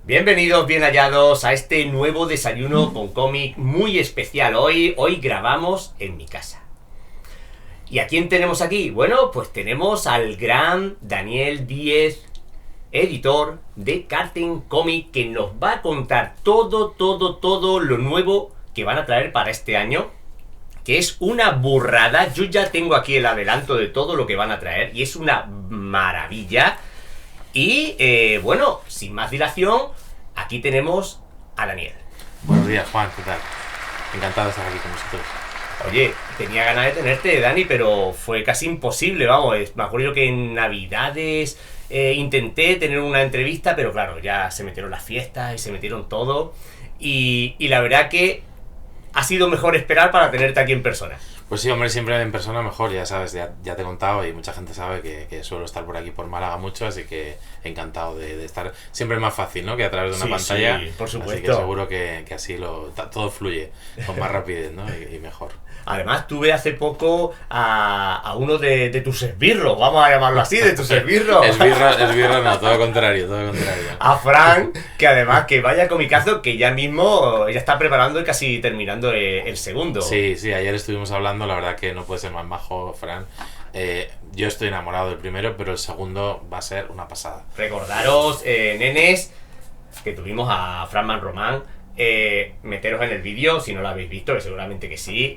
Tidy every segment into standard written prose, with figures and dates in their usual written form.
Bienvenidos, bien hallados a este nuevo desayuno con cómic muy especial. Hoy grabamos en mi casa. ¿Y a quién tenemos aquí? Bueno, pues tenemos al gran Daniel Díez, editor de Carten Comic, que nos va a contar todo lo nuevo que van a traer para este año, que es una burrada. Yo ya tengo aquí el adelanto de todo lo que van a traer y es una maravilla. Y bueno, sin más dilación, aquí tenemos a Daniel. Buenos días, Juan, ¿qué tal? Encantado de estar aquí con vosotros. Oye, tenía ganas de tenerte, Dani, pero fue casi imposible, vamos. Me acuerdo que en Navidades intenté tener una entrevista, pero claro, ya se metieron las fiestas y se metieron todo. Y la verdad que ha sido mejor esperar para tenerte aquí en persona. Pues sí, hombre, siempre en persona mejor, ya sabes, ya te he contado y mucha gente sabe que suelo estar por aquí por Málaga mucho, así que encantado de estar. Siempre es más fácil, ¿no?, que a través de una pantalla. Sí, por supuesto. Así que seguro que así todo fluye con más rapidez, ¿no? y mejor. Además, tuve hace poco a uno de tus esbirros, vamos a llamarlo así, de tus esbirros. Esbirro no, todo lo contrario. A Fran, que además que vaya comicazo, que ya mismo ya está preparando y casi terminando el segundo. Sí, ayer estuvimos hablando, la verdad que no puede ser más majo, Fran. Yo estoy enamorado del primero, pero el segundo va a ser una pasada. Recordaros, nenes, que tuvimos a Franman Román. Meteros en el vídeo si no lo habéis visto, que seguramente que sí.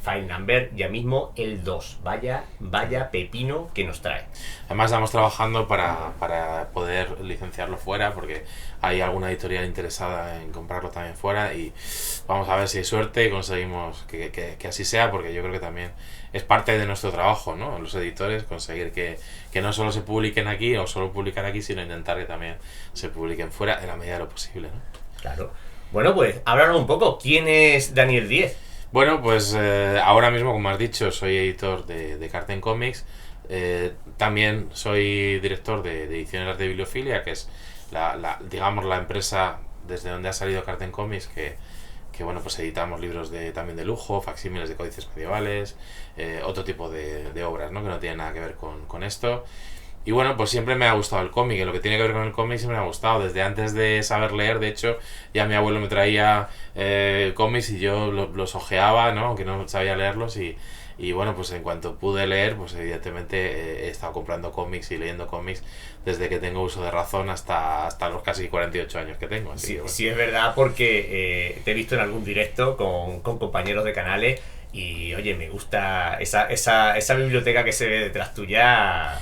File number, ya mismo el 2. Vaya pepino que nos trae. Además estamos trabajando para poder licenciarlo fuera, porque hay alguna editorial interesada en comprarlo también fuera, y vamos a ver si hay suerte y conseguimos que así sea, porque yo creo que también es parte de nuestro trabajo, ¿no?, los editores, conseguir que no solo se publiquen aquí o solo publicar aquí, sino intentar que también se publiquen fuera en la medida de lo posible, ¿no? Claro. Bueno, pues háblanos un poco. ¿Quién es Daniel Díez? Bueno, pues ahora mismo, como has dicho, soy editor de Carten Comics. También soy director de Ediciones Arte de Bibliofilia, que es digamos la empresa desde donde ha salido Carten Comics, que bueno, pues editamos libros también de lujo, facsímiles de códices medievales, otro tipo de obras, ¿no?, que no tienen nada que ver con esto. Y bueno, pues siempre me ha gustado el cómic, lo que tiene que ver con el cómic siempre me ha gustado, desde antes de saber leer. De hecho, ya mi abuelo me traía cómics y yo los ojeaba, ¿no?, aunque no sabía leerlos, y bueno, pues en cuanto pude leer, pues evidentemente he estado comprando cómics y leyendo cómics desde que tengo uso de razón hasta los casi 48 años que tengo. Así Sí, que, bueno. sí, es verdad, porque te he visto en algún directo con compañeros de canales y oye, me gusta esa biblioteca que se ve detrás tuya.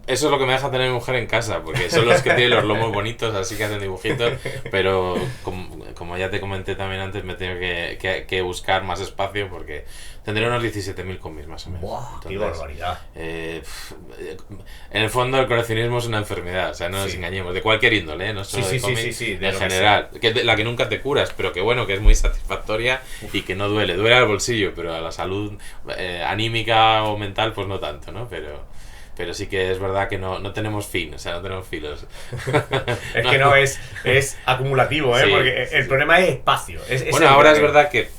Eso es lo que me deja tener mi mujer en casa, porque son los que tienen los lomos bonitos, así que hacen dibujitos, pero como ya te comenté también antes, me tengo que buscar más espacio, porque tendré unos 17.000 cómics más o menos. ¡Buah! Entonces, ¡Qué barbaridad! En el fondo el coleccionismo es una enfermedad, o sea, no nos engañemos, de cualquier índole, no solo de cómics, en general, la que nunca te curas, pero que bueno, que es muy satisfactoria y que no duele al bolsillo, pero a la salud anímica o mental pues no tanto, ¿no? Pero sí que es verdad que no tenemos fin, o sea, no tenemos filos. Es que no es acumulativo, ¿eh? Sí, porque el problema es espacio. Bueno, ahora es verdad que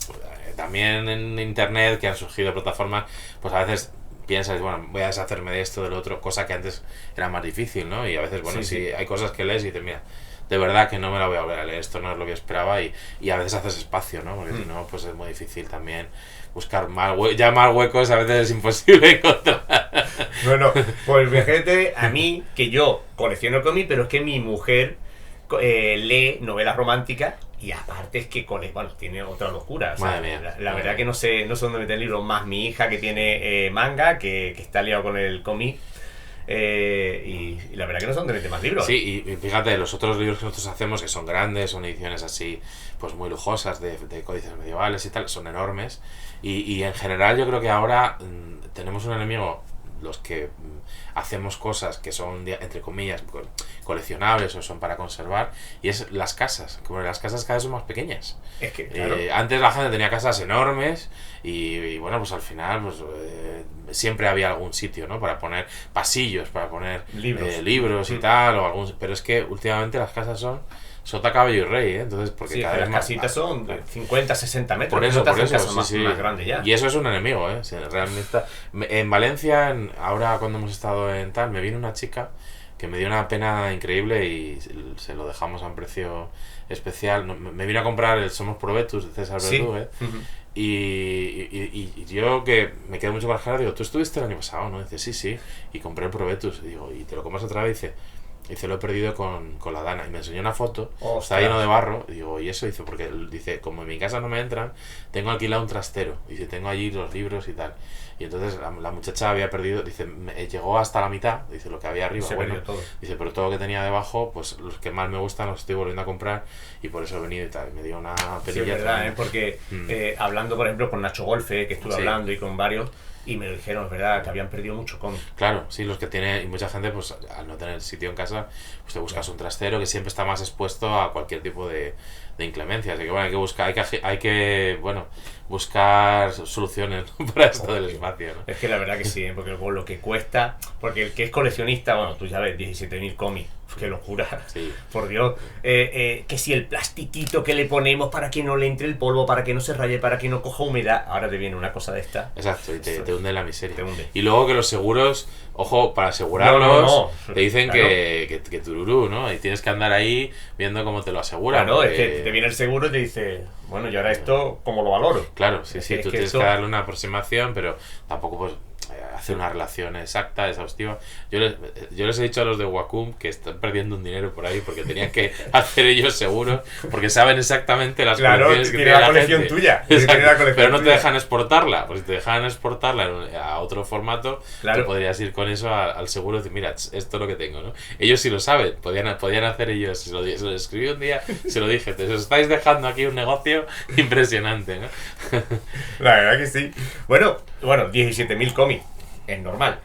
también en internet, que han surgido plataformas, pues a veces piensas, bueno, voy a deshacerme de esto, del otro, cosa que antes era más difícil, ¿no? Y a veces, bueno, sí, hay cosas que lees y dices, mira, de verdad que no me la voy a volver a leer, esto no es lo que esperaba, y a veces haces espacio, ¿no? Porque si no, pues es muy difícil también buscar más huecos, a veces es imposible encontrar. Bueno, pues fíjate, a mí, que yo colecciono cómics, pero es que mi mujer lee novelas románticas y aparte es que tiene otra locura. O sea, Madre mía, la verdad que no sé dónde meter libros, más mi hija que tiene manga, que está liado con el cómic. Y la verdad que no sé dónde meter más libros. Sí, y fíjate, los otros libros que nosotros hacemos, que son grandes, son ediciones así, pues muy lujosas, de códices medievales y tal, son enormes. Y en general yo creo que ahora tenemos un enemigo, los que hacemos cosas que son, entre comillas, coleccionables o son para conservar, y es las casas. Como las casas cada vez son más pequeñas. Es que, claro. Antes la gente tenía casas enormes y bueno, pues al final pues siempre había algún sitio, ¿no?, para poner pasillos, para poner libros y tal, pero es que últimamente las casas son sota, caballo y rey, ¿eh? Entonces, porque sí, cada vez las más casitas son de 50, 60 metros. Por eso, más grande ya. Y eso es un enemigo, ¿eh? O sea, realmente en Valencia, ahora cuando hemos estado en tal, me vino una chica que me dio una pena increíble y se lo dejamos a un precio especial. Me vino a comprar el Somos Probetus de César Verdú, y yo que me quedo mucho con la cara, digo, ¿tú estuviste el año pasado? ¿No? Dice, sí, y compré el Probetus. Digo, ¿y te lo compras otra vez? Dice, lo he perdido con la Dana. Y me enseñó una foto, está lleno de barro. Y digo, ¿y eso? Dice, porque dice, como en mi casa no me entran, tengo alquilado un trastero. Dice, tengo allí los libros y tal. Y entonces la muchacha había perdido, dice, llegó hasta la mitad, dice, lo que había arriba, todo. Dice, pero todo lo que tenía debajo, pues los que más me gustan los estoy volviendo a comprar y por eso he venido y tal. Y me dio una penilla. Sí, es verdad, porque hablando, por ejemplo, con Nacho Golfe, que estuve hablando, y con varios, y me lo dijeron, es verdad, que habían perdido mucho cómic. Claro, sí, los que tienen, y mucha gente, pues al no tener sitio en casa, pues te buscas un trastero que siempre está más expuesto a cualquier tipo de inclemencia. Así que bueno, hay que buscar, buscar soluciones, ¿no? Para esto del espacio, ¿no? Es que la verdad que sí, porque con lo que cuesta, porque el que es coleccionista, bueno, tú ya ves, 17.000 cómics, qué locura, sí. Por Dios, que si el plastiquito que le ponemos para que no le entre el polvo, para que no se raye, para que no coja humedad, ahora te viene una cosa de esta. Exacto, y te hunde la miseria. Te hunde. Y luego que los seguros, ojo, para asegurarlos, no. te dicen Claro. que tururú, ¿no? Y tienes que andar ahí viendo cómo te lo aseguran. Claro, es que te viene el seguro y te dice, bueno, y ahora esto, ¿cómo lo valoro? Claro, sí, tú tienes esto... que darle una aproximación, pero tampoco pues hacer una relación exacta, exhaustiva. Yo les he dicho a los de Wacom que están perdiendo un dinero por ahí porque tenían que hacer ellos seguros, porque saben exactamente las colecciones que tiene la colección gente. tuya. Pero no te dejan exportarla, pues si te dejan exportarla a otro formato, tú podrías ir con eso al seguro y decir, mira, esto es lo que tengo, ¿no? Ellos sí lo saben, podían hacer ellos, se lo escribí un día, se lo dije, os estáis dejando aquí un negocio impresionante, ¿no? La verdad que sí. Bueno, 17.000 cómics. Es normal.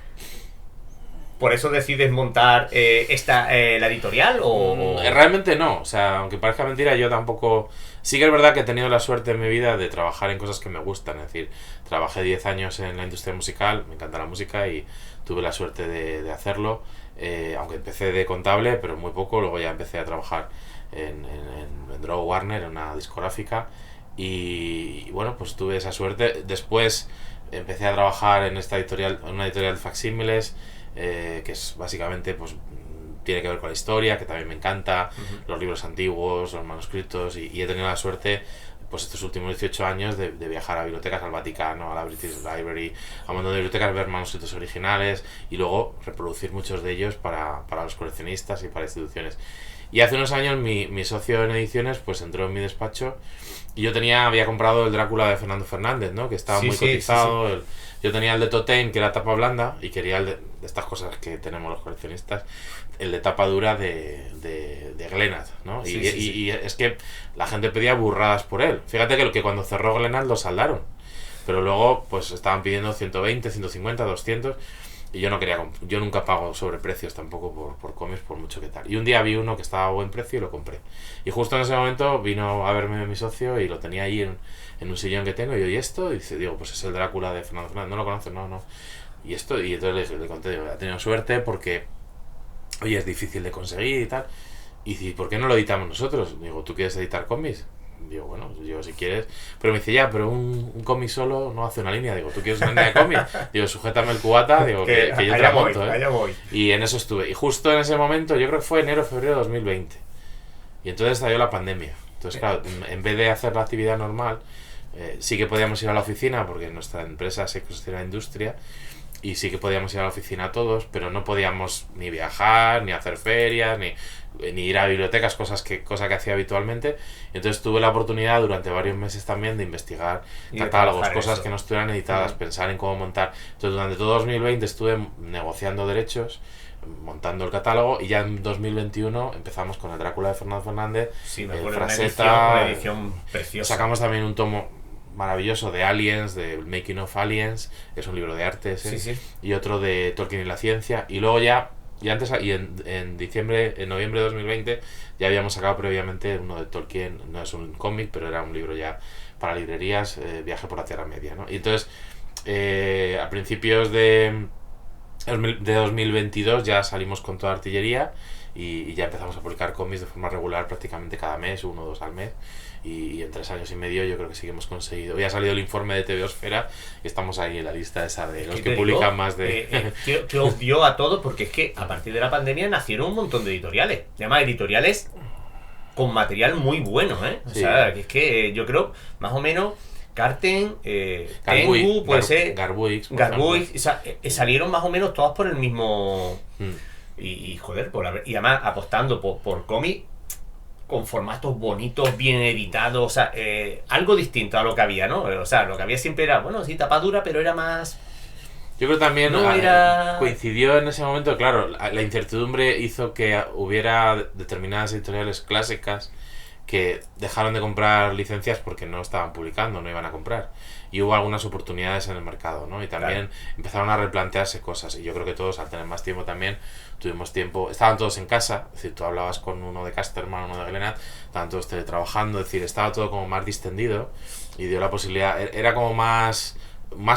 ¿Por eso decides montar la editorial o...? Realmente no, o sea, aunque parezca mentira, yo tampoco... Sí que es verdad que he tenido la suerte en mi vida de trabajar en cosas que me gustan, es decir, trabajé 10 años en la industria musical, me encanta la música y tuve la suerte de hacerlo, aunque empecé de contable, pero muy poco, luego ya empecé a trabajar en Draw Warner, en una discográfica, y bueno, pues tuve esa suerte. Después empecé a trabajar en una editorial de facsímiles, que es básicamente, pues tiene que ver con la historia, que también me encanta, los libros antiguos, los manuscritos, y he tenido la suerte, pues estos últimos 18 años, de viajar a bibliotecas, al Vaticano, a la British Library, a un montón de bibliotecas, ver manuscritos originales y luego reproducir muchos de ellos para los coleccionistas y para instituciones. Y hace unos años mi socio en ediciones pues entró en mi despacho y yo había comprado el Drácula de Fernando Fernández, ¿no? Que estaba muy cotizado. Sí. Yo tenía el de Totem, que era tapa blanda, y quería el de estas cosas que tenemos los coleccionistas, el de tapa dura de Glenad, ¿no? Y es que la gente pedía burradas por él. Fíjate que cuando cerró Glenad lo saldaron, pero luego pues estaban pidiendo 120, 150, 200... Y yo nunca pago sobreprecios tampoco por cómics, por mucho que tal. Y un día vi uno que estaba a buen precio y lo compré. Y justo en ese momento vino a verme mi socio y lo tenía ahí en un sillón que tengo. Y yo, ¿y esto? Y dice, pues es el Drácula de Fernando Fernández. ¿No lo conoces? No. Y entonces le conté, digo, ha tenido suerte porque, oye, es difícil de conseguir y tal. Y dice, ¿por qué no lo editamos nosotros? Digo, ¿tú quieres editar cómics? Digo, bueno, yo si quieres. Pero me dice, pero un cómic solo no hace una línea. Digo, ¿tú quieres una línea de cómic? Digo, sujétame el cubata. Digo, que yo te la monto, allá voy. Y en eso estuve. Y justo en ese momento, yo creo que fue enero o febrero de 2020. Y entonces estalló la pandemia. Entonces, claro, en vez de hacer la actividad normal, sí que podíamos ir a la oficina, porque nuestra empresa se considera industria, y sí que podíamos ir a la oficina todos, pero no podíamos ni viajar, ni hacer ferias, ni ir a bibliotecas, cosa que hacía habitualmente. Y entonces tuve la oportunidad durante varios meses también de investigar catálogos, cosas que no estuvieran editadas, pensar en cómo montar. Entonces durante todo 2020 estuve negociando derechos, montando el catálogo, y ya en 2021 empezamos con el Drácula de Fernando Fernández, una edición preciosa. Sacamos también un tomo maravilloso de Aliens, de Making of Aliens, que es un libro de arte, y otro de Tolkien y la ciencia. Y luego en noviembre de 2020 ya habíamos sacado previamente uno de Tolkien, no es un cómic, pero era un libro ya para librerías, Viaje por la Tierra Media, ¿no? Y entonces a principios de 2022 ya salimos con toda artillería y ya empezamos a publicar cómics de forma regular prácticamente cada mes, 1 o 2 al mes. Y en 3 años y medio yo creo que sí que hemos conseguido. Hoy ha salido el informe de TVOsfera y estamos ahí en la lista esa de los que publican más de... que os dio a todos, porque es que a partir de la pandemia nacieron un montón de editoriales. Además, editoriales con material muy bueno, ¿eh? O sea, que es que yo creo, más o menos, Carten, Tengu, puede ser... Garbuix, o sea, salieron más o menos todas por el mismo... Y joder, y además apostando por cómic con formatos bonitos, bien editados, o sea, algo distinto a lo que había, ¿no? O sea, lo que había siempre era, bueno, sí, tapadura, pero era más... Yo creo también coincidió en ese momento, claro, la incertidumbre hizo que hubiera determinadas editoriales clásicas que dejaron de comprar licencias porque no estaban publicando, no iban a comprar. Y hubo algunas oportunidades en el mercado, ¿no? Y también empezaron a replantearse cosas. Y yo creo que todos, al tener más tiempo también, tuvimos tiempo... Estaban todos en casa, es decir, tú hablabas con uno de Casterman, uno de Glenat, estaban todos teletrabajando, es decir, estaba todo como más distendido y dio la posibilidad... Era como más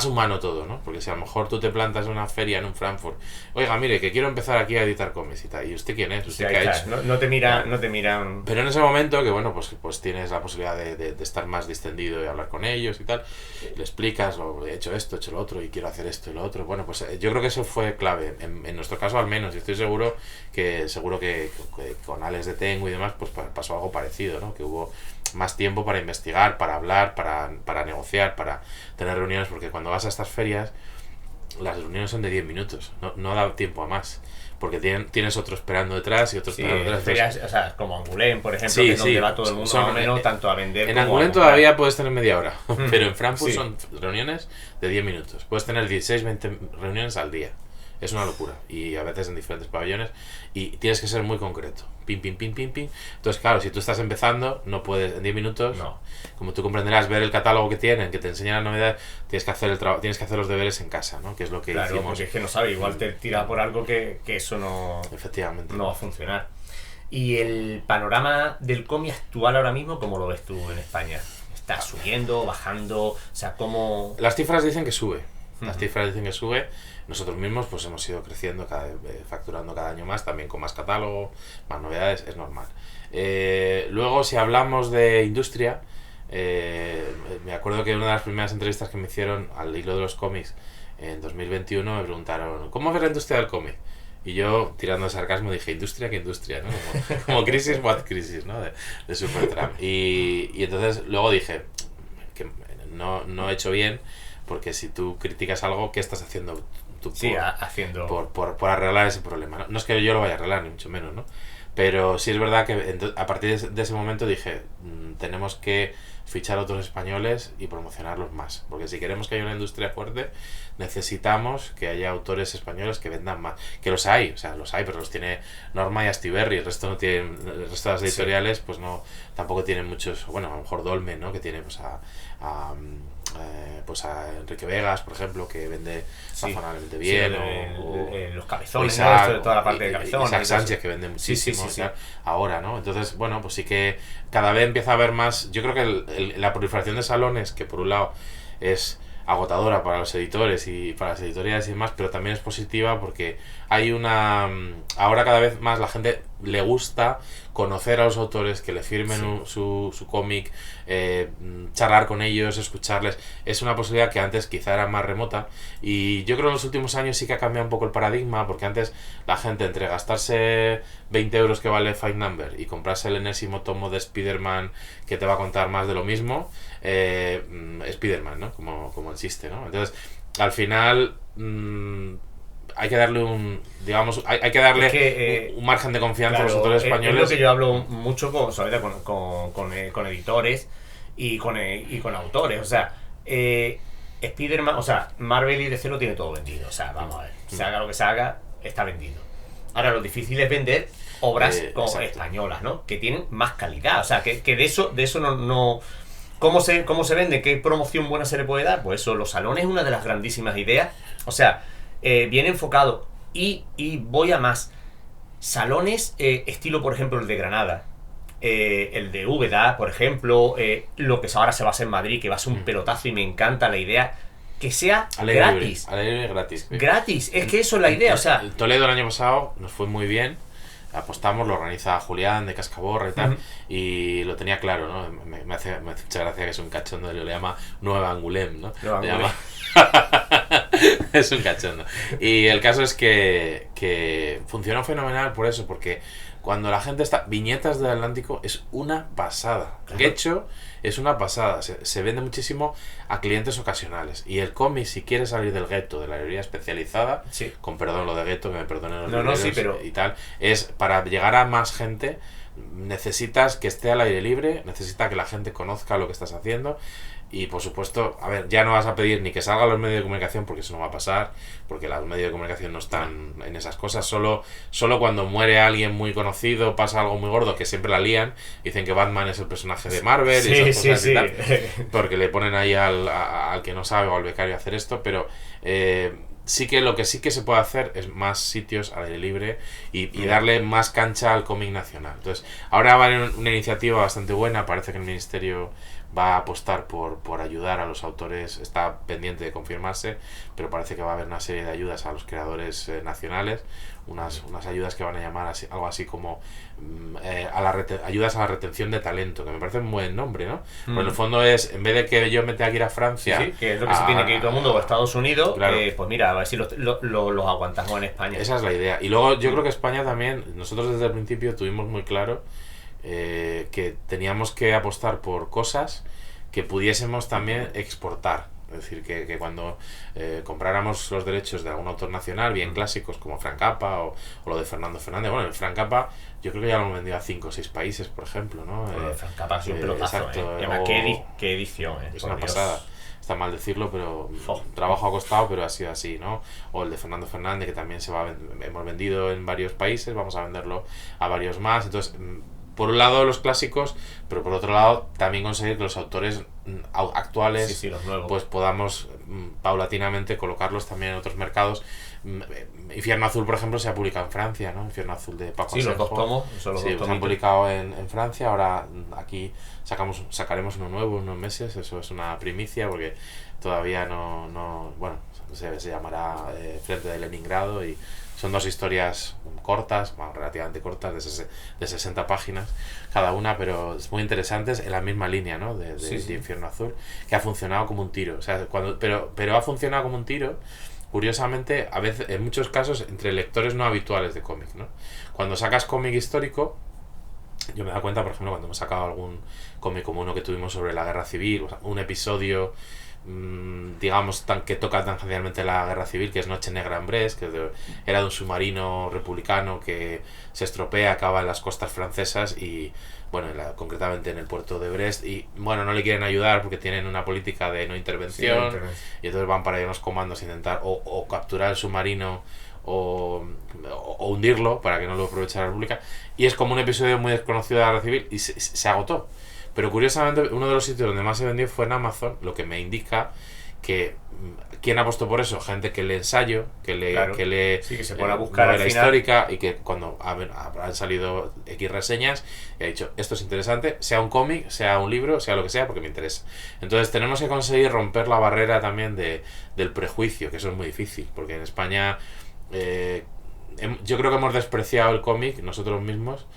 humano todo, ¿no? Porque si a lo mejor tú te plantas en una feria en un Frankfurt, oiga, mire, que quiero empezar aquí a editar cómics y tal, ¿y usted quién es? ¿Usted qué ha hecho? No te miran... Pero en ese momento, que bueno, pues tienes la posibilidad de estar más distendido y hablar con ellos y tal, le explicas, he hecho esto, he hecho lo otro y quiero hacer esto y lo otro, bueno, pues yo creo que eso fue clave, en nuestro caso al menos, y estoy seguro que con Alex de Tengu y demás, pues pasó algo parecido, ¿no? Que hubo más tiempo para investigar, para hablar, para negociar, para tener reuniones, porque cuando vas a estas ferias las reuniones son de 10 minutos, no da tiempo a más, porque tienes otro esperando detrás y otro esperando detrás. Ferias, o sea, como Angoulême, por ejemplo, que es donde va todo el mundo más o menos tanto a vender. En Angoulême todavía puedes tener media hora, pero en Frankfurt son reuniones de 10 minutos. Puedes tener 16, 20 reuniones al día. Es una locura. Y a veces en diferentes pabellones. Y tienes que ser muy concreto. Pim, pim, pim, pim, pim. Entonces, claro, si tú estás empezando, no puedes en 10 minutos. No. Como tú comprenderás, ver el catálogo que tienen, que te enseñan la novedad, tienes que hacer los deberes en casa, ¿no? Que es lo que hicimos. Porque es que no sabe, igual te tira por algo que eso no... Efectivamente. No va a funcionar. ¿Y el panorama del cómic actual ahora mismo, cómo lo ves tú en España? ¿Está subiendo, bajando? O sea, ¿cómo...? Las cifras dicen que sube. Nosotros mismos pues hemos ido creciendo, facturando cada año más, también con más catálogo, más novedades, es normal. Luego, si hablamos de industria, me acuerdo que una de las primeras entrevistas que me hicieron al hilo de los cómics en 2021 me preguntaron, ¿cómo ves la industria del cómic? Y yo, tirando de sarcasmo, dije, ¿industria? ¿Qué industria? ¿No? Como crisis, what crisis, ¿no? De Supertramp. Y entonces luego dije que no he hecho bien, porque si tú criticas algo, ¿qué estás haciendo tú por arreglar ese problema? No es que yo lo vaya a arreglar, ni mucho menos, ¿no? Pero sí es verdad que a partir de ese momento dije, tenemos que fichar a otros españoles y promocionarlos más, porque si queremos que haya una industria fuerte, necesitamos que haya autores españoles que vendan más, que los hay, pero los tiene Norma y Astiberri, el resto de las editoriales pues no, tampoco tienen muchos, bueno, a lo mejor Dolmen, ¿no? Que tiene pues a Enrique Vegas, por ejemplo, que vende razonablemente bien, los cabezones, Isaac, ¿no? Toda la parte de cabezones, Isaac Sánchez, que vende muchísimo sí. ahora, ¿no? Entonces, bueno, pues sí que cada vez empieza a haber más. Yo creo que la proliferación de salones, que por un lado es agotadora para los editores y para las editoriales y demás, pero también es positiva porque hay ahora cada vez más la gente le gusta conocer a los autores, que le firmen su cómic, charlar con ellos, escucharles. Es una posibilidad que antes quizá era más remota, y yo creo que en los últimos años sí que ha cambiado un poco el paradigma, porque antes la gente, entre gastarse 20 euros que vale Five Number y comprarse el enésimo tomo de Spider-Man que te va a contar más de lo mismo, Spider-Man, ¿no? Como el chiste, ¿no? Entonces, al final hay que darle un margen de confianza a los autores españoles. Es lo que yo hablo mucho con editores y con autores. O sea, Spider-Man, o sea, Marvel y DC lo tiene todo vendido. O sea, vamos a ver, se haga lo que se haga, está vendido. Ahora, lo difícil es vender obras españolas, ¿no? Que tienen más calidad. O sea, que de eso no ¿Cómo se vende? ¿Qué promoción buena se le puede dar? Pues eso, los salones es una de las grandísimas ideas. O sea, bien enfocado. Y voy a más. Salones estilo, por ejemplo, el de Granada. El de Úbeda, por ejemplo. Lo que ahora se va a hacer en Madrid, que va a ser un pelotazo, y me encanta la idea. Que sea gratis. Al aire libre gratis. Gratis. Es que eso es la idea. O sea, el Toledo el año pasado nos fue muy bien. apostamos, lo organiza Julián de Cascaborra y tal, y lo tenía claro, ¿no? Me hace mucha gracia que es un cachondo, le llama Nueva Angulem, ¿no? Nueva Le Angulem. Es un cachondo. Y el caso es que funcionó fenomenal por eso, porque cuando la gente está... Viñetas del Atlántico es una pasada. Getxo es una pasada. Se vende muchísimo a clientes ocasionales. Y el cómic, si quiere salir del gueto, de la librería especializada, Sí. con perdón lo de gueto, que me perdonen los No, sí, pero... y tal, es para llegar a más gente, necesitas que esté al aire libre, necesita que la gente conozca lo que estás haciendo. Y por supuesto, a ver, ya no vas a pedir ni que salgan los medios de comunicación, porque eso no va a pasar, porque los medios de comunicación no están en esas cosas. Solo cuando muere alguien muy conocido, pasa algo muy gordo, que siempre la lían, dicen que Batman es el personaje de Marvel y esas cosas y tal, porque le ponen ahí al que no sabe o al becario a hacer esto, pero sí que lo que sí que se puede hacer es más sitios al aire libre y darle más cancha al cómic nacional. Entonces, ahora va a haber una iniciativa bastante buena, parece que el Ministerio va a apostar por ayudar a los autores, está pendiente de confirmarse, pero parece que va a haber una serie de ayudas a los creadores nacionales, unas ayudas que van a llamar algo así como ayudas a la retención de talento, que me parece un buen nombre, ¿no? Pero en el fondo es, en vez de que yo me tenga que ir a Francia... Sí, que es lo que se tiene que ir todo el mundo, o a Estados Unidos, claro. Pues mira, a ver si los aguantamos en España. Esa es la idea. Y luego yo creo que España también, nosotros desde el principio tuvimos muy claro que teníamos que apostar por cosas que pudiésemos también exportar. Es decir, que cuando compráramos los derechos de algún autor nacional, bien clásicos como Frank Capra o lo de Fernando Fernández, bueno, el Frank Capra yo creo que ya lo hemos vendido a 5 o 6 países, por ejemplo, ¿no? Frank Capra ha sido un pelotazo, exacto, además, qué edición, es una pasada. Está mal decirlo, pero trabajo ha costado, pero ha sido así, ¿no? O el de Fernando Fernández, que también hemos vendido en varios países, vamos a venderlo a varios más. Entonces, por un lado los clásicos, pero por otro lado también conseguir que los autores actuales los nuevos, pues podamos paulatinamente colocarlos también en otros mercados. Infierno Azul, por ejemplo, se ha publicado en Francia, ¿no? Infierno Azul de Paco Asenjo. Los dos tomos. Se han publicado en Francia. Ahora aquí sacaremos uno nuevo en unos meses. Eso es una primicia porque todavía no bueno, se llamará Frente de Leningrado y son 2 historias cortas, bueno, relativamente cortas, de 60 páginas cada una, pero muy interesantes en la misma línea, ¿no? de Infierno Azul, que ha funcionado como un tiro. O sea, pero ha funcionado como un tiro, curiosamente, a veces, en muchos casos, entre lectores no habituales de cómic, ¿no? Cuando sacas cómic histórico, yo me he dado cuenta, por ejemplo, cuando hemos sacado algún cómic como uno que tuvimos sobre la guerra civil, o sea, un episodio digamos que toca tangencialmente la guerra civil, que es Noche Negra en Brest, que era de un submarino republicano que se estropea, acaba en las costas francesas y bueno, concretamente en el puerto de Brest, y bueno, no le quieren ayudar porque tienen una política de no intervención, y entonces van para allá unos comandos a intentar o capturar el submarino o hundirlo para que no lo aproveche la República, y es como un episodio muy desconocido de la guerra civil y se agotó. Pero curiosamente, uno de los sitios donde más se vendió fue en Amazon, lo que me indica que ¿quién apostó por eso? Gente que lee ensayo, que se pone a buscar novela histórica, y que cuando han salido X reseñas he dicho, esto es interesante, sea un cómic, sea un libro, sea lo que sea, porque me interesa. Entonces tenemos que conseguir romper la barrera también del prejuicio, que eso es muy difícil, porque en España yo creo que hemos despreciado el cómic nosotros mismos,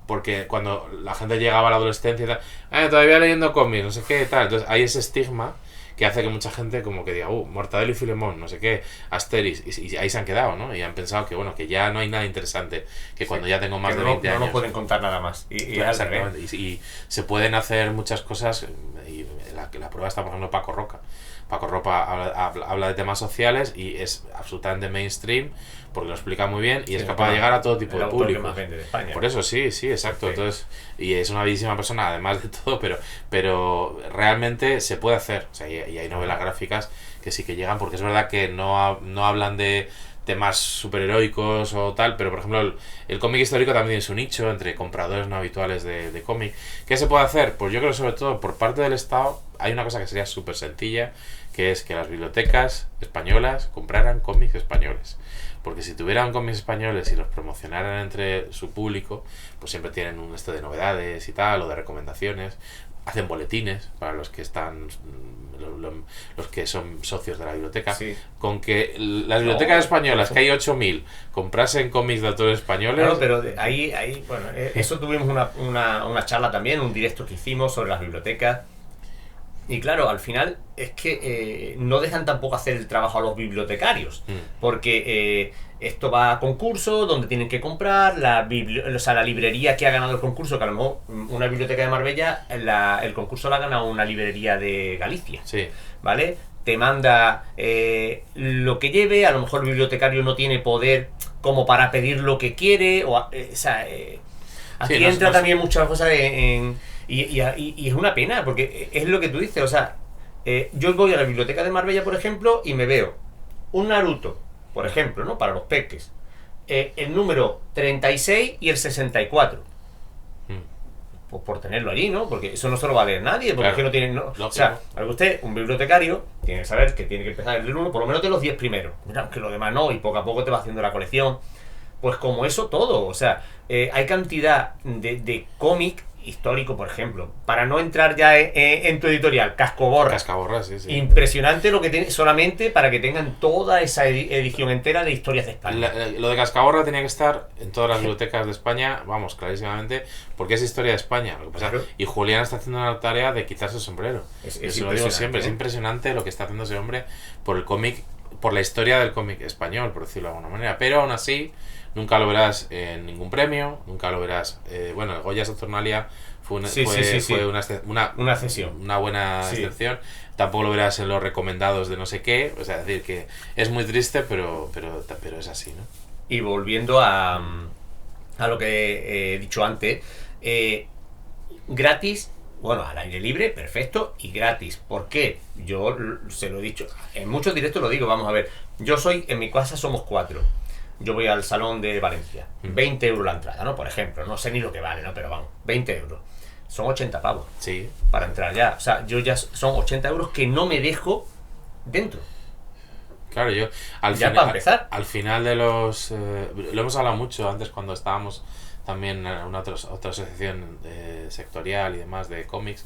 porque cuando la gente llegaba a la adolescencia y tal, todavía leyendo cómics, no sé qué, tal, entonces hay ese estigma que hace que mucha gente como que diga, Mortadelo y Filemón, no sé qué, Asterix, y ahí se han quedado, ¿no? Y han pensado que bueno, que ya no hay nada interesante, que cuando ya tengo más de 20 años no pueden contar nada más, exactamente, y se pueden hacer muchas cosas, y la prueba está, por ejemplo, Paco Roca habla de temas sociales y es absolutamente mainstream porque lo explica muy bien y es capaz de llegar a todo tipo de público. Por eso sí, exacto. Entonces, y es una bellísima persona además de todo, pero realmente se puede hacer. O sea, y hay novelas gráficas que sí que llegan, porque es verdad que no hablan de temas superheroicos o tal, pero por ejemplo el cómic histórico también es un nicho entre compradores no habituales de cómic. ¿Qué se puede hacer? Pues yo creo que sobre todo por parte del Estado hay una cosa que sería súper sencilla, que es que las bibliotecas españolas compraran cómics españoles. porque si tuvieran cómics españoles y los promocionaran entre su público, pues siempre tienen un de novedades y tal, o de recomendaciones, hacen boletines para los que están los que son socios de la biblioteca. Sí. Con que las bibliotecas españolas, que hay 8.000, comprasen cómics de autores españoles. Claro, pero ahí bueno, eso tuvimos una charla también, un directo que hicimos sobre las bibliotecas. Y claro, al final es que no dejan tampoco hacer el trabajo a los bibliotecarios, porque esto va a concurso donde tienen que comprar, la librería que ha ganado el concurso, que a lo mejor una biblioteca de Marbella, el concurso lo ha ganado una librería de Galicia, Sí. ¿vale? Te manda lo que lleve, a lo mejor el bibliotecario no tiene poder como para pedir lo que quiere, aquí Sí, entra también muchas cosas y es una pena, porque es lo que tú dices, o sea, yo voy a la biblioteca de Marbella, por ejemplo, y me veo un Naruto, por ejemplo, ¿no? Para los peques, el número 36 y el 64. Pues por tenerlo allí, ¿no? Porque eso no se lo va a leer nadie, porque Claro. es que no tienen... No. O sea, algo usted, un bibliotecario, tiene que saber que tiene que empezar el 1, por lo menos de los 10 primeros. Mira, que lo demás no, y poco a poco te va haciendo la colección. Pues como eso todo, o sea, hay cantidad de cómic histórico, por ejemplo, para no entrar ya en tu editorial, Cascoborra. Cascaborras, sí. Impresionante lo que tiene, solamente para que tengan toda esa edición entera de historias de España. Lo de Cascaborra tenía que estar en todas las bibliotecas de España, vamos, clarísimamente, porque es historia de España. Lo que pasa, Claro. Y Julián está haciendo una tarea de quitarse el sombrero. Es Eso lo digo siempre, es impresionante, impresionante lo que está haciendo ese hombre por el cómic, por la historia del cómic español, por decirlo de alguna manera. Pero aún así, nunca lo verás en ningún premio, nunca lo verás. Bueno, el Goya Saturnalia fue una cesión. Una buena excepción. Tampoco lo verás en los recomendados de no sé qué. O sea, es decir que es muy triste, pero es así, ¿no? Y volviendo a lo que he dicho antes, gratis, bueno, al aire libre, perfecto, y gratis. ¿Por qué? Yo se lo he dicho, en muchos directos lo digo, vamos a ver, en mi casa somos 4. Yo voy al Salón de Valencia, 20 euros la entrada, ¿no? Por ejemplo, no sé ni lo que vale, ¿no? Pero vamos, 20 euros. Son 80 pavos. Sí. Para entrar ya. O sea, son 80 euros que no me dejo dentro. Claro, yo para empezar. Al final de los... lo hemos hablado mucho antes cuando estábamos también en una otra asociación sectorial y demás de cómics,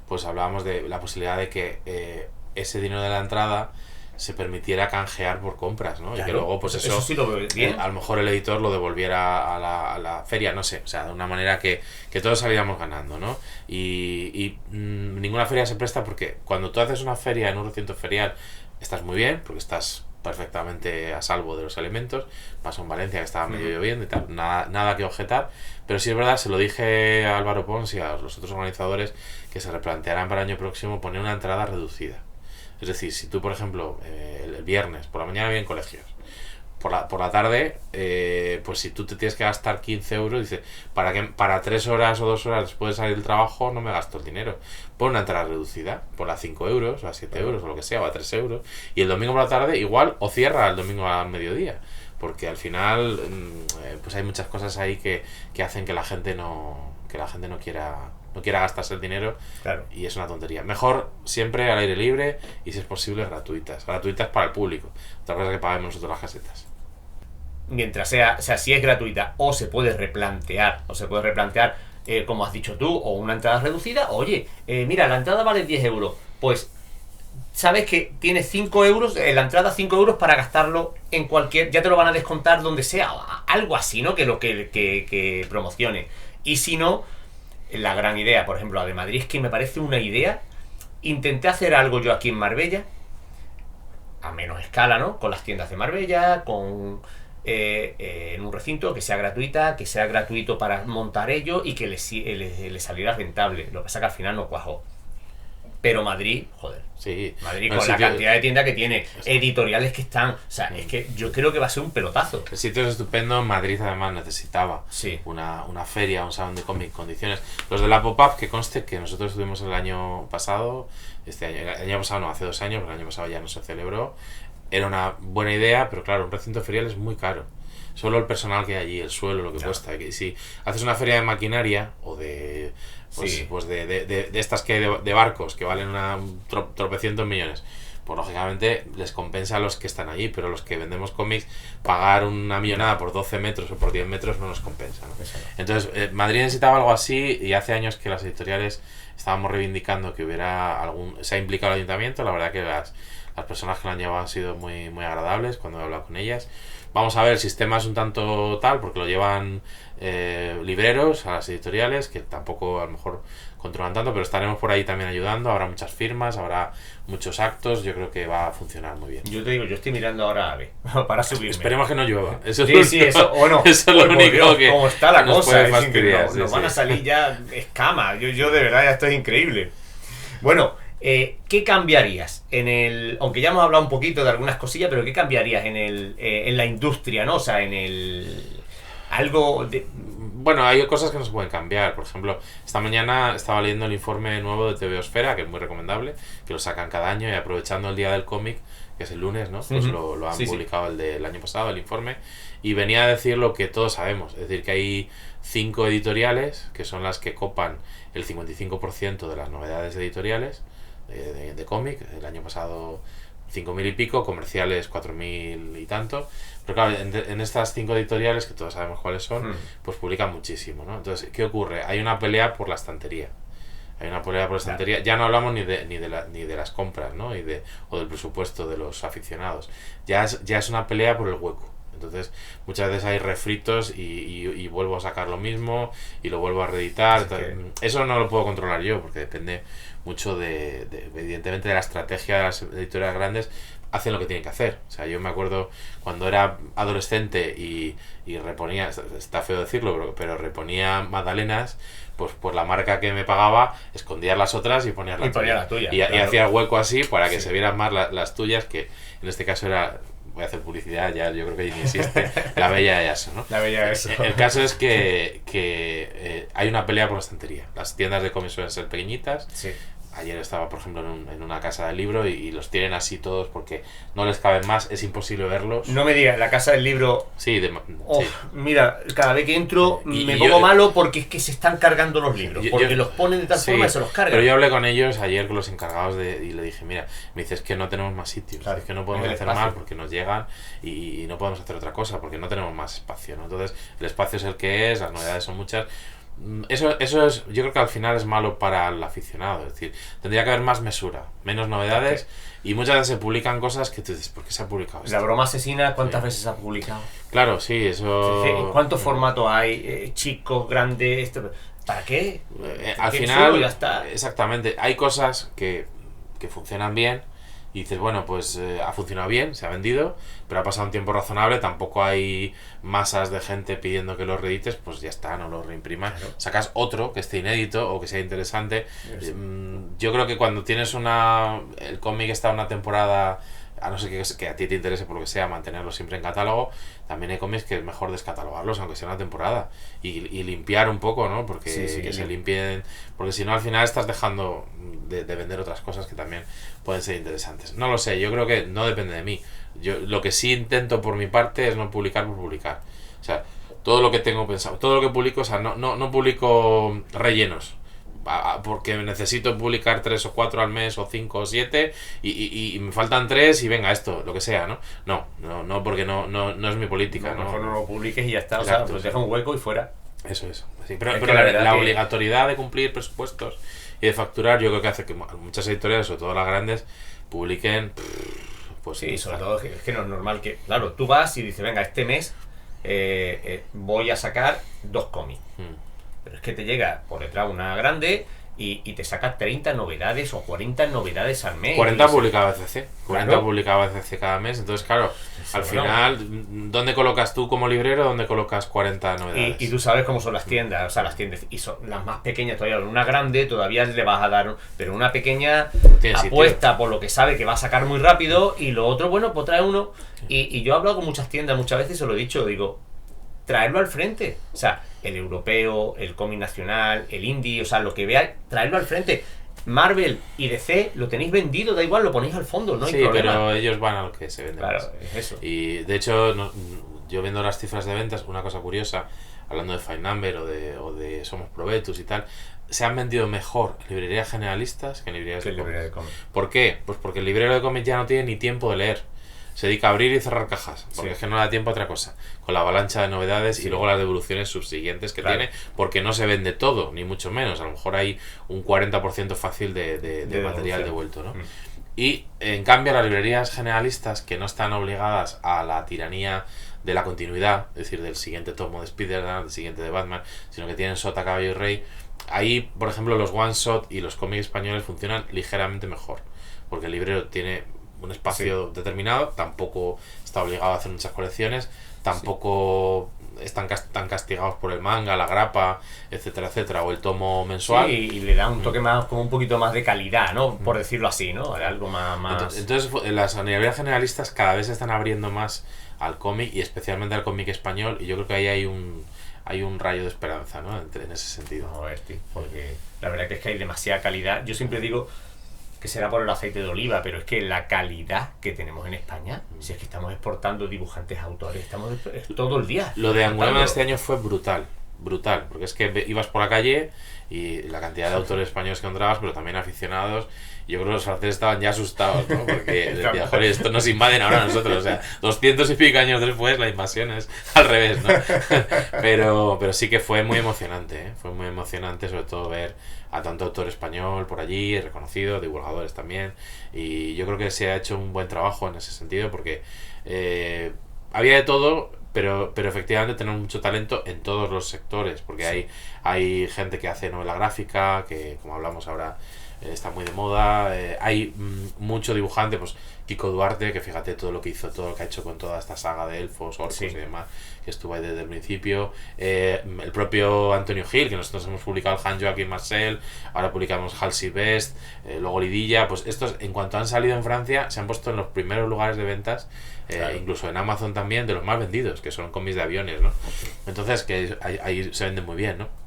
pues hablábamos de la posibilidad de que ese dinero de la entrada se permitiera canjear por compras, ¿no? Claro, y que luego pues eso sí lo veo bien. a lo mejor el editor lo devolviera a la feria, no sé, o sea, de una manera que todos saliéramos ganando, ¿no? Y ninguna feria se presta, porque cuando tú haces una feria en un recinto ferial estás muy bien, porque estás perfectamente a salvo de los elementos. Pasó en Valencia, que estaba medio lloviendo y tal, nada que objetar, pero sí es verdad, se lo dije a Álvaro Pons y a los otros organizadores, que se replantearán para el año próximo poner una entrada reducida. Es decir, si tú, por ejemplo, el viernes por la mañana vienen colegios, por la tarde, pues si tú te tienes que gastar 15 euros, dices, para 3 horas o 2 horas después de salir del trabajo no me gasto el dinero. Pon una entrada reducida, pon a 5 euros, o a 7 euros, o lo que sea, o a 3 euros, y el domingo por la tarde igual, o cierra el domingo al mediodía, porque al final pues hay muchas cosas ahí que hacen que la gente no quiera gastarse el dinero. Claro. Y es una tontería. Mejor siempre al aire libre y, si es posible, gratuitas para el público. Otra cosa es que paguemos nosotros las casetas. Mientras sea, si es gratuita o se puede replantear, como has dicho tú, o una entrada reducida, oye, mira, la entrada vale 10 euros, pues sabes que tienes 5 euros, la entrada 5 euros para gastarlo en cualquier, ya te lo van a descontar donde sea, algo así, ¿no? Que promocione. Y si no, la gran idea, por ejemplo, la de Madrid, es que me parece una idea. Intenté hacer algo yo aquí en Marbella, a menos escala, ¿no? Con las tiendas de Marbella, en un recinto que sea gratuita, que sea gratuito para montar ello y que le saliera rentable. Lo que pasa que al final no cuajó. Pero Madrid, joder. Sí. Madrid, con la cantidad de tiendas que tiene, editoriales que están, o sea, es que yo creo que va a ser un pelotazo. El sitio es estupendo. Madrid además necesitaba Sí. una feria, un salón de cómic, condiciones. Los de la Pop-Up, que conste que nosotros estuvimos el año pasado, el año pasado no, hace 2 años, porque el año pasado ya no se celebró. Era una buena idea, pero claro, un recinto ferial es muy caro. Solo el personal que hay allí, el suelo, lo que cuesta. Y si haces una feria de maquinaria o de de estas que de barcos que valen tropecientos millones, pues lógicamente les compensa a los que están allí, pero los que vendemos cómics, pagar una millonada por 12 metros o por 10 metros no nos compensa, ¿no? Entonces, Madrid necesitaba algo así, y hace años que las editoriales estábamos reivindicando que hubiera se ha implicado el ayuntamiento. La verdad que las personas que lo han llevado han sido muy, muy agradables cuando he hablado con ellas. Vamos a ver, el sistema es un tanto tal, porque lo llevan libreros a las editoriales, que tampoco a lo mejor controlan tanto, pero estaremos por ahí también ayudando. Habrá muchas firmas, habrá muchos actos. Yo creo que va a funcionar muy bien. Yo te digo, yo estoy mirando ahora a ver, para subirme. Esperemos que no llueva. Eso bueno, eso es lo único Dios, que como está la nos cosa, puede fastidiar. nos van a salir ya escamas. Yo de verdad, ya esto es increíble. Bueno, ¿qué cambiarías aunque ya hemos hablado un poquito de algunas cosillas, pero qué cambiarías en la industria, ¿no? O sea, algo de... Bueno, hay cosas que no se pueden cambiar. Por ejemplo, esta mañana estaba leyendo el informe nuevo de TVOsfera, que es muy recomendable, que lo sacan cada año, y aprovechando el día del cómic, que es el lunes, ¿no? Pues lo han publicado el del año pasado, el informe, y venía a decir lo que todos sabemos, es decir, que hay 5 editoriales que son las que copan el 55% de las novedades editoriales de cómic. El año pasado 5.000 y pico, comerciales 4.000 y tanto. Pero claro, en estas 5 editoriales, que todos sabemos cuáles son, pues publican muchísimo, ¿no? Entonces, ¿qué ocurre? Hay una pelea por la estantería. Hay una pelea por la estantería. Ya no hablamos ni de las compras, ¿no? O del presupuesto de los aficionados. Ya es una pelea por el hueco. Entonces, muchas veces hay refritos y vuelvo a sacar lo mismo y lo vuelvo a reeditar. Eso no lo puedo controlar yo, porque depende mucho evidentemente de la estrategia de las editoriales grandes. Hacen lo que tienen que hacer. O sea, yo me acuerdo cuando era adolescente y reponía, está feo decirlo, pero reponía magdalenas, pues por la marca que me pagaba, escondía las otras y ponía la tuya. Y hacía el hueco así para que se vieran más las tuyas, que en este caso era... Voy a hacer publicidad, ya yo creo que ni existe, la Bella Eso, ¿no? La Bella Eso. El caso es que hay una pelea por la estantería. Las tiendas de cómics suelen ser pequeñitas. Sí. Ayer estaba, por ejemplo, en una casa del libro y los tienen así todos porque no les caben más, es imposible verlos. No me digas, la casa del libro... Sí, sí. Mira, cada vez que entro me pongo malo porque es que se están cargando los libros, porque los ponen de tal forma y se los cargan. Pero yo hablé con ellos ayer, con los encargados y le dije, mira, me dices que no tenemos más sitios, claro, es que no podemos hacer más porque nos llegan y no podemos hacer otra cosa porque no tenemos más espacio, ¿no? Entonces, el espacio es el que es, las novedades son muchas. Eso es, yo creo que al final es malo para el aficionado, es decir, tendría que haber más mesura, menos novedades, y muchas veces se publican cosas que tú dices, ¿por qué se ha publicado esto? La broma asesina, ¿cuántas veces se ha publicado? Claro, sí, eso... ¿Cuántos formatos hay? Chicos, grandes, ¿para qué? Al final, ya está. Exactamente, hay cosas que funcionan bien, y dices, bueno, pues ha funcionado bien, se ha vendido, pero ha pasado un tiempo razonable, tampoco hay masas de gente pidiendo que lo reedites, pues ya está, no lo reimprimas. Claro. Sacas otro que esté inédito o que sea interesante. Sí. Yo creo que cuando tienes el cómic está una temporada, a no ser que a ti te interese por lo que sea mantenerlo siempre en catálogo, también hay cómics que es mejor descatalogarlos, aunque sea una temporada, y limpiar un poco, ¿no? Porque se limpien, porque si no al final estás dejando de vender otras cosas que también pueden ser interesantes. No lo sé, yo creo que no depende de mí. Yo lo que sí intento por mi parte es no publicar por publicar. O sea, todo lo que tengo pensado, todo lo que publico, o sea, no publico rellenos, porque necesito publicar 3 o 4 al mes o 5 o 7 y me faltan 3 y venga esto, lo que sea, ¿no? No, porque no es mi política. Mejor no lo publiques y ya está. Exacto, o sea, pues deja un hueco y fuera. Eso. Sí, pero la obligatoriedad de cumplir presupuestos y de facturar, yo creo que hace que muchas editoriales, sobre todo las grandes, publiquen... Pues sí, sobre todo es que no es normal que... Claro, tú vas y dices, venga, este mes voy a sacar 2 cómics. Pero es que te llega por detrás una grande y te saca 30 novedades o 40 novedades al mes. 40 publicaba BCC. 40 publicaba BCC cada mes. Entonces, claro, al final, ¿dónde colocas tú como librero? ¿Dónde colocas 40 novedades? Y tú sabes cómo son las tiendas. O sea, las tiendas, y son las más pequeñas todavía. Una grande todavía le vas a dar, pero una pequeña apuesta por lo que sabe que va a sacar muy rápido, y lo otro, bueno, pues trae uno. Y yo he hablado con muchas tiendas, muchas veces se lo he dicho, digo, traerlo al frente. O sea, el europeo, el cómic nacional, el indie, o sea, lo que veáis, traerlo al frente. Marvel y DC lo tenéis vendido, da igual, lo ponéis al fondo, no hay problema. Pero ellos van a lo que se vende. Claro, más. Es eso. Y de hecho, yo viendo las cifras de ventas, una cosa curiosa, hablando de Fine Number o de que somos Probetus y tal, se han vendido mejor en librerías generalistas que en librerías de cómics. ¿Por qué? Pues porque el librero de cómics ya no tiene ni tiempo de leer. Se dedica a abrir y cerrar cajas, porque es que no da tiempo a otra cosa. Con la avalancha de novedades y luego las devoluciones subsiguientes que tiene, porque no se vende todo, ni mucho menos. A lo mejor hay un 40% fácil de material devuelto, ¿no? Y en cambio las librerías generalistas, que no están obligadas a la tiranía de la continuidad, es decir, del siguiente tomo de Spider-Man, del siguiente de Batman, sino que tienen Sota, Caballo y Rey, ahí, por ejemplo, los one-shot y los cómics españoles funcionan ligeramente mejor, porque el librero tiene un espacio determinado, tampoco está obligado a hacer muchas colecciones, tampoco están tan castigados por el manga, la grapa, etcétera, etcétera, o el tomo mensual. Sí, y le da un toque más, como un poquito más de calidad, ¿no? Por decirlo así, ¿no? Algo más... Entonces las librerías generalistas cada vez se están abriendo más al cómic, y especialmente al cómic español, y yo creo que ahí hay un rayo de esperanza, ¿no? En ese sentido. A ver, tío, porque la verdad que es que hay demasiada calidad. Yo siempre digo que será por el aceite de oliva, pero es que la calidad que tenemos en España, si es que estamos exportando dibujantes, autores, estamos todo el día. Lo de Angulema este año fue brutal, porque es que ibas por la calle y la cantidad de autores españoles que encontrabas, pero también aficionados. Yo creo que los franceses estaban ya asustados, ¿no? Porque decían, joder, esto nos invaden ahora a nosotros. O sea, 200 y pico años después la invasión es al revés, ¿no? Pero sí que fue muy emocionante, ¿eh? Fue muy emocionante, sobre todo ver a tanto autor español por allí, reconocido, divulgadores también. Y yo creo que se ha hecho un buen trabajo en ese sentido, porque había de todo, pero efectivamente tenemos mucho talento en todos los sectores, porque hay gente que hace novela gráfica, que como hablamos ahora está muy de moda, hay mucho dibujante, pues Kiko Duarte, que fíjate todo lo que hizo, todo lo que ha hecho con toda esta saga de elfos, orcos y demás, que estuvo ahí desde el principio, el propio Antonio Gil, que nosotros hemos publicado el Han Joaquin Marcel, ahora publicamos Halsey Best, luego Lidilla, pues estos en cuanto han salido en Francia se han puesto en los primeros lugares de ventas, incluso en Amazon también, de los más vendidos, que son cómics de aviones, ¿no? Entonces que ahí se venden muy bien, ¿no?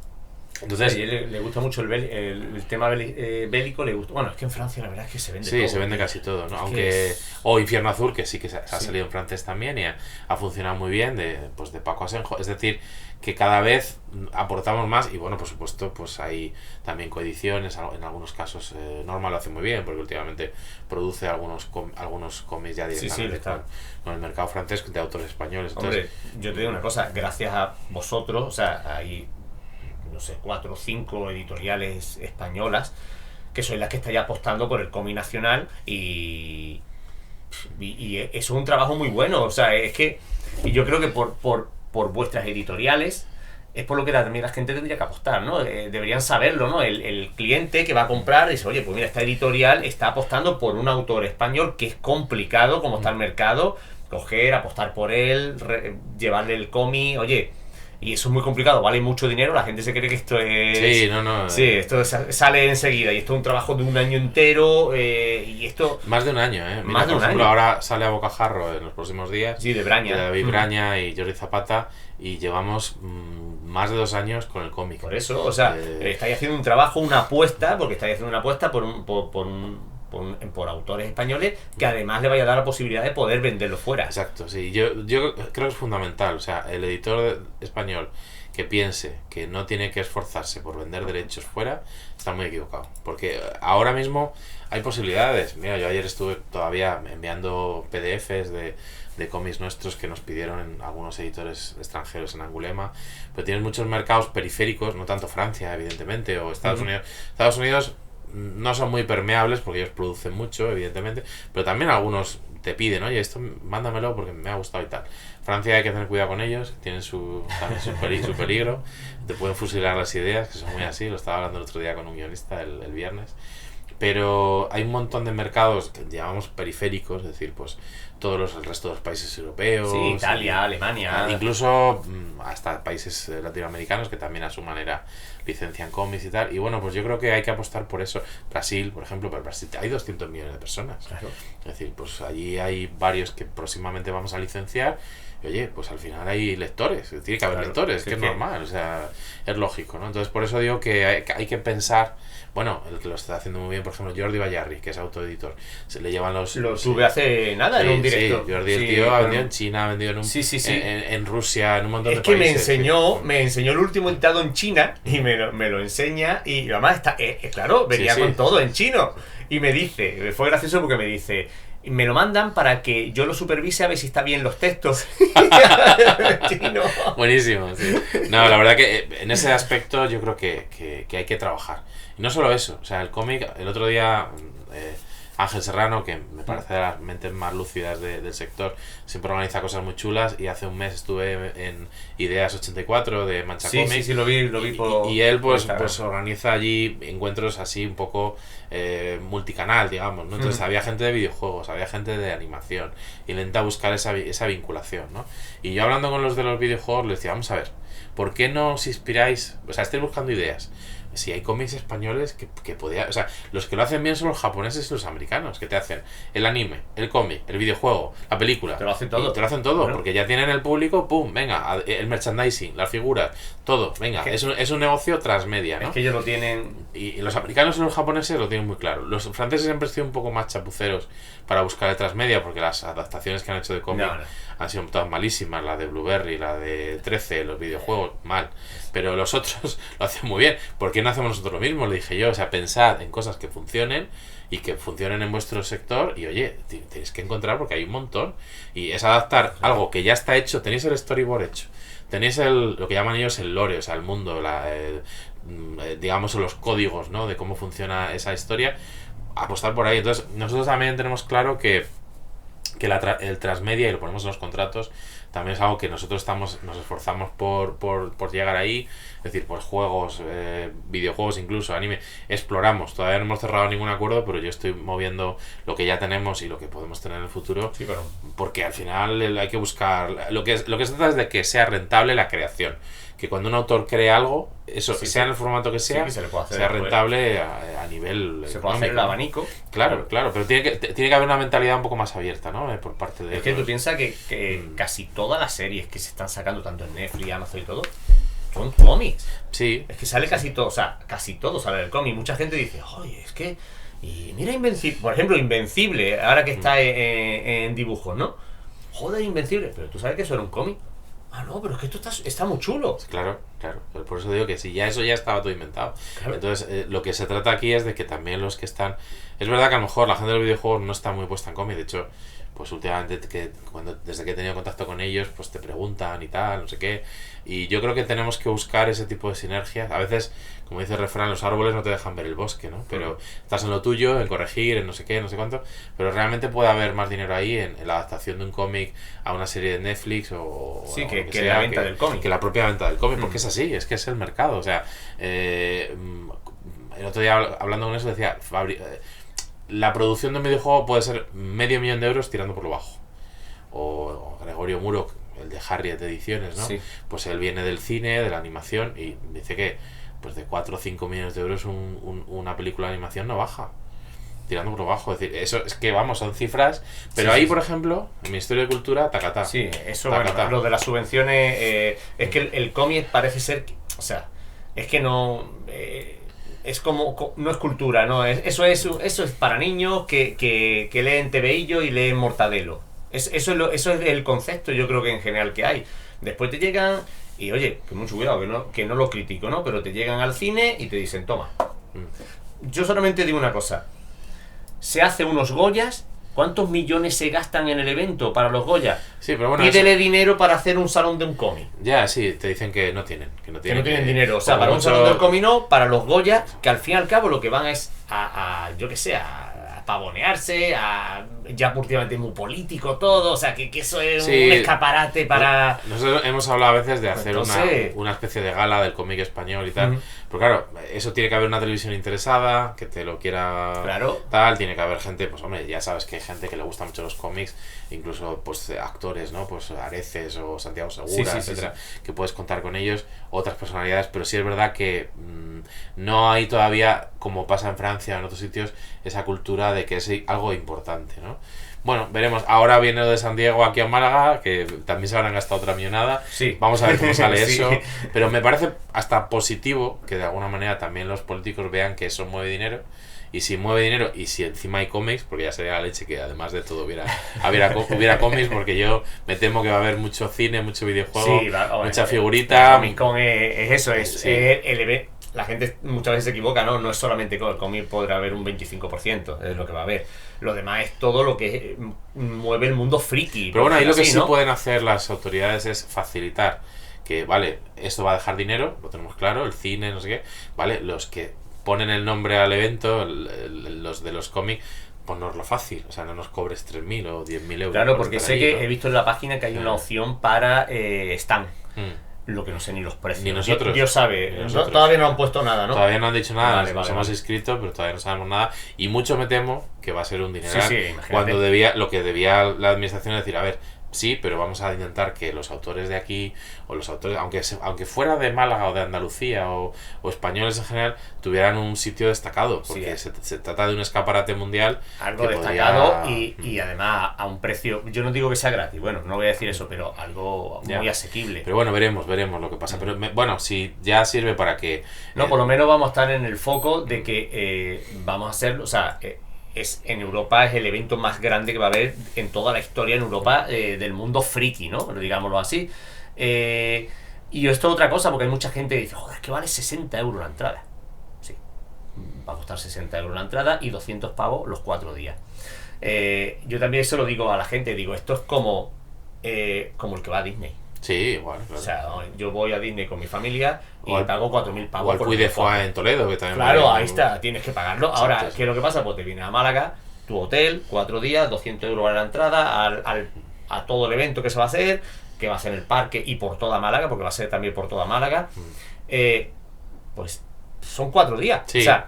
Entonces, sí, le gusta mucho el tema bélico, le gusta. Bueno, es que en Francia la verdad es que se vende todo. Sí, se vende casi todo, ¿no? Aunque o Infierno Azul, que sí que ha salido en francés también y ha funcionado muy bien, de Paco Asenjo. Es decir, que cada vez aportamos más, y bueno, por supuesto, pues hay también coediciones, en algunos casos Norma lo hace muy bien, porque últimamente produce algunos cómics ya directamente con el mercado francés de autores españoles. Entonces, hombre, yo te digo una cosa, gracias a vosotros, o sea, hay no sé, 4 o 5 editoriales españolas que sois las que estáis apostando por el cómic nacional, y eso es un trabajo muy bueno. O sea, es que y yo creo que por vuestras editoriales es por lo que también la gente tendría que apostar, ¿no? Deberían saberlo, ¿no? El cliente que va a comprar dice, oye, pues mira, esta editorial está apostando por un autor español, que es complicado como está el mercado, coger, apostar por él, llevarle el cómic, oye. Y eso es muy complicado, vale mucho dinero, la gente se cree que esto es... Sí, esto sale enseguida, y esto es un trabajo de un año entero, y esto... Más de un año, ¿eh? Mira, más de un por ejemplo, año. Ahora sale a Bocajarro en los próximos días. Sí, de Braña. De David Braña y Jordi Zapata, y llevamos más de 2 años con el cómic. Por eso, o sea, estáis haciendo un trabajo, una apuesta, porque estáis haciendo una apuesta por autores españoles, que además le vaya a dar la posibilidad de poder venderlo fuera. Exacto, sí. Yo creo que es fundamental. O sea, el editor español que piense que no tiene que esforzarse por vender derechos fuera está muy equivocado. Porque ahora mismo hay posibilidades. Mira, yo ayer estuve todavía enviando PDFs de cómics nuestros que nos pidieron en algunos editores extranjeros en Angulema, pero tienes muchos mercados periféricos, no tanto Francia, evidentemente, o Estados Unidos. Estados Unidos no son muy permeables porque ellos producen mucho, evidentemente, pero también algunos te piden, oye, esto mándamelo porque me ha gustado y tal. Francia hay que tener cuidado con ellos, tienen también su peligro, te pueden fusilar las ideas, que son muy así, lo estaba hablando el otro día con un guionista el viernes. Pero hay un montón de mercados que llamamos periféricos, es decir, pues el resto de los países europeos, sí, Italia, Alemania, incluso hasta países latinoamericanos que también a su manera licencian cómics y tal. Y bueno, pues yo creo que hay que apostar por eso. Brasil, por ejemplo, pero Brasil hay 200 millones de personas. Claro. Es decir, pues allí hay varios que próximamente vamos a licenciar, Y, oye, pues al final hay lectores, tiene que haber lectores, que es normal, o sea, es lógico, ¿no? Entonces por eso digo que hay que pensar, bueno, el que lo está haciendo muy bien, por ejemplo, Jordi Bayarri, que es autoeditor, se le llevan los... Lo tuve hace nada en un directo. Sí, Jordi, el tío ha vendido en China, ha vendido en Rusia, en un montón de países. Es que me enseñó el último editado en China y me lo enseña y además está, claro, venía con todo en chino. Y me dice, fue gracioso porque me dice, me lo mandan para que yo lo supervise a ver si está bien los textos. Chino. Buenísimo, sí. No, la verdad que en ese aspecto yo creo que hay que trabajar. Y no solo eso, o sea, el cómic, el otro día Ángel Serrano, que me parece de las mentes más lúcidas del sector, siempre organiza cosas muy chulas, y hace un mes estuve en Ideas 84 de Mancha Comics. Sí, lo vi por... Y él pues organiza allí encuentros así un poco multicanal, digamos, ¿no? Entonces había gente de videojuegos, había gente de animación, y intenta buscar esa vinculación, ¿no? Y yo hablando con los de los videojuegos les decía, vamos a ver, ¿por qué no os inspiráis? O sea, estáis buscando ideas. Si hay cómics españoles que podía, o sea, los que lo hacen bien son los japoneses y los americanos, que te hacen el anime, el cómic, el videojuego, la película. Te lo hacen todo. Te lo hacen todo, bueno, porque ya tienen el público, pum, venga, el merchandising, las figuras, todo, venga, es un negocio transmedia, ¿no? Es que ellos lo tienen... Y los americanos y los japoneses lo tienen muy claro. Los franceses siempre han sido un poco más chapuceros para buscar el transmedia, porque las adaptaciones que han hecho de cómic han sido todas malísimas, la de Blueberry, la de 13, los videojuegos, mal. Pero los otros lo hacen muy bien. ¿Por qué no hacemos nosotros lo mismo? Le dije yo, o sea, pensad en cosas que funcionen y que funcionen en vuestro sector, y oye, tenéis que encontrar, porque hay un montón, y es adaptar algo que ya está hecho. Tenéis el storyboard hecho, tenéis lo que llaman ellos el lore, o sea, el mundo, digamos los códigos, ¿no? De cómo funciona esa historia, apostar por ahí. Entonces nosotros también tenemos claro que el transmedia, y lo ponemos en los contratos, también es algo que nosotros nos esforzamos por llegar ahí. Es decir, pues juegos, videojuegos, incluso anime, exploramos. Todavía no hemos cerrado ningún acuerdo, pero yo estoy moviendo lo que ya tenemos y lo que podemos tener en el futuro, sí, claro. Porque al final hay que buscar, lo que se trata es de que sea rentable la creación, que cuando un autor cree algo, eso sea en el formato que sea, sea rentable a nivel se puede hacer el abanico. Claro, pero tiene que haber una mentalidad un poco más abierta, ¿no? Por parte de... Es que tú piensas que casi todas las series que se están sacando, tanto en Netflix, Amazon y todo, son cómics. Sí. Es que sale casi todo, o sea, casi todo sale del cómic. Mucha gente dice, oye, es que... Y mira Invencible, por ejemplo, Invencible, ahora que está en dibujos, ¿no? Joder, Invencible, pero tú sabes que eso era un cómic. Ah, no, pero es que esto está muy chulo. Claro. Por eso digo que si ya eso ya estaba todo inventado. Claro. Entonces, lo que se trata aquí es de que también los que están... Es verdad que a lo mejor la gente de los videojuegos no está muy puesta en cómic. De hecho, pues últimamente, desde que he tenido contacto con ellos, pues te preguntan y tal, no sé qué. Y yo creo que tenemos que buscar ese tipo de sinergias. A veces, como dice el refrán, los árboles no te dejan ver el bosque, ¿no? Pero estás en lo tuyo, en corregir, en no sé qué, no sé cuánto. Pero realmente puede haber más dinero ahí en la adaptación de un cómic a una serie de Netflix o sí, que la venta del cómic. Que la propia venta del cómic, porque es así, es que es el mercado. O sea, el otro día hablando con eso decía, la producción de un videojuego puede ser $500,000 de euros tirando por lo bajo. O Gregorio Muro, el de Harriet Ediciones, ¿no? Sí. Pues él viene del cine, de la animación, y dice que pues de 4 o 5 millones de euros una película de animación no baja, tirando por lo bajo. Es decir, eso es que vamos, son cifras, pero ahí, por ejemplo, en Ministerio de Cultura, tacatá. Sí, eso, bueno, lo de las subvenciones, es que el cómic parece ser, o sea, es que no... es como, no es cultura, no, eso es para niños que leen Tebeillo y leen Mortadelo. Eso es el concepto, yo creo que en general que hay. Después te llegan, y oye, que mucho cuidado, que no lo critico, ¿no? Pero te llegan al cine y te dicen, toma. Yo solamente digo una cosa. Se hace unos Goyas, ¿cuántos millones se gastan en el evento para los Goyas? Sí, pero bueno, pídele dinero para hacer un salón de un cómic. Ya, sí, te dicen que no tienen dinero. O sea, para un salón de un cómic no, para los Goyas, que al fin y al cabo lo que van es a yo que sé, a pavonearse, ya últimamente muy político todo, o sea, que eso es un escaparate para... Nosotros hemos hablado a veces de hacer una especie de gala del cómic español y tal, pero claro, eso tiene que haber una televisión interesada, que te lo quiera tal, tiene que haber gente, pues hombre, ya sabes que hay gente que le gusta mucho los cómics, incluso pues actores, ¿no? Pues Areces o Santiago Segura, etcétera, que puedes contar con ellos, otras personalidades, pero sí es verdad que no hay todavía, como pasa en Francia o en otros sitios, esa cultura de que es algo importante, ¿no? Bueno, veremos. Ahora viene lo de San Diego aquí a Málaga, que también se habrán gastado otra millonada. Sí. Vamos a ver cómo sale Sí. eso. Pero me parece hasta positivo que de alguna manera también los políticos vean que eso mueve dinero. Y si mueve dinero, y si encima hay cómics, porque ya sería la leche que además de todo hubiera cómics, porque yo me temo que va a haber mucho cine, mucho videojuego, mucha figurita. Comic Con es eso, Sí. la gente muchas veces se equivoca, ¿no? No es solamente con el cómic, podrá haber un 25%, es lo que va a haber. Lo demás es todo lo que mueve el mundo friki. Pero bueno, ahí lo que así, sí ¿no? pueden hacer las autoridades es facilitar que, vale, esto va a dejar dinero, lo tenemos claro, el cine, no sé qué, vale, los que ponen el nombre al evento, los de los cómics, ponerlo fácil, o sea, no nos cobres 3.000 o 10.000 euros. Claro, por porque estar sé allí, que ¿no? he visto en la página que hay una opción para stand. Lo que no sé ni los precios. Ni nosotros. Dios sabe. Ni nosotros. Todavía no han puesto nada, ¿no? Todavía no han dicho nada, Vale, nos vale, hemos vale. inscrito, pero todavía no sabemos nada. Y mucho me temo que va a ser un dineral. Sí, imagínate. Cuando lo que debía la administración es decir, a ver, sí, pero vamos a intentar que los autores de aquí, o los autores, aunque fuera de Málaga o de Andalucía o españoles en general, tuvieran un sitio destacado, porque se trata de un escaparate mundial. Algo que destacado podría- y además a un precio, yo no digo que sea gratis, bueno, no voy a decir eso, pero algo Ya. muy asequible. Pero bueno, veremos lo que pasa. Pero bueno, si ya sirve para que... No, por lo menos vamos a estar en el foco de que vamos a hacer, o sea, en Europa es el evento más grande que va a haber en toda la historia en Europa del mundo friki, ¿no? Digámoslo así. Y esto es otra cosa, porque hay mucha gente que dice, joder, que vale 60 euros la entrada. Sí, va a costar 60 euros la entrada y 200 pavos los 4 días. Yo también eso lo digo a la gente, digo, esto es como el que va a Disney. Sí, igual, claro. O sea, yo voy a Disney con mi familia y O al- pago 4.000 pavos. O al por Puy de el Foix en Toledo, que también... Claro, vale ahí está, tienes que pagarlo. Ahora, Exacto. ¿qué es lo que pasa? Pues te vienes a Málaga, tu hotel, 4 días, 200 euros a la entrada, a todo el evento que se va a hacer, que va a ser en el parque y por toda Málaga, porque va a ser también por toda Málaga. Pues son 4 días. Sí. O sea,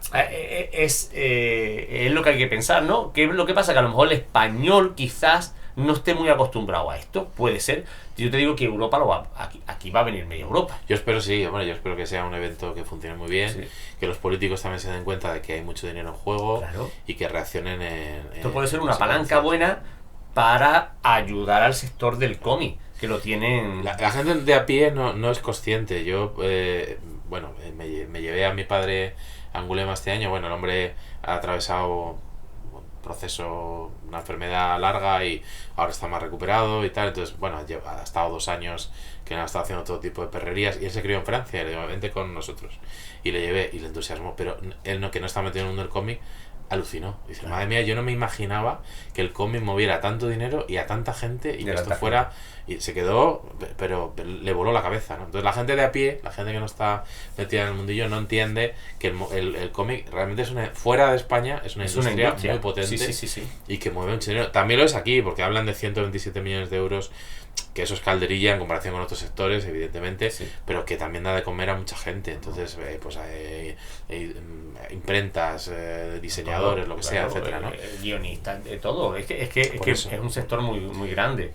es lo que hay que pensar, ¿no? ¿Qué es lo que pasa? Que a lo mejor el español quizás no esté muy acostumbrado a esto, puede ser. Yo te digo que Europa aquí va a venir media Europa. Yo espero, sí, bueno, yo espero que sea un evento que funcione muy bien, Sí. que los políticos también se den cuenta de que hay mucho dinero en juego Claro. y que reaccionen en... Esto puede ser una consecuencia. palanca buena para ayudar al sector del cómic, que lo tienen... La gente de a pie no es consciente. Yo, me llevé a mi padre a Angulema este año. Bueno, el hombre ha atravesado un proceso, una enfermedad larga y ahora está más recuperado y tal. Entonces, bueno, ha estado 2 años que ha estado haciendo todo tipo de perrerías y él se crió en Francia y le dijo, vente con nosotros. Y le llevé y le entusiasmó, pero él que no está metido en el mundo del cómic, alucinó. Dice, madre mía, yo no me imaginaba que el cómic moviera tanto dinero y a tanta gente y que esto fuera... Y se quedó, pero le voló la cabeza, ¿no? Entonces la gente de a pie, la gente que no está metida en el mundillo, no entiende que el cómic realmente fuera de España es una industria muy potente. Sí. Y que mueve mucho dinero. También lo es aquí, porque hablan de 127 millones de euros, que eso es calderilla en comparación con otros sectores, evidentemente, pero que también da de comer a mucha gente. Entonces, imprentas, diseñadores, lo que sea, etcétera, ¿no? Guionistas, de todo. Es que eso. es un sector muy, muy grande.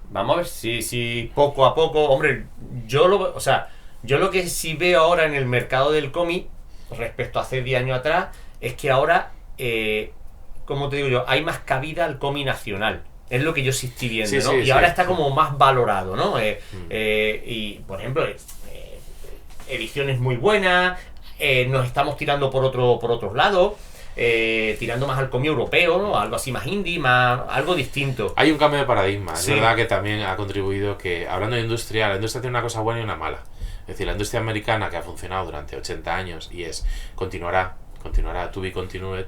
Vamos a ver si poco a poco, hombre, yo lo que sí veo ahora en el mercado del cómic respecto a hace 10 años atrás es que ahora, como te digo yo, hay más cabida al cómic nacional. Es lo que yo sí estoy viendo, ¿no? Y ahora está como más valorado, ¿no? Y, por ejemplo, ediciones muy buenas, nos estamos tirando por otros lados. Tirando más al cómic europeo, ¿no? Algo así más indie, algo distinto. Hay un cambio de paradigma. Sí. Es verdad que también ha contribuido que, hablando de industria, la industria tiene una cosa buena y una mala. Es decir, la industria americana, que ha funcionado durante 80 años y continuará, to be continue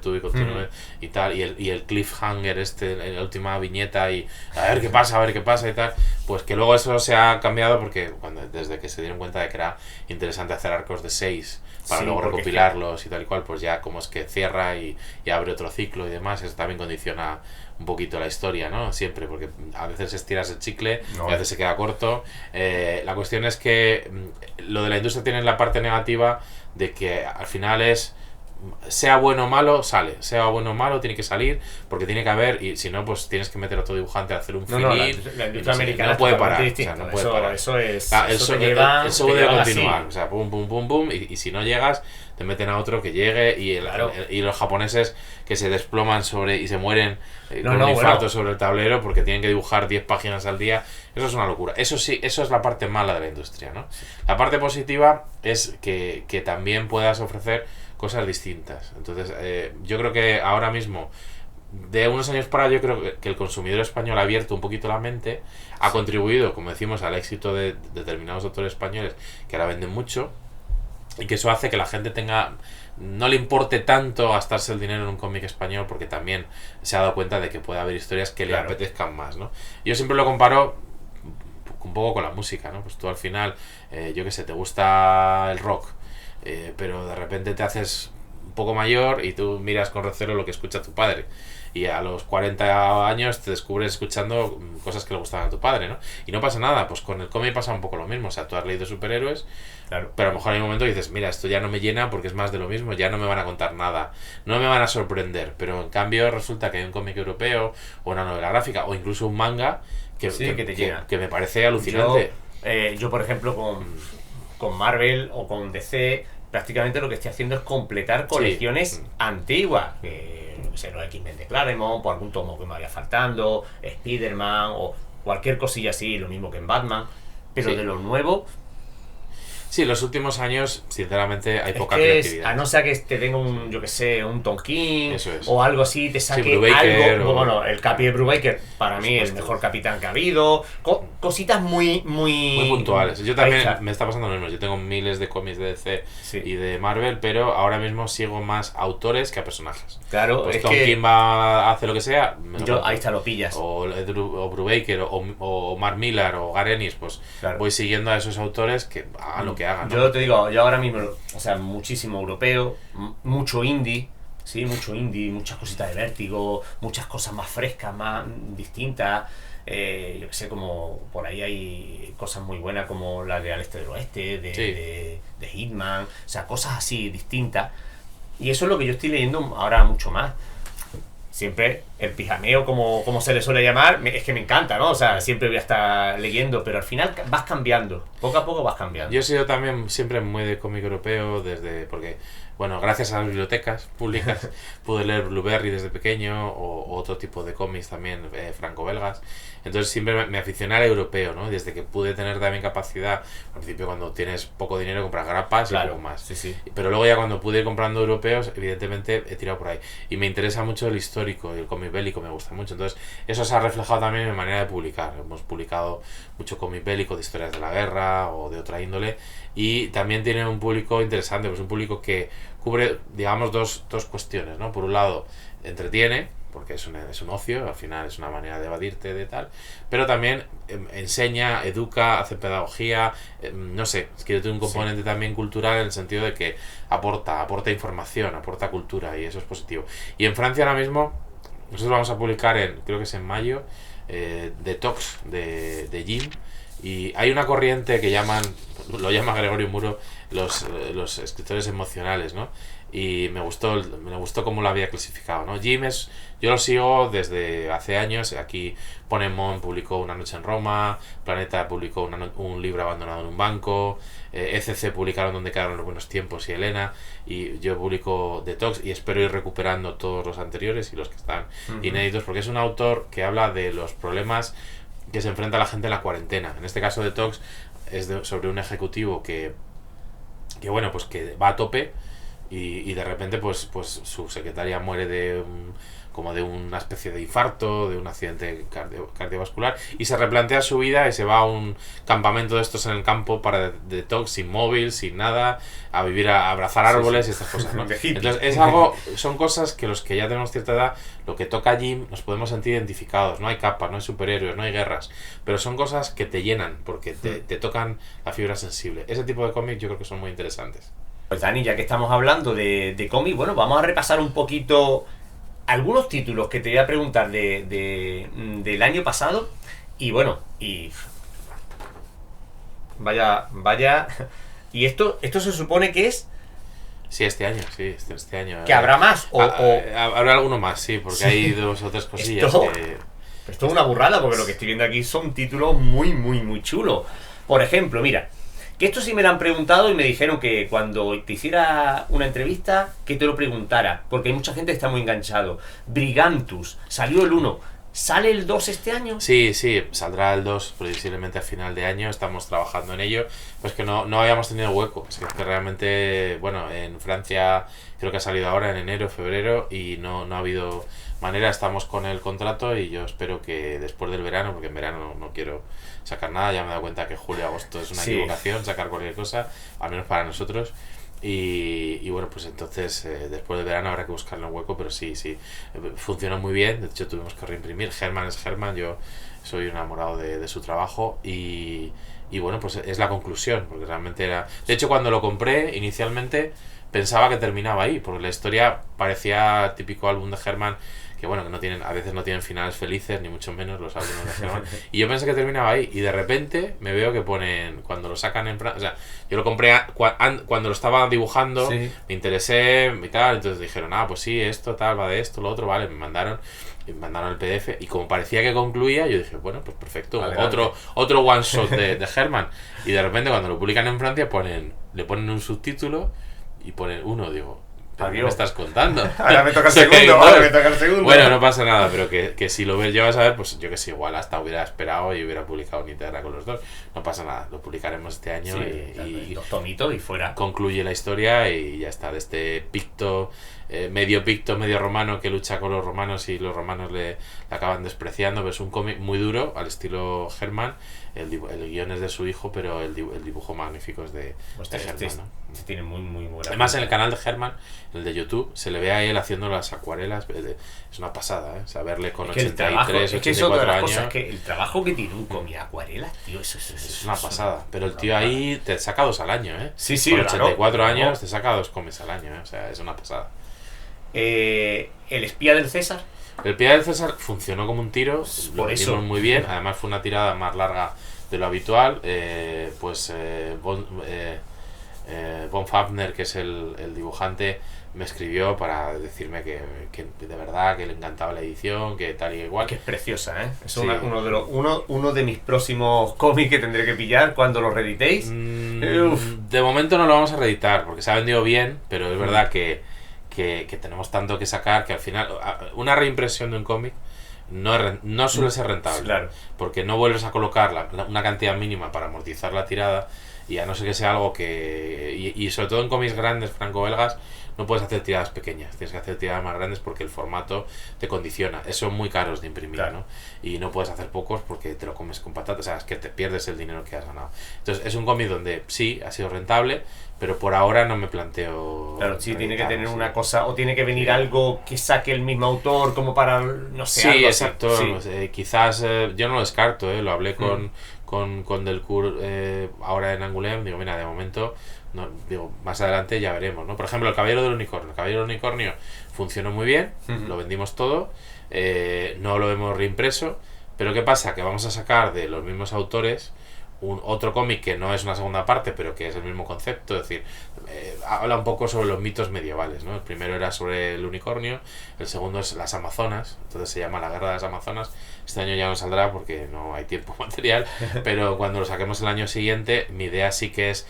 y tal, y el cliffhanger en la última viñeta y a ver qué pasa y tal, pues que luego eso se ha cambiado porque desde que se dieron cuenta de que era interesante hacer arcos de 6 para luego recopilarlos y tal y cual, pues ya como es que cierra y abre otro ciclo y demás, eso también condiciona un poquito la historia, ¿no? Siempre, porque a veces estiras el chicle y a veces se queda corto. La cuestión es que lo de la industria tiene la parte negativa de que al final es sea bueno o malo, sale. Sea bueno o malo, tiene que salir, porque tiene que haber, y si no, pues tienes que meter a otro dibujante a hacer un No, filín. la industria americana no puede es parar. distinto. O sea, no puede parar. Eso es. El Eso show te lleva, el show te debe llevan continuar. así. O sea, pum, pum, pum, pum. Y si no llegas, te meten a otro que llegue. Y, Claro. y los japoneses que se desploman y se mueren No, con no, un infarto bueno. sobre el tablero porque tienen que dibujar 10 páginas al día. Eso es una locura. Eso sí, eso es la parte mala de la industria, ¿no? La parte positiva es que también puedas ofrecer cosas distintas. Entonces, yo creo que ahora mismo, de unos años para, yo creo que el consumidor español ha abierto un poquito la mente, ha contribuido, como decimos, al éxito de determinados autores españoles que ahora venden mucho, y que eso hace que la gente no le importe tanto gastarse el dinero en un cómic español, porque también se ha dado cuenta de que puede haber historias que le apetezcan más, ¿no? Yo siempre lo comparo un poco con la música, ¿no? Pues tú al final, yo qué sé, te gusta el rock, pero de repente te haces un poco mayor y tú miras con recelo lo que escucha tu padre, y a los 40 años te descubres escuchando cosas que le gustaban a tu padre, ¿no? Y no pasa nada, pues con el cómic pasa un poco lo mismo. O sea, tú has leído superhéroes, Claro. pero a lo mejor hay un momento que dices, mira, esto ya no me llena porque es más de lo mismo, ya no me van a contar nada, no me van a sorprender. Pero en cambio resulta que hay un cómic europeo, o una novela gráfica, o incluso un manga que te llena. que me parece alucinante. Yo, por ejemplo, con Marvel o con DC, prácticamente lo que estoy haciendo es completar colecciones antiguas. No sé, los X-Men de Claremont, por algún tomo que me vaya faltando, Spider-Man o cualquier cosilla así, lo mismo que en Batman. Pero de lo nuevo, Sí, los últimos años, sinceramente, hay poca que creatividad. a no ser que te tenga un, yo que sé, un Tonkin Eso es. o algo así, te saque Brubaker algo. o- Bueno, el Capi de Brubaker, para mí, el supuesto. mejor capitán que ha habido. Cositas muy Muy puntuales. Yo Ahí también está. me está pasando lo mismo. Yo tengo miles de cómics de DC Sí. y de Marvel, pero ahora mismo sigo más a autores que a personajes. Claro, Pues es Tom que King va a hacer lo que sea, me lo compro. ahí está, lo pillas. O Brubaker o Mark Millar o Garenis, pues Claro. voy siguiendo a esos autores que hagan lo que hagan, ¿no? Yo te digo, yo ahora mismo, o sea, muchísimo europeo, mucho indie, sí, mucho indie, muchas cositas de Vértigo, muchas cosas más frescas, más distintas. Yo que sé, como por ahí hay cosas muy buenas como la de Al Este del Oeste, de Hitman, o sea, cosas así distintas. Y eso es lo que yo estoy leyendo ahora mucho más. Siempre el pijameo, como se le suele llamar, es que me encanta, ¿no? O sea, siempre voy a estar leyendo, pero al final vas cambiando, poco a poco vas cambiando. Yo he sido también siempre muy de cómic europeo, porque, bueno, gracias a las bibliotecas públicas pude leer Blueberry desde pequeño, o otro tipo de cómics también franco-belgas. Entonces siempre me aficioné al europeo, ¿no? Desde que pude tener también capacidad, al principio cuando tienes poco dinero compras grapas y Claro, poco más. sí, sí. Pero luego ya cuando pude ir comprando europeos, evidentemente he tirado por ahí. Y me interesa mucho el histórico y el cómic bélico, me gusta mucho. Entonces eso se ha reflejado también en mi manera de publicar. Hemos publicado mucho cómic bélico de historias de la guerra o de otra índole. Y también tiene un público interesante, pues un público que cubre, digamos, dos cuestiones, ¿no? Por un lado, entretiene, porque es un ocio, al final es una manera de evadirte de tal, pero también enseña, educa, hace pedagogía, no sé, es que tiene un componente también cultural en el sentido de que aporta información, aporta cultura, y eso es positivo. Y en Francia ahora mismo, nosotros vamos a publicar creo que es en mayo, Detox de Jim, y hay una corriente que lo llama Gregorio Muro los escritores emocionales, ¿no? Y me gustó cómo lo había clasificado, ¿no? Yo lo sigo desde hace años. Aquí Ponemon publicó Una noche en Roma, Planeta publicó un libro abandonado en un banco, ECC publicaron Donde quedaron los buenos tiempos y Elena, y yo publico Detox, y espero ir recuperando todos los anteriores y los que están inéditos, porque es un autor que habla de los problemas que se enfrenta la gente en la cuarentena. En este caso Detox es sobre un ejecutivo que bueno, pues que va a tope, y de repente pues su secretaria muere como de una especie de infarto, de un accidente cardiovascular, y se replantea su vida y se va a un campamento de estos en el campo para detox, sin móvil, sin nada, a vivir, a abrazar árboles y estas cosas, ¿no? Entonces son cosas que los que ya tenemos cierta edad, lo que toca a Jim, nos podemos sentir identificados. No hay capas, no hay superhéroes, no hay guerras, pero son cosas que te llenan porque te tocan la fibra sensible. Ese tipo de cómics yo creo que son muy interesantes. Pues Dani, ya que estamos hablando de cómics, bueno, vamos a repasar un poquito algunos títulos que te voy a preguntar del año pasado. Y bueno, vaya. Y esto se supone que es Sí, este año, sí, este año. ¿Que habrá más? Habrá alguno más, sí, porque Sí. hay 2 o 3 cosillas Esto- que... Esto es una burrada, porque lo que estoy viendo aquí son títulos muy, muy, muy chulos. Por ejemplo, mira, que esto sí me lo han preguntado y me dijeron que cuando te hiciera una entrevista, que te lo preguntara, porque hay mucha gente que está muy enganchado. Brigantus, salió el 1. ¿Sale el 2 este año? Sí, sí, saldrá el 2 previsiblemente a final de año, estamos trabajando en ello, pues que no habíamos tenido hueco, es que realmente, bueno, en Francia creo que ha salido ahora en enero, febrero y no ha habido manera, estamos con el contrato y yo espero que después del verano, porque en verano no quiero sacar nada, ya me he dado cuenta que julio, agosto es una Sí. equivocación sacar cualquier cosa, al menos para nosotros. Y bueno, pues entonces después del verano habrá que buscarle un hueco, pero sí, funcionó muy bien. De hecho, tuvimos que reimprimir. Herman es Herman, yo soy un enamorado de su trabajo y bueno, pues es la conclusión, porque realmente era. De hecho, cuando lo compré inicialmente pensaba que terminaba ahí, porque la historia parecía típico álbum de Herman. Que bueno, que no tienen, a veces no tienen finales felices, ni mucho menos los álbumes de Herman. Y yo pensé que terminaba ahí. Y de repente me veo que ponen, cuando lo sacan en Francia, o sea, yo lo compré cuando lo estaba dibujando, Sí. me interesé y tal, entonces dijeron, pues sí, esto, tal, va de esto, lo otro, vale, me mandaron el PDF y como parecía que concluía, yo dije, bueno, pues perfecto, Adelante. otro one shot de Herman. Y de repente cuando lo publican en Francia le ponen un subtítulo y ponen 1, digo, ¿pero qué me estás contando? Ahora me toca el Sí, segundo, no. ahora me toca el segundo. Bueno, no pasa nada, pero que si lo llevas a ver, pues yo que sé, igual hasta hubiera esperado y hubiera publicado un Integra con los dos. No pasa nada, lo publicaremos este año y 2 tomitos y fuera. concluye la historia y ya está, de este medio picto, medio romano que lucha con los romanos y los romanos le acaban despreciando, pero es un cómic muy duro, al estilo Herman. El guión es de su hijo, pero el dibujo magnífico es de Herman, ¿no? Tiene muy, muy buena. Además, en el canal de Herman, el de YouTube, se le ve a él haciendo las acuarelas. Es una pasada, ¿eh? O sea, verle con Es que 83, es que es otra 84 de las años. cosas, que el trabajo que tiene un cómic acuarela, tío, eso Es una pasada. Pero el tío ahí te saca 2 al año, ¿eh? Sí, sí, con claro, 84 claro. años te saca 2 cómics al año, ¿eh? O sea, es una pasada. El espía del César. El Pie del César funcionó como un tiro, lo Por eso. vendimos muy bien. Además, fue una tirada más larga de lo habitual. Von Fafner, que es el dibujante, me escribió para decirme que de verdad que le encantaba la edición, que tal y igual. Que es preciosa, ¿eh? Es Sí. uno de mis próximos cómics que tendré que pillar cuando los reeditéis. Uf. De momento no lo vamos a reeditar porque se ha vendido bien, pero es verdad que tenemos tanto que sacar que al final una reimpresión de un cómic no suele ser rentable, Claro. porque no vuelves a colocar una cantidad mínima para amortizar la tirada, y a no ser que sea algo y sobre todo en cómics grandes franco-belgas no puedes hacer tiradas pequeñas, tienes que hacer tiradas más grandes porque el formato te condiciona, son muy caros de imprimir, Claro. ¿no? Y no puedes hacer pocos porque te lo comes con patatas, o sea, es que te pierdes el dinero que has ganado. Entonces es un cómic donde sí ha sido rentable, pero por ahora no me planteo. Claro, sí, tiene que reeditarlo, tener sí. una cosa, o tiene que venir Sí. algo que saque el mismo autor, como para, no sé, Sí, algo así. exacto. Sí. Pues, quizás yo no lo descarto, lo hablé con Delcourt ahora en Angoulême. Digo, mira, de momento, no, digo, más adelante ya veremos, ¿no? Por ejemplo, el Caballero del Unicornio. El Caballero del Unicornio funcionó muy bien, lo vendimos todo, no lo hemos reimpreso, pero ¿qué pasa? Que vamos a sacar de los mismos autores otro cómic que no es una segunda parte, pero que es el mismo concepto, es decir, habla un poco sobre los mitos medievales, ¿no? El primero era sobre el unicornio, el segundo es las Amazonas, entonces se llama La Guerra de las Amazonas. Este año ya no saldrá porque no hay tiempo material, pero cuando lo saquemos el año siguiente, mi idea sí que es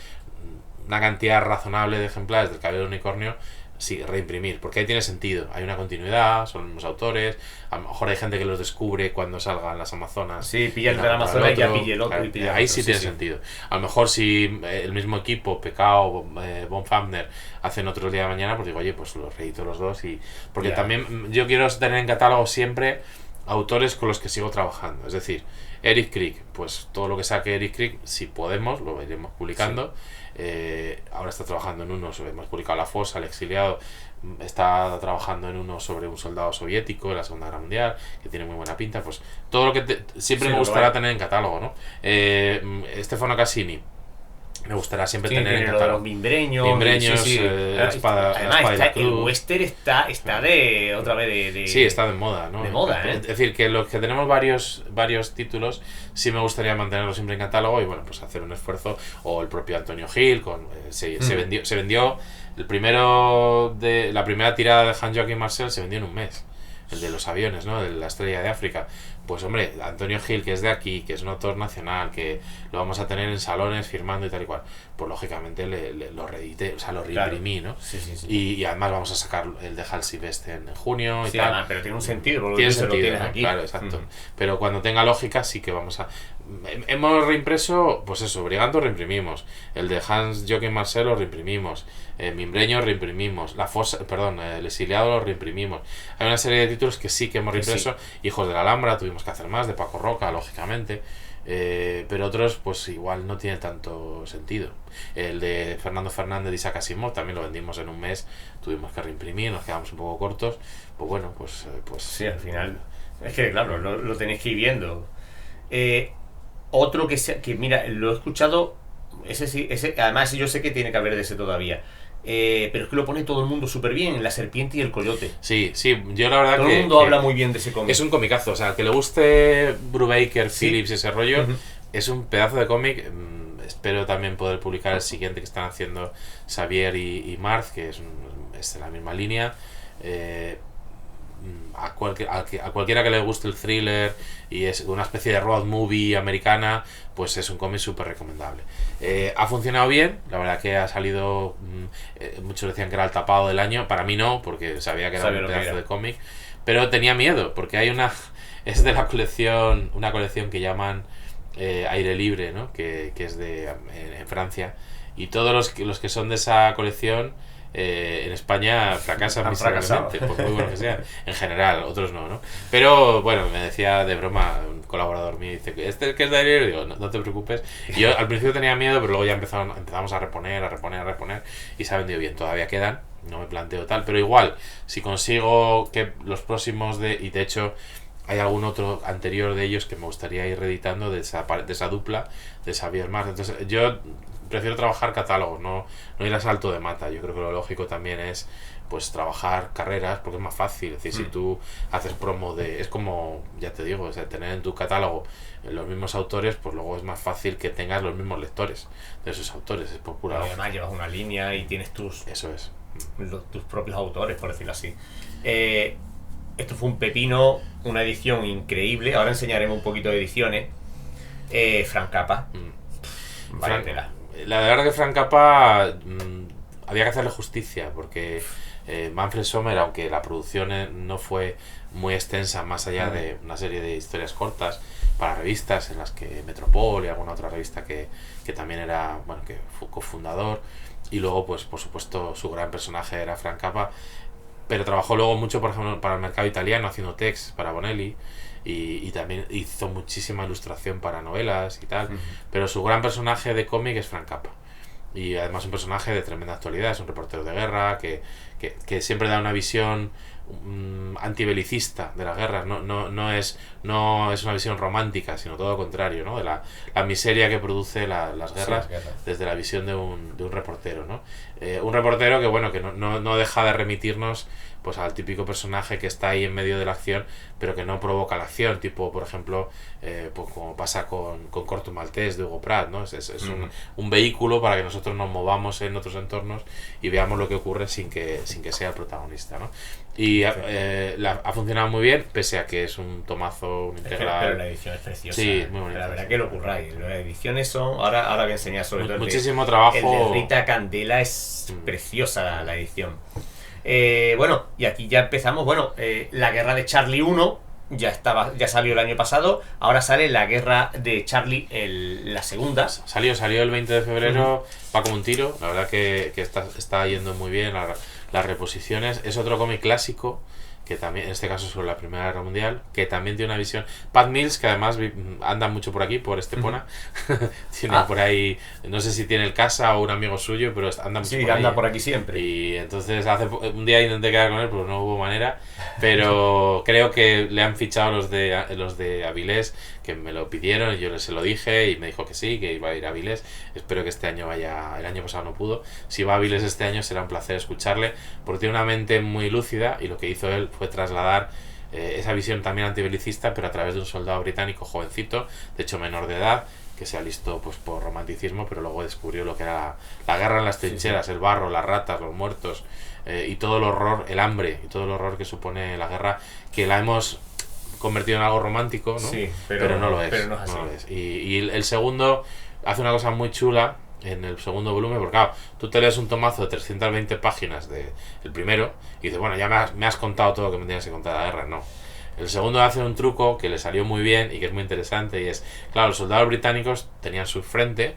una cantidad razonable de ejemplares del Caballero del Unicornio, sí, reimprimir, porque ahí tiene sentido, hay una continuidad, son los mismos autores, a lo mejor hay gente que los descubre cuando salgan las Amazonas. Sí, pilla el de la enamora Amazonas al y ya otro, pille el otro. claro, Y pilla el ahí otro, sí tiene sentido. A lo mejor si el mismo equipo, Pecao, Von Fafner, hacen otro el día de mañana, pues digo, oye, pues los reedito los dos, porque Ya. también yo quiero tener en catálogo siempre autores con los que sigo trabajando, es decir, Eric Crick, pues todo lo que saque Eric Crick, si podemos, lo iremos publicando. Ahora está trabajando en uno, hemos publicado La Fosa, El Exiliado, está trabajando en uno sobre un soldado soviético en la Segunda Guerra Mundial, que tiene muy buena pinta. Pues todo lo que siempre Sí, me lo gustará veo. tener en catálogo, ¿no? Stefano Cassini, me gustará siempre Sí, tener en tiene lo de catálogo. los mimbreños. Mimbreños, sí, sí. espada Además, y la el cruz. western está de otra vez de Sí, está de moda, ¿no? de moda, ¿eh? Es decir, que los que tenemos varios títulos, sí me gustaría mantenerlos siempre en catálogo y bueno, pues hacer un esfuerzo. O el propio Antonio Gil, se vendió la primera tirada de Hans Joachim Marcel se vendió en un mes. El de los aviones, ¿no? De la Estrella de África. Pues hombre, Antonio Gil, que es de aquí, que es un autor nacional, que lo vamos a tener en salones firmando y tal y cual, pues lógicamente lo reedité, o sea, lo reimprimí, ¿no? Sí, sí, sí. Y además vamos a sacar el de Halsey Best en junio y sí, tal. Además, pero tiene un sentido, porque Tiene se lo sentido, tienes ¿no? aquí. Claro, exacto. Pero cuando tenga lógica sí que vamos a... Hemos reimpreso, pues eso, Briganto reimprimimos, el de Hans Joachim Marcel lo reimprimimos, Mimbreño reimprimimos, El exiliado lo reimprimimos. Hay una serie de títulos que sí que hemos reimpreso, Hijos de la Alhambra tuvimos que hacer más, de Paco Roca, lógicamente, pero otros pues igual no tiene tanto sentido. El de Fernando Fernández y Isaac Asimov también lo vendimos en un mes, tuvimos que reimprimir, nos quedamos un poco cortos, pues bueno, pues sí, al final, es que claro, lo tenéis que ir viendo. Otro que mira, lo he escuchado, ese además yo sé que tiene que haber de ese todavía, pero es que lo pone todo el mundo súper bien, La Serpiente y el Coyote. Sí, yo la verdad todo el mundo habla muy bien de ese cómic. Es un comicazo, o sea, que le guste Brubaker, Sí. Phillips y ese rollo, es un pedazo de cómic. Espero también poder publicar el siguiente que están haciendo Xavier y Marz, que es de la misma línea. A cualquiera que le guste el thriller y es una especie de road movie americana, pues es un cómic súper recomendable. Ha funcionado bien, la verdad que ha salido, muchos decían que era el tapado del año, para mí no, porque sabía que era un pedazo de cómic, pero tenía miedo, porque hay es de la colección, una colección que llaman Aire Libre, ¿no? que es en Francia, y todos los que son de esa colección en España fracasan miserablemente, por muy bueno que sea, en general, otros no. Pero bueno, me decía de broma un colaborador mío, dice que este que es de aire, digo, no te preocupes. Y yo al principio tenía miedo, pero luego ya empezamos a reponer, y se ha vendido bien, todavía quedan, no me planteo tal, pero igual, si consigo que los próximos y de hecho hay algún otro anterior de ellos que me gustaría ir reeditando de esa dupla, de Xavier Marz. Entonces yo prefiero trabajar catálogos, no ir a salto de mata. Yo creo que lo lógico también es pues trabajar carreras, porque es más fácil. Es decir, si tú haces promo es como, ya te digo, o sea, tener en tu catálogo los mismos autores, pues luego es más fácil que tengas los mismos lectores de esos autores, es por pura lógica. Además llevas una línea y tienes tus propios autores, por decirlo así. Esto fue un pepino, una edición increíble. Ahora enseñaremos un poquito de ediciones. Frank Cappa. Vaya tela. La verdad que Frank Cappa había que hacerle justicia, porque Manfred Sommer, aunque la producción no fue muy extensa, más allá de una serie de historias cortas para revistas, en las que Metropol y alguna otra revista que también era, bueno, que fue cofundador, y luego pues por supuesto su gran personaje era Frank Cappa, pero trabajó luego mucho, por ejemplo, para el mercado italiano haciendo text para Bonelli, y también hizo muchísima ilustración para novelas y tal, pero su gran personaje de cómic es Frank Cappa, y además un personaje de tremenda actualidad, es un reportero de guerra que siempre da una visión antibelicista de las guerras, no es una visión romántica, sino todo lo contrario, ¿no? De la miseria que produce las guerras, desde la visión de un reportero, ¿no? Un reportero que bueno, que no deja de remitirnos pues al típico personaje que está ahí en medio de la acción, pero que no provoca la acción, tipo por ejemplo pues como pasa con Corto Maltés de Hugo Pratt, ¿no? Es un vehículo para que nosotros nos movamos en otros entornos y veamos lo que ocurre sin que sea el protagonista, ¿no? Y ha funcionado muy bien, pese a que es un tomazo, un integral. Pero la edición es preciosa. Sí, muy bonita. La verdad que lo curráis. Las ediciones son. Ahora voy a enseñar sobre todo. Muchísimo trabajo. El de Rita Candela es preciosa la edición. Bueno, y aquí ya empezamos. Bueno, la guerra de Charlie 1 ya salió el año pasado. Ahora sale la guerra de Charlie, la segunda. Salió el 20 de febrero. Va como un tiro. La verdad que está yendo muy bien las reposiciones. Es otro cómic clásico, que también, en este caso sobre la Primera Guerra Mundial, que también tiene una visión. Pat Mills, que además anda mucho por aquí, por Estepona, tiene por ahí, no sé si tiene el casa o un amigo suyo, pero anda mucho por ahí. Sí, anda por aquí siempre. Y entonces un día intenté quedar con él, pero no hubo manera. Pero creo que le han fichado los de Avilés, que me lo pidieron, y yo se lo dije, y me dijo que sí, que iba a ir a Avilés. Espero que este año vaya. El año pasado no pudo. Si va a Avilés este año será un placer escucharle, porque tiene una mente muy lúcida, y lo que hizo él fue trasladar esa visión también antibelicista, pero a través de un soldado británico jovencito, de hecho menor de edad, que se alistó pues por romanticismo, pero luego descubrió lo que era la guerra en las trincheras, el barro, las ratas, los muertos, y todo el horror, el hambre y todo el horror que supone la guerra, que la hemos convertido en algo romántico, ¿no? Sí, pero no lo es. Pero no es así. No lo es. Y el segundo hace una cosa muy chula en el segundo volumen, porque claro, tú te lees un tomazo de 320 páginas del primero y dices, bueno, ya me has contado todo lo que me tenías que contar de la guerra. No. El segundo hace un truco que le salió muy bien y que es muy interesante, y es, claro, los soldados británicos tenían su frente,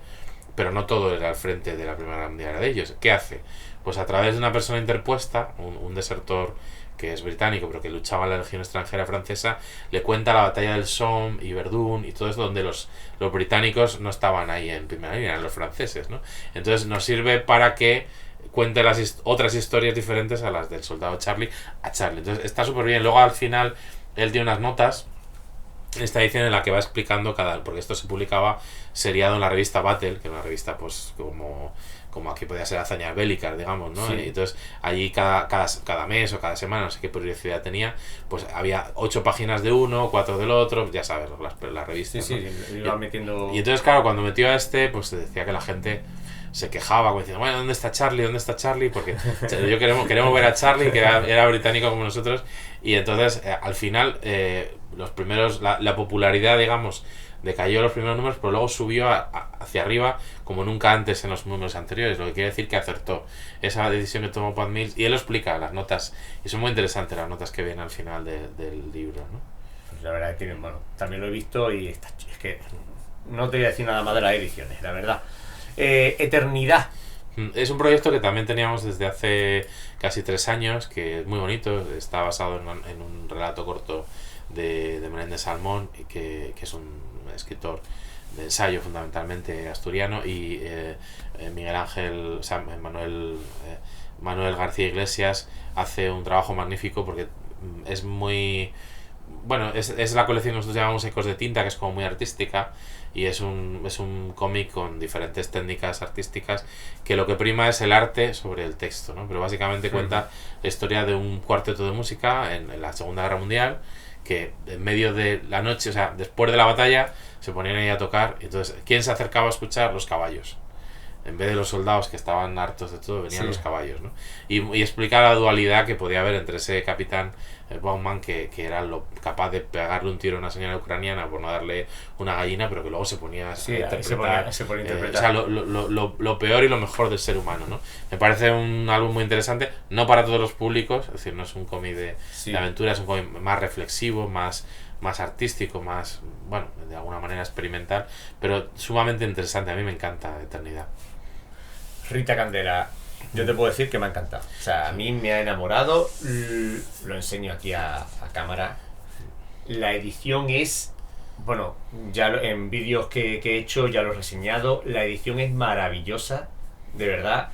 pero no todo era el frente de la Primera Guerra Mundial de ellos. ¿Qué hace? Pues a través de una persona interpuesta, un desertor que es británico pero que luchaba en la Legión extranjera francesa, le cuenta la batalla del Somme y Verdún y todo eso, donde los británicos no estaban ahí en primera línea, eran los franceses, ¿no? Entonces nos sirve para que cuente otras historias diferentes a las del soldado Charlie a Charlie. Entonces está súper bien. Luego al final él tiene unas notas en esta edición en la que va explicando porque esto se publicaba seriado en la revista Battle, que era una revista pues como aquí podía ser hazañas bélicas, digamos, ¿no? Sí. Y entonces allí cada mes o cada semana, no sé qué periodicidad tenía, pues había 8 páginas de uno, 4 del otro, ya sabes, las revistas, Sí, ¿no? sí, iba metiendo... Y entonces, claro, cuando metió a este, pues se decía que la gente se quejaba, como diciendo, bueno, ¿dónde está Charlie? ¿Dónde está Charlie? Porque yo queremos ver a Charlie, que era británico como nosotros, y entonces al final los primeros, la popularidad, digamos, decayó en los primeros números, pero luego subió hacia arriba como nunca antes en los números anteriores, lo que quiere decir que acertó esa decisión que tomó Pat Mills, y él lo explica, las notas, y son muy interesantes las notas que vienen al final del libro, ¿no? Pues la verdad es que tienen, bueno, también lo he visto y es que no te voy a decir nada más de las ediciones, la verdad. Eternidad. Es un proyecto que también teníamos desde hace casi 3 años, que es muy bonito, está basado en un relato corto de Menéndez Salmón, que es un escritor de ensayo fundamentalmente asturiano, y Miguel Ángel, o sea, Manuel García Iglesias hace un trabajo magnífico porque es muy... Bueno, es la colección que nosotros llamamos Ecos de Tinta, que es como muy artística, y es un cómic con diferentes técnicas artísticas, que lo que prima es el arte sobre el texto, ¿no? Pero básicamente cuenta la historia de un cuarteto de música en la Segunda Guerra Mundial, que en medio de la noche, o sea, después de la batalla, se ponían ahí a tocar, y entonces, ¿quién se acercaba a escuchar? Los caballos. En vez de los soldados que estaban hartos de todo, venían los caballos, ¿no? Y explica la dualidad que podía haber entre ese capitán Baumann, que era capaz de pegarle un tiro a una señora ucraniana por no darle una gallina, pero que luego se ponía a interpretar, se ponía a interpretar. o sea, lo peor y lo mejor del ser humano, ¿no? Me parece un álbum muy interesante, no para todos los públicos, es decir, no es un cómic de aventura, es un cómic más reflexivo, más artístico, más, bueno, de alguna manera experimental, pero sumamente interesante. A mí me encanta Eternidad. Rita Candela, yo te puedo decir que me ha encantado. O sea, a mí me ha enamorado. Lo enseño aquí a cámara. La edición es... Bueno, ya en vídeos que he hecho ya lo he reseñado. La edición es maravillosa, de verdad.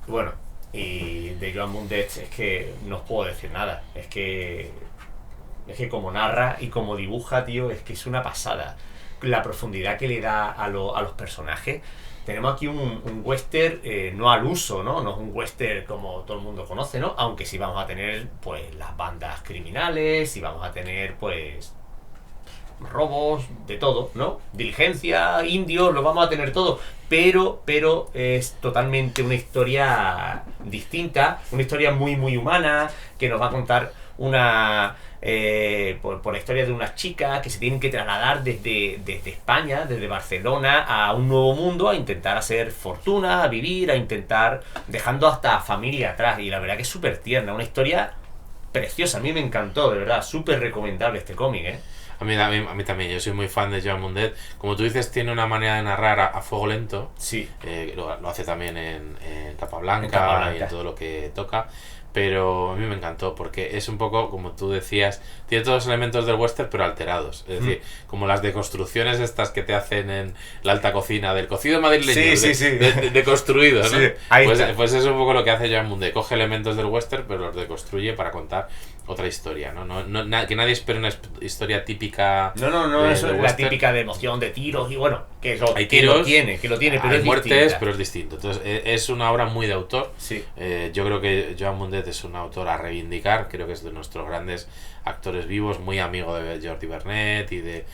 Bueno, y de Joan Mundet es que no os puedo decir nada. Es que como narra y como dibuja, tío, es que es una pasada. La profundidad que le da a los personajes. Tenemos aquí un western no al uso, ¿no? No es un western como todo el mundo conoce, ¿no? Aunque sí vamos a tener, pues, las bandas criminales, y vamos a tener, pues, robos, de todo, ¿no? Diligencia, indios, lo vamos a tener todo. Pero es totalmente una historia distinta, una historia muy, muy humana, que nos va a contar por la historia de unas chicas que se tienen que trasladar desde España, desde Barcelona, a un nuevo mundo, a intentar hacer fortuna, a vivir, a intentar, dejando hasta familia atrás. Y la verdad que es súper tierna, una historia preciosa. A mí me encantó, de verdad, súper recomendable este cómic, ¿eh? A mí también, yo soy muy fan de Joan Mundet. Como tú dices, tiene una manera de narrar a fuego lento. Sí. Lo hace también en Capablanca y en todo lo que toca. Pero a mí me encantó porque es un poco, como tú decías, tiene todos los elementos del western pero alterados. Es decir, como las deconstrucciones estas que te hacen en la alta cocina, del cocido madrileño, deconstruido, ¿no? Sí, Pues es un poco lo que hace Joan Mundet. Coge elementos del western pero los deconstruye para contar otra historia, ¿no? Que nadie espere una historia típica. No, eso es la típica de emoción, de tiros y bueno, hay tiros, que lo tiene, pero hay es muertes, distinta. pero es distinto. Entonces, es una obra muy de autor. Sí. Yo creo que Joan Mundet es un autor a reivindicar, creo que es de nuestros grandes actores vivos, muy amigo de Jordi Bernet y de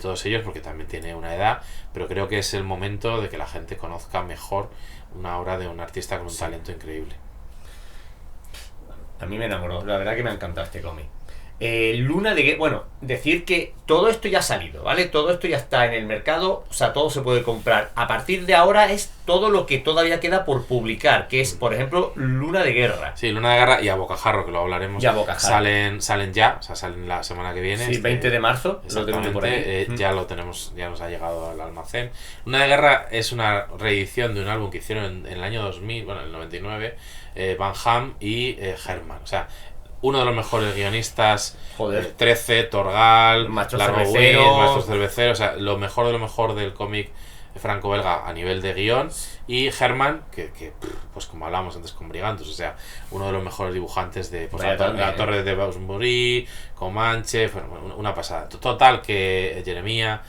todos ellos, porque también tiene una edad, pero creo que es el momento de que la gente conozca mejor una obra de un artista con un talento increíble. A mí me enamoró, la verdad que me ha encantado este cómic. Luna de Guerra, bueno, decir que todo esto ya ha salido, ¿vale? Todo esto ya está en el mercado, o sea, todo se puede comprar. A partir de ahora es todo lo que todavía queda por publicar, que es, por ejemplo, Luna de Guerra. Sí, Luna de Guerra y A Bocajarro, que lo hablaremos. Y A Bocajarro. Salen ya, o sea, salen la semana que viene. Sí, 20 de marzo, lo tengo por ahí. Ya lo tenemos, ya nos ha llegado al almacén. Luna de Guerra es una reedición de un álbum que hicieron en el año 2000, bueno, en el 99, Van Ham y Herman, o sea, uno de los mejores guionistas. Joder. 13, Torgal, Maestro Largo Cervecero. Witt, Maestro Cervecero, o sea, lo mejor del cómic franco-belga a nivel de guión. Y Herman, que pues como hablábamos antes con Brigantus, o sea, uno de los mejores dibujantes de pues, la Torre de Bausbury, Comanche, una pasada. Total, que Jeremía,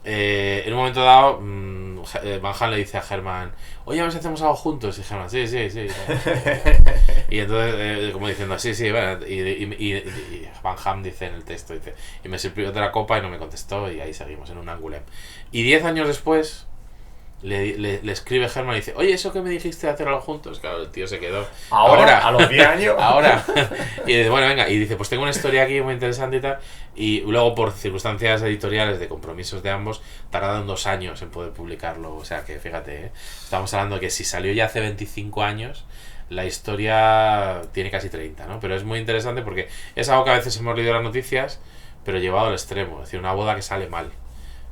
en un momento dado, Van Ham le dice a Herman, oye, a ver si hacemos algo juntos. Y Herman, sí. Y entonces, como diciendo, sí, bueno, y Van Ham dice en el texto, dice, y me sirvió de la copa y no me contestó, y ahí seguimos, en un Angoulême. Y 10 años después, le escribe Herman y dice, oye, eso que me dijiste de hacer algo juntos, claro, el tío se quedó. Ahora a los 10 años. Ahora. Y dice, bueno, venga, y dice, pues tengo una historia aquí muy interesante y tal. Y luego, por circunstancias editoriales de compromisos de ambos, tardaron 2 años en poder publicarlo. O sea que, fíjate, estamos hablando de que si salió ya hace 25 años, la historia tiene casi 30, ¿no? Pero es muy interesante porque es algo que a veces hemos leído en las noticias, pero llevado al extremo. Es decir, una boda que sale mal.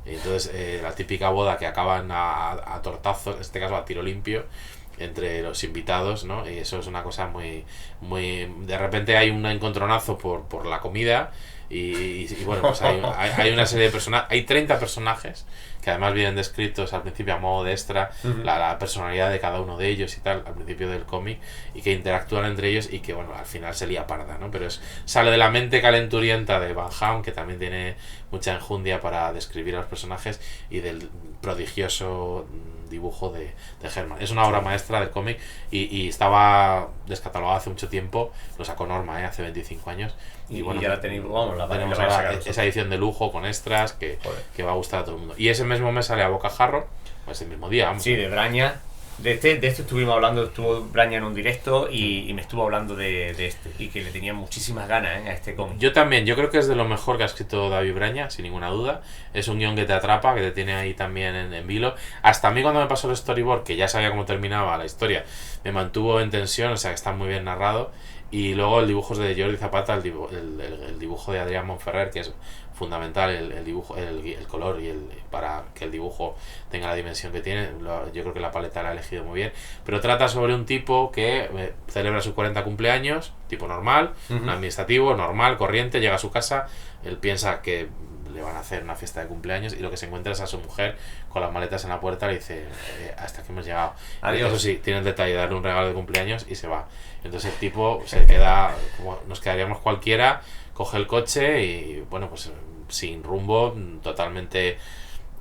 Y entonces, la típica boda que acaban a tortazos, en este caso a tiro limpio, entre los invitados, ¿no? Y eso es una cosa muy de repente hay un encontronazo por la comida y bueno, pues hay una serie de personajes, hay 30 personajes que además vienen descritos al principio a modo de extra, la personalidad de cada uno de ellos y tal, al principio del cómic, y que interactúan entre ellos y que bueno, al final se lía parda, ¿no? Pero sale de la mente calenturienta de Van Ham, que también tiene mucha enjundia para describir a los personajes, y del prodigioso dibujo de Herman. Es una obra maestra del cómic y estaba descatalogado hace mucho tiempo, lo sacó Norma hace 25 años y bueno, ya la tenemos ahora esa edición de lujo con extras que va a gustar a todo el mundo. Y ese mismo mes sale A Bocajarro, pues el mismo día, vamos. Sí, de Braña. De esto estuvimos hablando, estuvo Braña en un directo y me estuvo hablando de este, y que le tenía muchísimas ganas a este cómic. Yo también, yo creo que es de lo mejor que ha escrito David Braña, sin ninguna duda. Es un guión que te atrapa, que te tiene ahí también en vilo. Hasta a mí cuando me pasó el storyboard, que ya sabía cómo terminaba la historia, me mantuvo en tensión, o sea que está muy bien narrado. Y luego el dibujo es de Jordi Zapata, el dibujo de Adrián Monferrer, que es fundamental, el dibujo, el color y para que el dibujo tenga la dimensión que tiene. Yo creo que la paleta la ha elegido muy bien, pero trata sobre un tipo que celebra su 40 cumpleaños, tipo normal, un administrativo normal, corriente, llega a su casa, él piensa que le van a hacer una fiesta de cumpleaños y lo que se encuentra es a su mujer con las maletas en la puerta, le dice, hasta que hemos llegado. Adiós. Eso sí, tiene el detalle de darle un regalo de cumpleaños y se va. Entonces el tipo se queda, como nos quedaríamos cualquiera, coge el coche y bueno, pues sin rumbo, totalmente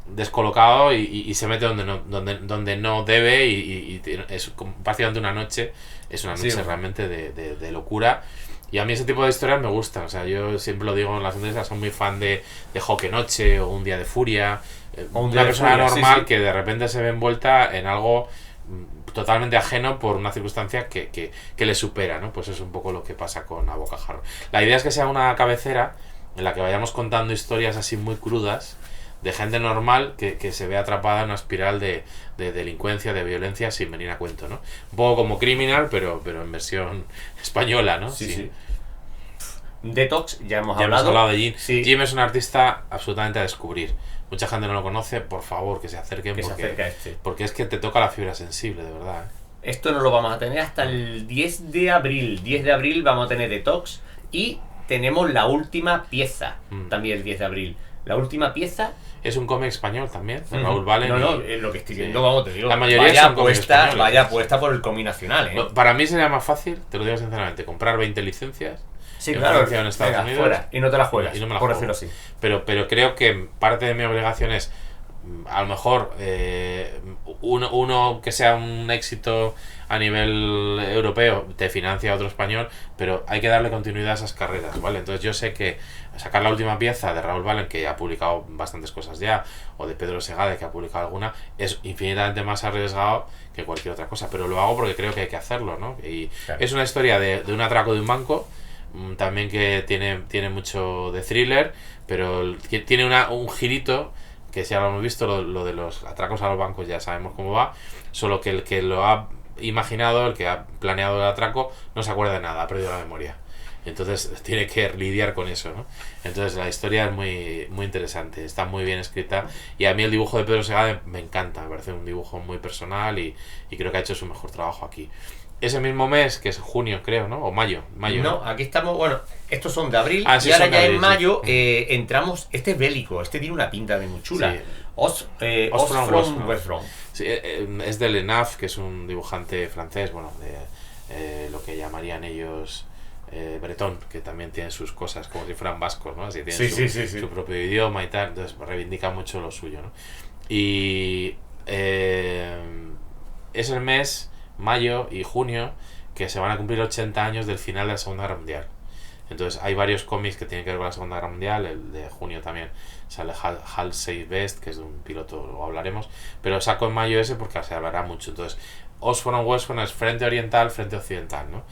descolocado y se mete donde no debe y es prácticamente una noche, es una noche sí, realmente de locura. Y a mí ese tipo de historias me gustan, o sea, yo siempre lo digo en las entrevistas, soy muy fan de Joque Noche o Un Día de Furia, una persona normal que de repente se ve envuelta en algo totalmente ajeno por una circunstancia que le supera, ¿no? Pues es un poco lo que pasa con A Bocajarro. La idea es que sea una cabecera en la que vayamos contando historias así muy crudas de gente normal que se ve atrapada en una espiral de delincuencia, de violencia sin venir a cuento, ¿no? Un poco como Criminal, pero en versión española, ¿no? Sí. Detox, ya hemos hemos hablado de Jim. Sí. Jim es un artista absolutamente a descubrir. Mucha gente no lo conoce, por favor, que se acerquen, porque es que te toca la fibra sensible, de verdad, ¿eh? Esto no lo vamos a tener hasta el 10 de abril. 10 de abril vamos a tener Detox y tenemos la última pieza, también el 10 de abril. La última pieza es un cómic español también, de Ujú. Raúl Valen. No, no, y- lo que estoy sí. viendo, vamos, te digo. La mayoría son cómics españoles. Vaya apuesta por el cómic nacional, ¿eh? Para mí sería más fácil, te lo digo sinceramente, comprar 20 licencias. Sí, en claro. Francia o en Estados Venga, Unidos. fuera, y no te la juegas, Y no me la por juego. decirlo así. Pero creo que parte de mi obligación es, a lo mejor, uno que sea un éxito a nivel europeo te financia otro español, pero hay que darle continuidad a esas carreras, ¿vale? Entonces yo sé que sacar la última pieza de Raúl Valen, que ha publicado bastantes cosas ya, o de Pedro Segade, que ha publicado alguna, es infinitamente más arriesgado que cualquier otra cosa, pero lo hago porque creo que hay que hacerlo, ¿no? Y claro. Es una historia de un atraco de un banco, también que tiene mucho de thriller, pero que tiene un girito, que si ya lo hemos visto, lo de los atracos a los bancos ya sabemos cómo va, solo que el que lo ha imaginado, el que ha planeado el atraco, no se acuerda de nada, ha perdido la memoria. Entonces tiene que lidiar con eso, ¿no? Entonces la historia es muy, muy interesante, está muy bien escrita, y a mí el dibujo de Pedro Segade me encanta, me parece un dibujo muy personal y creo que ha hecho su mejor trabajo aquí. Ese mismo mes, que es junio creo, ¿no? O mayo. No, aquí estamos, bueno, estos son de abril, Sí, y ahora son de ya abril, en mayo sí. entramos, este es bélico, este tiene una pinta de muy chula. Sí. Os Oz from from West Front. Sí, es de Lenaf, que es un dibujante francés, bueno, de lo que llamarían ellos bretón, que también tiene sus cosas como si fueran vascos, ¿no? Así tienen su propio idioma y tal, entonces reivindica mucho lo suyo, ¿no? Y es el mes, mayo y junio, que se van a cumplir 80 años del final de la Segunda Guerra Mundial. Entonces hay varios cómics que tienen que ver con la Segunda Guerra Mundial, el de junio también sale Halsey Best, que es de un piloto, luego hablaremos, pero saco en mayo ese porque se hablará mucho. Entonces Oz from West Front es frente oriental, frente occidental, ¿no?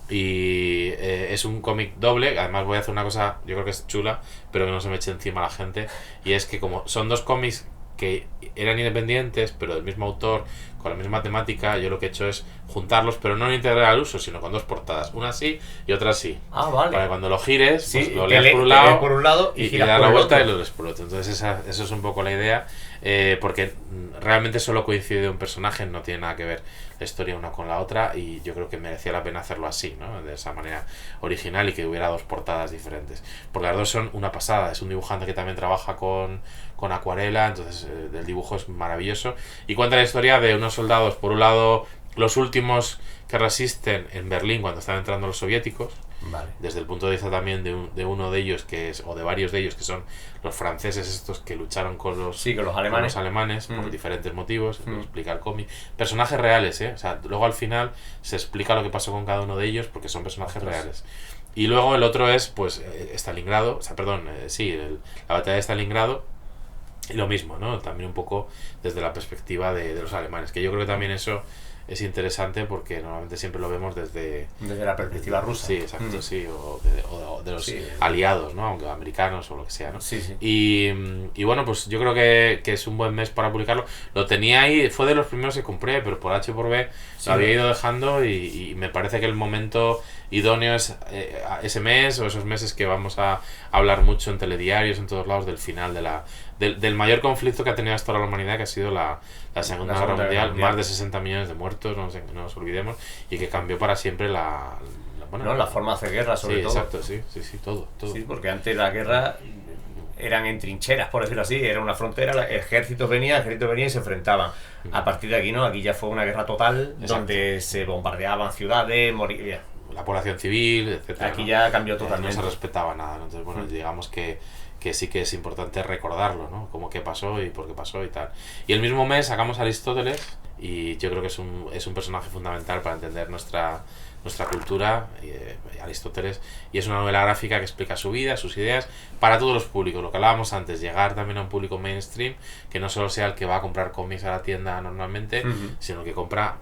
Y es un cómic doble, además voy a hacer una cosa, yo creo que es chula, pero que no se me eche encima a la gente, y es que como son dos cómics que eran independientes, pero del mismo autor, con la misma temática, yo lo que he hecho es juntarlos, pero no en integral al uso, sino con dos portadas, una así y otra así. Ah, vale. Para que cuando lo gires, Sí, pues lo te leas por un lees lado, por un lado y y giras das por la el vuelta otro. y lo lees por otro. Entonces eso es un poco la idea, porque realmente solo coincide un personaje, no tiene nada que ver la historia una con la otra, y yo creo que merecía la pena hacerlo así, ¿no? De esa manera original, y que hubiera dos portadas diferentes. Porque las dos son una pasada, es un dibujante que también trabaja con acuarela, entonces el dibujo es maravilloso, y cuenta la historia de unos soldados, por un lado los últimos que resisten en Berlín cuando están entrando los soviéticos, Vale. desde el punto de vista también de uno de ellos, o de varios de ellos, que son los franceses estos que lucharon con los alemanes por diferentes motivos, lo explica el cómic. Personajes reales, o sea, luego al final se explica lo que pasó con cada uno de ellos, porque son personajes reales. Y luego el otro es, pues, Stalingrado, la batalla de Stalingrado, y lo mismo, ¿no? También un poco desde la perspectiva de los alemanes, que yo creo que también eso es interesante, porque normalmente siempre lo vemos desde la perspectiva rusa. Sí, exacto, sí, o de los aliados, ¿no? Aunque americanos o lo que sea, ¿no? Sí, sí. Y bueno, pues yo creo que es un buen mes para publicarlo. Lo tenía ahí, fue de los primeros que compré, pero por H por B lo había ido dejando, y me parece que el momento idóneo es ese mes, o esos meses que vamos a hablar mucho en telediarios, en todos lados, del final del mayor conflicto que ha tenido hasta ahora la humanidad, que ha sido la Segunda Guerra Mundial, más de 60 millones de muertos, no nos olvidemos, y que cambió para siempre la forma de hacer guerra, sobre todo. Exacto, sí, todo. Sí, porque antes la guerra eran en trincheras, por decirlo así, era una frontera, ejércitos venían y se enfrentaban. A partir de aquí, ¿no? Aquí ya fue una guerra total, donde se bombardeaban ciudades, morían. La población civil, etcétera. Aquí ya cambió totalmente. No se respetaba nada, ¿no? Entonces, bueno, digamos que sí que es importante recordarlo, ¿no? Como qué pasó y por qué pasó y tal. Y el mismo mes sacamos a Aristóteles, y yo creo que es un personaje fundamental para entender nuestra cultura, Aristóteles, y es una novela gráfica que explica su vida, sus ideas, para todos los públicos, lo que hablábamos antes, llegar también a un público mainstream, que no solo sea el que va a comprar cómics a la tienda normalmente, sino que compra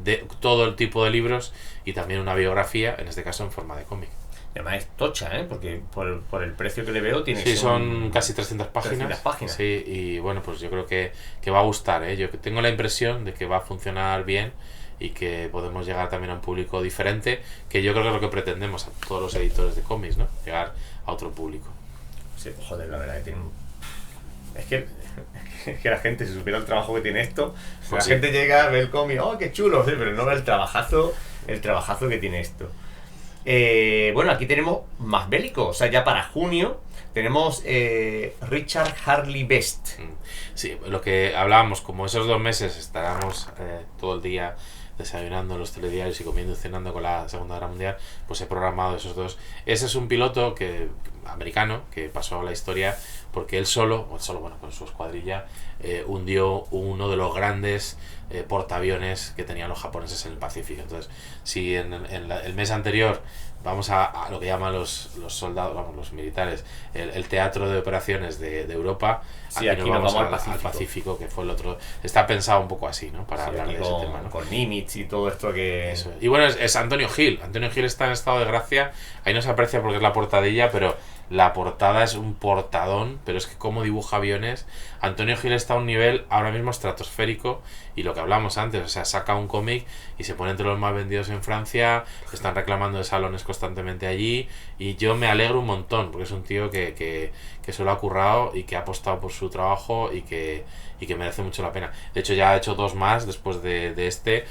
de todo el tipo de libros, y también una biografía, en este caso en forma de cómic. Además es tocha, porque por el precio que le veo tiene Sí, son casi 300 páginas. Sí, y bueno, pues yo creo que va a gustar, Yo tengo la impresión de que va a funcionar bien, y que podemos llegar también a un público diferente, que yo creo que es lo que pretendemos a todos los editores de cómics, ¿no? Llegar a otro público. Sí, joder, la verdad que tiene... Es que la gente, si supiera el trabajo que tiene esto, pues la gente llega, ve el cómic, ¡oh, qué chulo! Sí, pero no ve el trabajazo que tiene esto. Bueno, aquí tenemos más bélico, o sea, ya para junio tenemos Richard Harley Best. Sí, lo que hablábamos, como esos 2 meses estábamos todo el día desayunando en los telediarios y comiendo y cenando con la Segunda Guerra Mundial, pues he programado esos dos. Ese es un piloto americano que pasó a la historia porque él solo, bueno, con su escuadrilla, hundió uno de los grandes portaaviones que tenían los japoneses en el Pacífico. Entonces, si el mes anterior vamos a lo que llaman los soldados, vamos, los militares, el teatro de operaciones de Europa, Sí, aquí aquí nos nos vamos vamos al Pacífico, que fue el otro. Está pensado un poco así, ¿no? Para Sí, hablar de ese tema, ¿no? Con Nimitz y todo esto que... Eso. Y bueno, es Antonio Gil. Antonio Gil está en estado de gracia. Ahí no se aprecia porque es la portadilla, pero la portada es un portadón. Pero es que como dibuja aviones. Antonio Gil está a un nivel ahora mismo estratosférico. Y lo que hablamos antes, o sea, saca un cómic y se pone entre los más vendidos en Francia. Están reclamando de salones constantemente allí. Y yo me alegro un montón, porque es un tío que se lo ha currado y que ha apostado por su trabajo y que merece mucho la pena. De hecho, ya ha hecho 2 más después de este.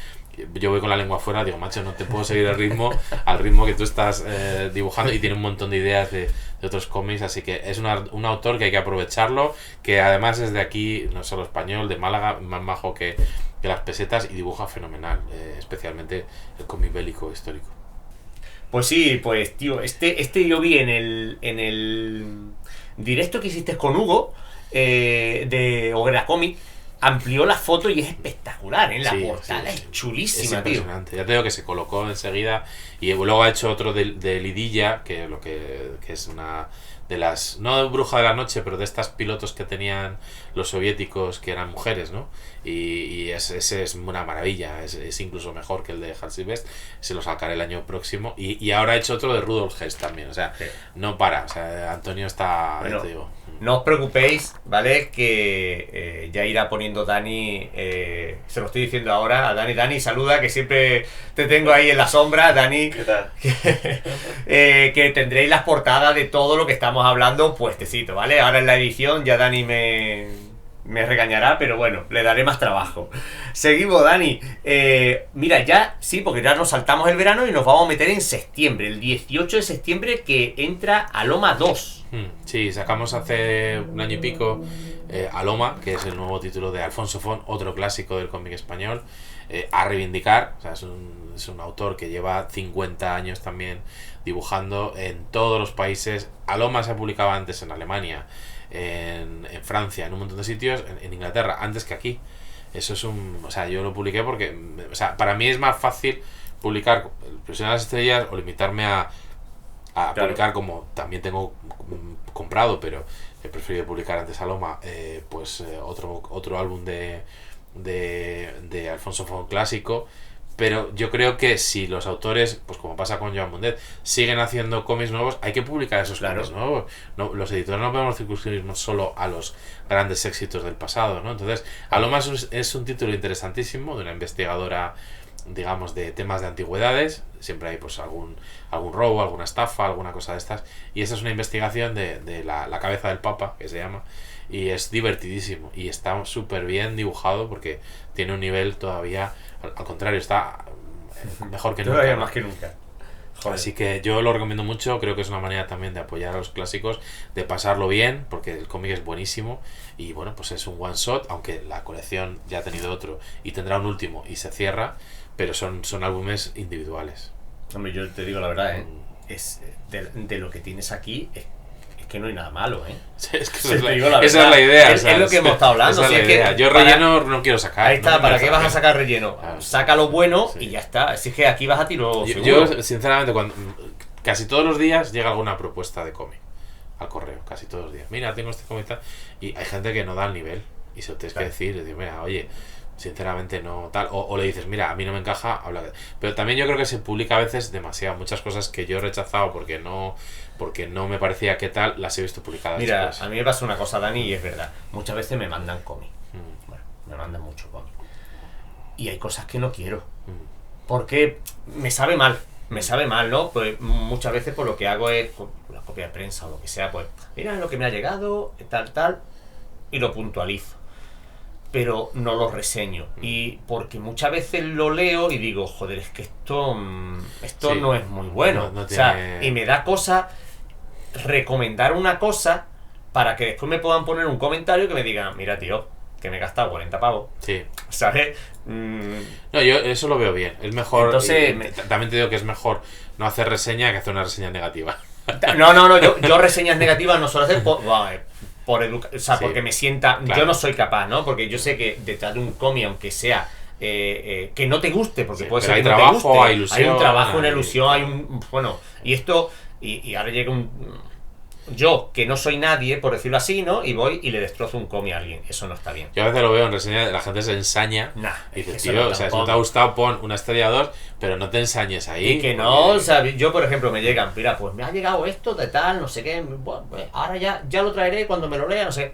Yo voy con la lengua afuera, digo, macho, no te puedo seguir el ritmo al ritmo que tú estás dibujando, y tiene un montón de ideas de otros cómics, así que es un autor que hay que aprovecharlo, que además es de aquí, no solo español, de Málaga, más majo que las pesetas, y dibuja fenomenal, especialmente el cómic bélico histórico. Pues sí, pues tío, este yo vi en el directo que hiciste con Hugo de Hoguera Comic. Amplió la foto y es espectacular, ¿eh? La portada es chulísima, es impresionante, tío. Ya te digo que se colocó enseguida, y luego ha hecho otro de Lidilla, que es una de las, no bruja de la noche, pero de estas pilotos que tenían los soviéticos, que eran mujeres, ¿no? Y ese es una maravilla, es incluso mejor que el de Halsey Best. Se lo sacaré el año próximo, y ahora ha hecho otro de Rudolf Hess también, o sea, sí. No para, o sea, Antonio está, bueno, te digo. No os preocupéis, ¿vale? Que ya irá poniendo Dani, se lo estoy diciendo ahora a Dani, saluda, que siempre te tengo ahí en la sombra, Dani. ¿Qué tal? Que tendréis las portadas de todo lo que estamos hablando puestecito, ¿vale? Ahora en la edición ya Dani me regañará, pero bueno, le daré más trabajo. Seguimos, Dani. Mira, ya, sí, porque ya nos saltamos el verano y nos vamos a meter en septiembre, el 18 de septiembre, que entra Aloma 2. Sí, sacamos hace un año y pico Aloma, que es el nuevo título de Alfonso Font, otro clásico del cómic español, a reivindicar. O sea, es un autor que lleva 50 años también dibujando en todos los países. Aloma se ha publicado antes en Alemania, en Francia, en un montón de sitios, en Inglaterra, antes que aquí. Eso es o sea, yo lo publiqué porque, o sea, para mí es más fácil publicar El prisionero de las estrellas o limitarme a claro, publicar, como también tengo comprado, pero he preferido publicar antes Aloma, otro álbum de Alfonso Font clásico. Pero yo creo que si los autores, pues como pasa con Joan Mundet, siguen haciendo cómics nuevos, hay que publicar esos cómics nuevos. No, los editores no podemos circunscribirnos solo a los grandes éxitos del pasado, ¿no? Entonces, Aloma es un título interesantísimo de una investigadora, digamos, de temas de antigüedades. Siempre hay pues algún robo, alguna estafa, alguna cosa de estas, y esa es una investigación de la cabeza del Papa, que se llama, y es divertidísimo y está súper bien dibujado, porque tiene un nivel todavía, al contrario, está mejor que nunca, todavía más que nunca. Joder. Así que yo lo recomiendo mucho. Creo que es una manera también de apoyar a los clásicos, de pasarlo bien, porque el cómic es buenísimo. Y bueno, pues es un one shot, aunque la colección ya ha tenido otro y tendrá un último y se cierra, pero son álbumes individuales. Hombre, yo te digo la verdad, es de lo que tienes aquí, es que no hay nada malo, ¿eh? Es que esa es la idea. Es lo que hemos estado hablando. Esa es la idea. Yo relleno no quiero sacar. Ahí está, no ¿para qué vas a sacar relleno? Claro. Saca lo bueno, sí, y ya está. Así que aquí vas a tiro yo sinceramente, casi todos los días llega alguna propuesta de cómic al correo, casi todos los días. Mira, tengo este cómic, y hay gente que no da el nivel y se lo tienes que decir, mira, oye, sinceramente no tal, o le dices, mira, a mí no me encaja, habla de... Pero también yo creo que se publica a veces demasiado, muchas cosas que yo he rechazado porque no me parecía que tal, las he visto publicadas. Mira, después. a mí me pasa una cosa, Dani, y es verdad, muchas veces me mandan cómic, bueno, me mandan mucho cómic, y hay cosas que no quiero, porque me sabe mal, ¿no? Pues muchas veces pues lo que hago es, con la copia de prensa o lo que sea, pues mira lo que me ha llegado, tal, y lo puntualizo. pero no lo reseño. Y porque muchas veces lo leo y digo, joder, es que esto Sí. no es muy bueno. No O sea, tiene- y me da cosa recomendar una cosa para que después me puedan poner un comentario que me digan, mira, tío, que me he gastado 40 pavos. Sí. ¿Sabes? No, yo eso lo veo bien. Es mejor. Entonces, también te digo que es mejor no hacer reseña que hacer una reseña negativa. No, yo reseñas negativas no suelo hacer o sea, Sí. porque me sienta, Claro. yo no soy capaz, ¿no? Porque yo sé que detrás de un cómic, aunque sea que no te guste, porque Sí, puede pero ser hay que no te trabajo, guste, hay ilusión, un trabajo, una hay- ilusión, hay un, bueno, y esto, y ahora llega yo, que no soy nadie, por decirlo así, ¿no? Y voy y le destrozo un cómic a alguien, eso no está bien. Yo a veces lo veo en reseña, la gente se ensaña. Nah, Y es que dices, eso tío, no o sea, si no tampoco. te ha gustado, pon una estrella o dos, pero no te ensañes ahí. Y que no, o sea, yo por ejemplo me llegan, mira, pues me ha llegado esto de tal, no sé qué, bueno, pues ahora ya lo traeré cuando me lo lea, no sé.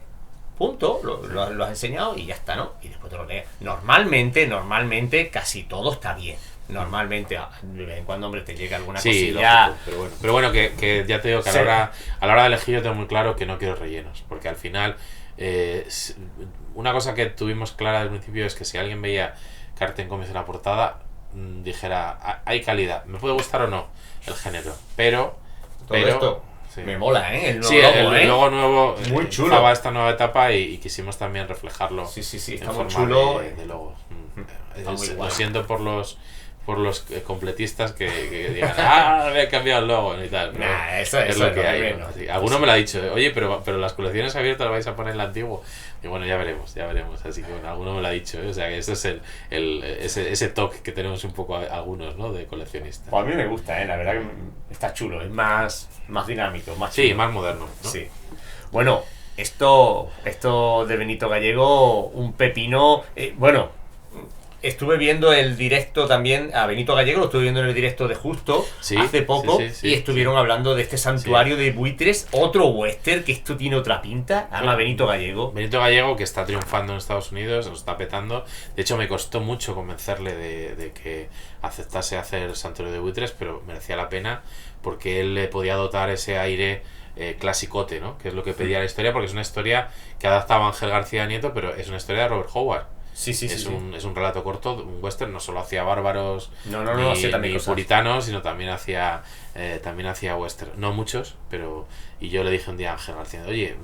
Punto, lo has enseñado y ya está, ¿no? Y después te lo lees. Normalmente casi todo está bien. Normalmente, de vez en cuando, hombre, te llega alguna Sí, cosilla. lógico, pero bueno, que ya te digo que Sí. a la hora de elegir yo tengo muy claro que no quiero rellenos, porque al final una cosa que tuvimos clara desde el principio es que si alguien veía Carten Comics en la portada, dijera, hay calidad, me puede gustar o no el género, pero Esto sí. me mola, ¿eh? El nuevo Sí, logo, el logo nuevo Muy chulo. empezaba esta nueva etapa y quisimos también reflejarlo Sí, está en muy forma chulo. de logo. Está muy Lo guay. siento por los completistas que digan, me he cambiado el logo y tal. Pero Nah, eso es lo que de hay. menos. ¿no? Sí, alguno me lo ha dicho, oye, pero las colecciones abiertas las vais a poner en el antiguo. Y bueno, ya veremos. Así que bueno, alguno me lo ha dicho. O sea, que este es ese toque que tenemos un poco algunos, ¿no? De coleccionistas. Pues a mí me gusta, la verdad que está chulo, es más dinámico, más Sí, chulo. más moderno, ¿no? Sí. Bueno, esto de Benito Gallego, un pepino. Bueno, estuve viendo el directo también a Benito Gallego, lo estuve viendo en el directo de Justo Sí, hace poco, sí, y estuvieron hablando de este santuario de buitres, otro western, que esto tiene otra pinta, ama Benito Gallego. Benito Gallego, que está triunfando en Estados Unidos, nos está petando. De hecho, me costó mucho convencerle de que aceptase hacer Santuario de Buitres, pero merecía la pena porque él le podía dotar ese aire clasicote, ¿no? Que es lo que pedía la historia, porque es una historia que adaptaba Ángel García Nieto, pero es una historia de Robert Howard. Sí. Es un relato corto, un western, no solo hacía bárbaros No, ni, hacía también ni cosas. puritanos, sino también hacía western. No muchos, pero... Y yo le dije un día a Ángel García, oye,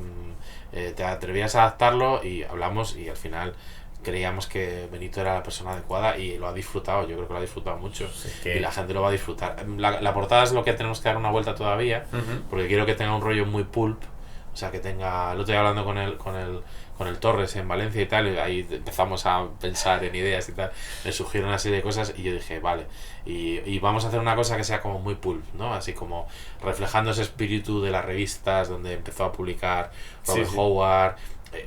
¿te atrevías a adaptarlo? Y hablamos y al final creíamos que Benito era la persona adecuada y lo ha disfrutado, yo creo que lo ha disfrutado mucho. Sí, que... Y la gente lo va a disfrutar. La portada es lo que tenemos que dar una vuelta todavía, porque quiero que tenga un rollo muy pulp. O sea, que tenga... Lo estoy hablando con el Torres en Valencia y tal, y ahí empezamos a pensar en ideas y tal. Me surgieron una serie de cosas y yo dije, vale, y vamos a hacer una cosa que sea como muy pulp, ¿no? Así como reflejando ese espíritu de las revistas donde empezó a publicar Robert Howard,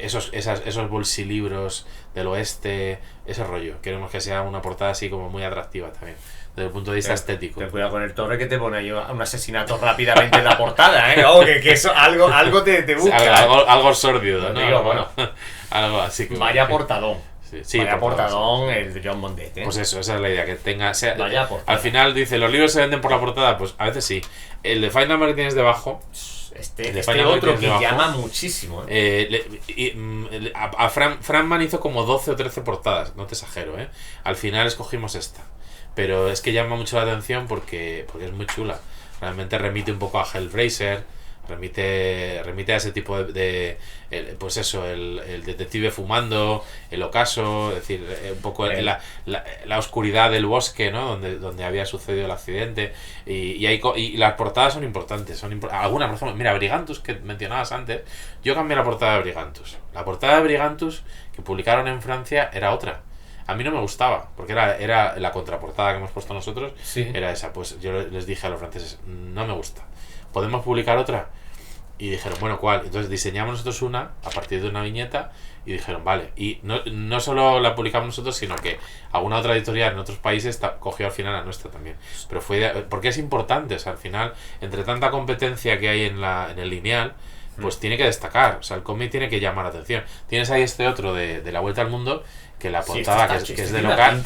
esos bolsilibros del oeste, ese rollo. Queremos que sea una portada así como muy atractiva también, desde el punto de vista estético. Ten cuidado con el Torre, que te pone ahí un asesinato rápidamente en la portada, ¿eh? Oh, que eso algo te busca. Algo sórdido, ¿no? Digo, bueno. Algo así que... Vaya portadón. Sí, vaya portadón sí. el de John Bondet, ¿eh? Pues eso, esa es la idea, que tenga... Vaya portada. Al final dice, ¿los libros se venden por la portada? Pues a veces sí. El de Final Mark que tienes debajo... Este otro que llama muchísimo, a Fran Man hizo como 12 o 13 portadas, no te exagero, ¿eh? Al final escogimos esta, pero es que llama mucho la atención porque es muy chula. Realmente remite un poco a Hellraiser, remite a ese tipo pues eso, el detective fumando, el ocaso, es decir, un poco la oscuridad del bosque, ¿no? Donde había sucedido el accidente, y las portadas son importantes, algunas, por ejemplo, mira, Brigantus, que mencionabas antes, yo cambié la portada de Brigantus. La portada de Brigantus que publicaron en Francia era otra. A mí no me gustaba, porque era la contraportada que hemos puesto nosotros, era esa. Pues yo les dije a los franceses, no me gusta, ¿podemos publicar otra? Y dijeron, bueno, ¿cuál? Entonces diseñamos nosotros una a partir de una viñeta y dijeron, vale. Y no solo la publicamos nosotros, sino que alguna otra editorial en otros países cogió al final la nuestra también. Pero porque es importante, o sea, al final, entre tanta competencia que hay en el lineal, pues tiene que destacar. O sea, el cómic tiene que llamar la atención. Tienes ahí este otro de La Vuelta al Mundo, que la portada, que es de local,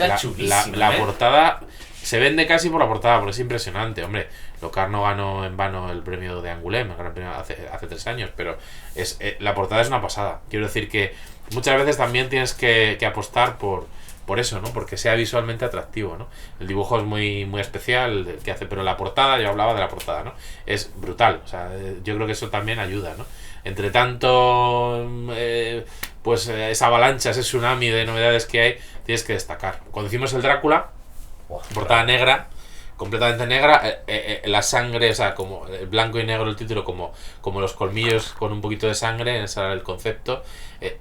la portada... Se vende casi por la portada, porque es impresionante. Hombre, Locar no ganó en vano el premio de Angoulême, hace 3 años, pero la portada es una pasada. Quiero decir que muchas veces también tienes que apostar por eso, ¿no? Porque sea visualmente atractivo, ¿no? El dibujo es muy especial el que hace, pero la portada, yo hablaba de la portada, ¿no? Es brutal, o sea, yo creo que eso también ayuda, ¿no? Entre tanto, esa avalancha, ese tsunami de novedades que hay, tienes que destacar. Cuando hicimos el Drácula, portada negra, completamente negra, la sangre, o sea, como el blanco y negro el título, como los colmillos con un poquito de sangre, ese era el concepto.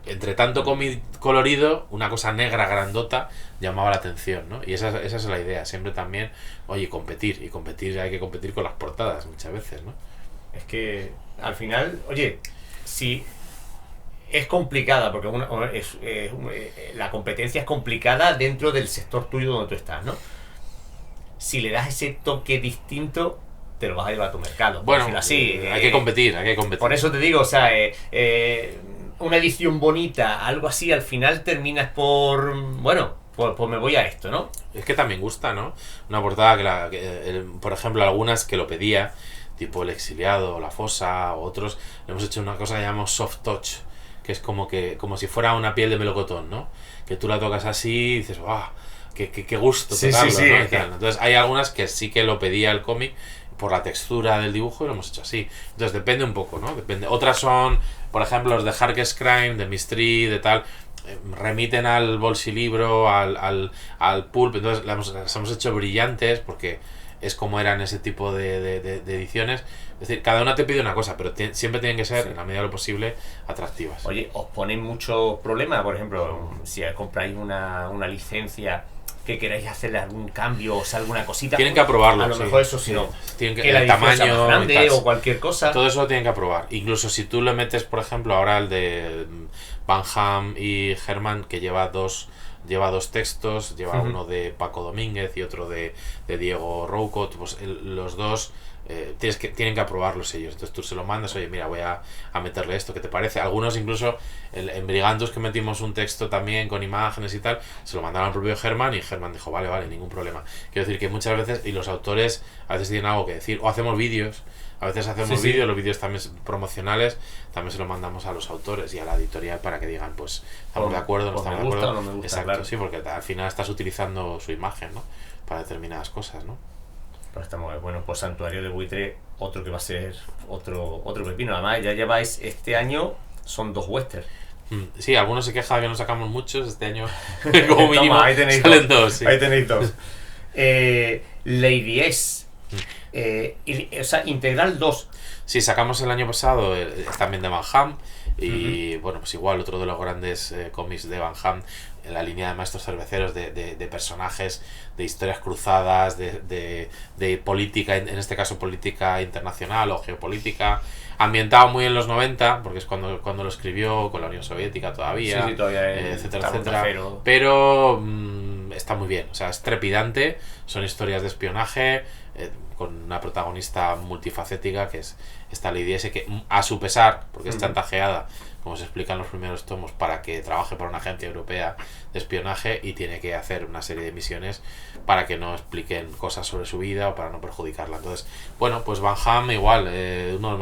Entre tanto cómic colorido, una cosa negra grandota llamaba la atención, ¿no? Y esa es la idea, siempre también, oye, competir hay que competir con las portadas muchas veces, ¿no? Es que al final, oye, si es complicada, porque la competencia es complicada dentro del sector tuyo donde tú estás, ¿no? Si le das ese toque distinto, te lo vas a llevar a tu mercado. Bueno, así, hay que competir. Por eso te digo, o sea, una edición bonita, algo así, al final terminas por, bueno, pues me voy a esto, ¿no? Es que también gusta, ¿no? Una portada por ejemplo, algunas que lo pedía, tipo El Exiliado, La Fosa, o otros, le hemos hecho una cosa que llamamos soft touch, que es como si fuera una piel de melocotón, ¿no? Que tú la tocas así y dices, ¡ah! Qué gusto tocarlo, sí. ¿no? Entonces hay algunas que sí que lo pedía el cómic por la textura del dibujo y lo hemos hecho así. Entonces depende un poco, ¿no? Depende. Otras son, por ejemplo, los de Harkest Crime, de Mystery, de tal, remiten al bolsilibro, al pulp. Entonces las hemos hecho brillantes porque es como eran ese tipo de ediciones. Es decir, cada una te pide una cosa, pero siempre tienen que ser, en la medida de lo posible, atractivas. Oye, ¿os ponen muchos problemas? Por ejemplo, si compráis una licencia que queráis hacerle algún cambio o sea, alguna cosita. Tienen que aprobarlo. A lo mejor eso, sino tienen que la el tamaño sea más grande o cualquier cosa. Todo eso lo tienen que aprobar. Incluso si tú le metes, por ejemplo, ahora el de Van Ham y Herman, que lleva dos textos, lleva uno de Paco Domínguez y otro de Diego Roucot, pues los dos tienen que aprobarlos ellos. Entonces tú se lo mandas, oye, mira, voy a meterle esto, ¿qué te parece? Algunos incluso en Brigantus, que metimos un texto también con imágenes y tal, se lo mandaron al propio Germán y Germán dijo, vale, ningún problema. Quiero decir que muchas veces, y los autores a veces tienen algo que decir, o hacemos vídeos, a veces hacemos vídeos, los vídeos también promocionales, también se los mandamos a los autores y a la editorial para que digan, pues, estamos de acuerdo, no estamos de acuerdo. No me gusta, exacto, claro. Sí, porque al final estás utilizando su imagen, ¿no? Para determinadas cosas, ¿no? Pues estamos, bueno, pues Santuario de Buitre, otro que va a ser otro pepino. Además, ya lleváis este año, son 2 westerns. Sí, algunos se quejan de que no sacamos muchos este año. Como mínimo, Toma, ahí tenéis salen 2. Sí. Ahí tenéis 2. Lady S. O sea, Integral 2. Sí, sacamos el año pasado también de Van Ham. Y bueno, pues igual otro de los grandes cómics de Van Ham, en la línea de maestros cerveceros, de personajes, de historias cruzadas, de política, en este caso política internacional o geopolítica, ambientado muy en los 90, porque es cuando lo escribió, con la Unión Soviética todavía, etcétera. Pero está muy bien, o sea, es trepidante, son historias de espionaje, con una protagonista multifacética que es esta Lady S, que a su pesar, porque es chantajeada, como se explica en los primeros tomos, para que trabaje para una agencia europea de espionaje y tiene que hacer una serie de misiones para que no expliquen cosas sobre su vida o para no perjudicarla. Entonces, bueno, pues Van Ham igual, una de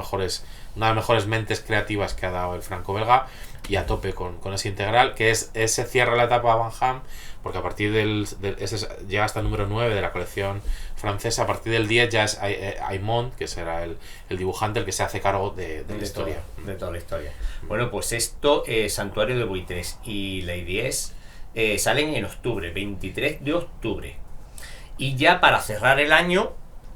las mejores mentes creativas que ha dado el franco-belga, y a tope con ese integral, que ese cierra la etapa Van Ham, porque a partir ese llega hasta el número 9 de la colección francesa. A partir del 10 ya es Aymon, que será el dibujante, el que se hace cargo de la historia. De toda la historia. Bueno, pues esto, Santuario de Buitres y Lady S, salen en octubre, 23 de octubre. Y ya para cerrar el año,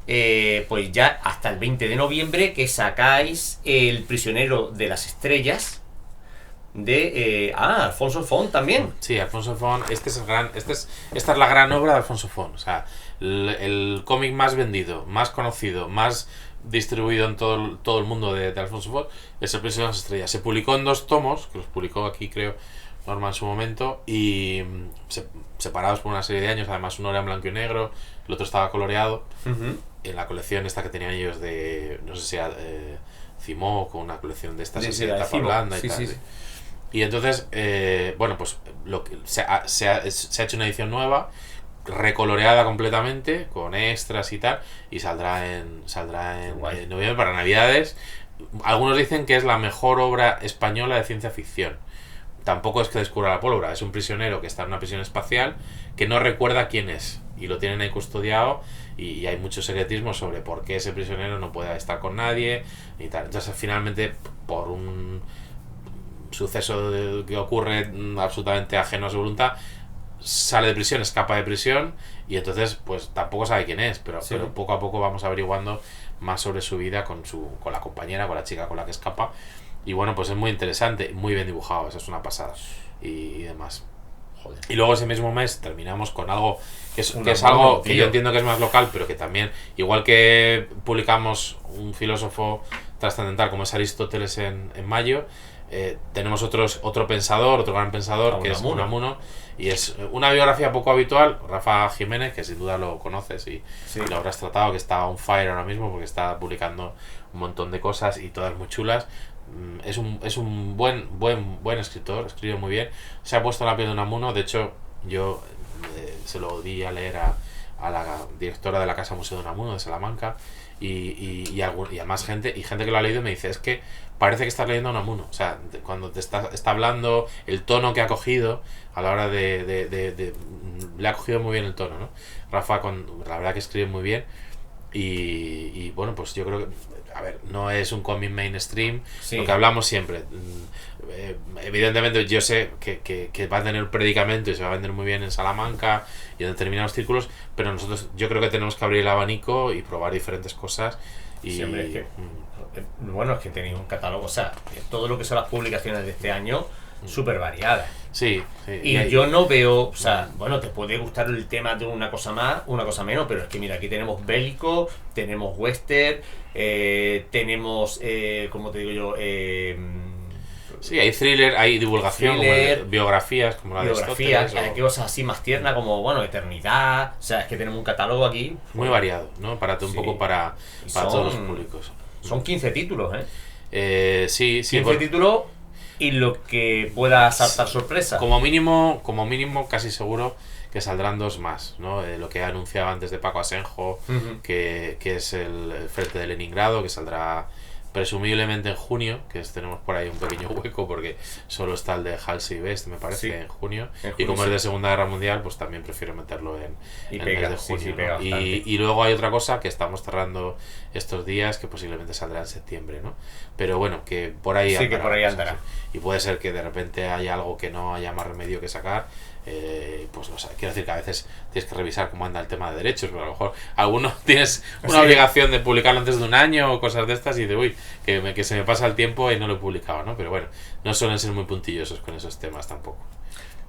pues ya hasta el 20 de noviembre, que sacáis El prisionero de las estrellas, de Alfonso Font también. Sí, Alfonso Font, esta es la gran obra de Alfonso Font, o sea, el cómic más vendido, más conocido, más distribuido en todo el mundo de Alfonso Font, es El prisionero de las estrellas. Se publicó en 2 tomos, que los publicó aquí, creo, Norma en su momento, y separados por una serie de años. Además, uno era en blanco y negro, el otro estaba coloreado. En la colección esta que tenían ellos de, no sé si era Cimo, con una colección de estas de tapa blanda y tal. Sí. Y entonces, bueno, pues se ha hecho una edición nueva, recoloreada completamente, con extras y tal, y saldrá en noviembre para Navidades. Algunos dicen que es la mejor obra española de ciencia ficción, tampoco es que descubra la pólvora, es un prisionero que está en una prisión espacial que no recuerda quién es y lo tienen ahí custodiado y hay mucho secretismo sobre por qué ese prisionero no puede estar con nadie y tal. Entonces finalmente por un suceso que ocurre absolutamente ajeno a su voluntad, sale de prisión, escapa de prisión y entonces pues tampoco sabe quién es, pero poco a poco vamos averiguando más sobre su vida con la compañera, con la chica con la que escapa. Y bueno, pues es muy interesante, muy bien dibujado, eso es una pasada. Y demás. Joder. Y luego ese mismo mes terminamos con algo que es algo que yo entiendo que es más local, pero que también, igual que publicamos un filósofo trascendental como es Aristóteles en mayo, tenemos otro pensador, otro gran pensador, que es Unamuno, y es una biografía poco habitual. Rafa Jiménez, que sin duda lo conoces y lo habrás tratado, que está on fire ahora mismo porque está publicando un montón de cosas y todas muy chulas. Es un buen escritor, escribe muy bien, se ha puesto en la piel de Unamuno. De hecho yo se lo di a leer a la directora de la Casa Museo de Unamuno de Salamanca y a más gente que lo ha leído me dice, es que parece que estás leyendo a Unamuno, o sea, cuando te está hablando, el tono que ha cogido a la hora de le ha cogido muy bien el tono, ¿no? Rafa, la verdad que escribe muy bien y bueno, pues yo creo que, a ver, no es un cómic mainstream, lo que hablamos siempre. Evidentemente yo sé que va a tener predicamento y se va a vender muy bien en Salamanca y en determinados círculos, pero nosotros yo creo que tenemos que abrir el abanico y probar diferentes cosas. Y hombre, es que tenéis un catálogo, o sea, todo lo que son las publicaciones de este año, súper variadas. Sí. Y yo no veo, o sea, bueno, te puede gustar el tema de una cosa más, una cosa menos, pero es que mira, aquí tenemos bélico, tenemos western, tenemos, ¿cómo te digo yo? Sí, hay thriller, hay divulgación, como biografías, como la de Aristóteles. Hay cosas así más tiernas como, bueno, eternidad. O sea, es que tenemos un catálogo aquí muy variado, ¿no? Un poco para todos los públicos. Son 15 títulos, sí. 15 títulos y lo que pueda saltar sorpresa. Como mínimo, casi seguro que saldrán 2 más, ¿no? Lo que ha anunciado antes de Paco Asenjo, que es el Frente de Leningrado, que saldrá presumiblemente en junio, tenemos por ahí un pequeño hueco porque solo está el de Halsey Best, me parece, en junio. Y como es de Segunda Guerra Mundial, pues también prefiero meterlo en el mes de junio. ¿No? Y luego hay otra cosa que estamos cerrando estos días, que posiblemente saldrá en septiembre, ¿no? Pero bueno, que por ahí andará. Que por ahí andará. Y puede ser que de repente haya algo que no haya más remedio que sacar. Pues no sé, quiero decir que a veces tienes que revisar cómo anda el tema de derechos, pero a lo mejor alguno tienes una obligación de publicarlo antes de un año o cosas de estas y de uy, que se me pasa el tiempo y no lo he publicado, ¿no? Pero bueno, no suelen ser muy puntillosos con esos temas tampoco.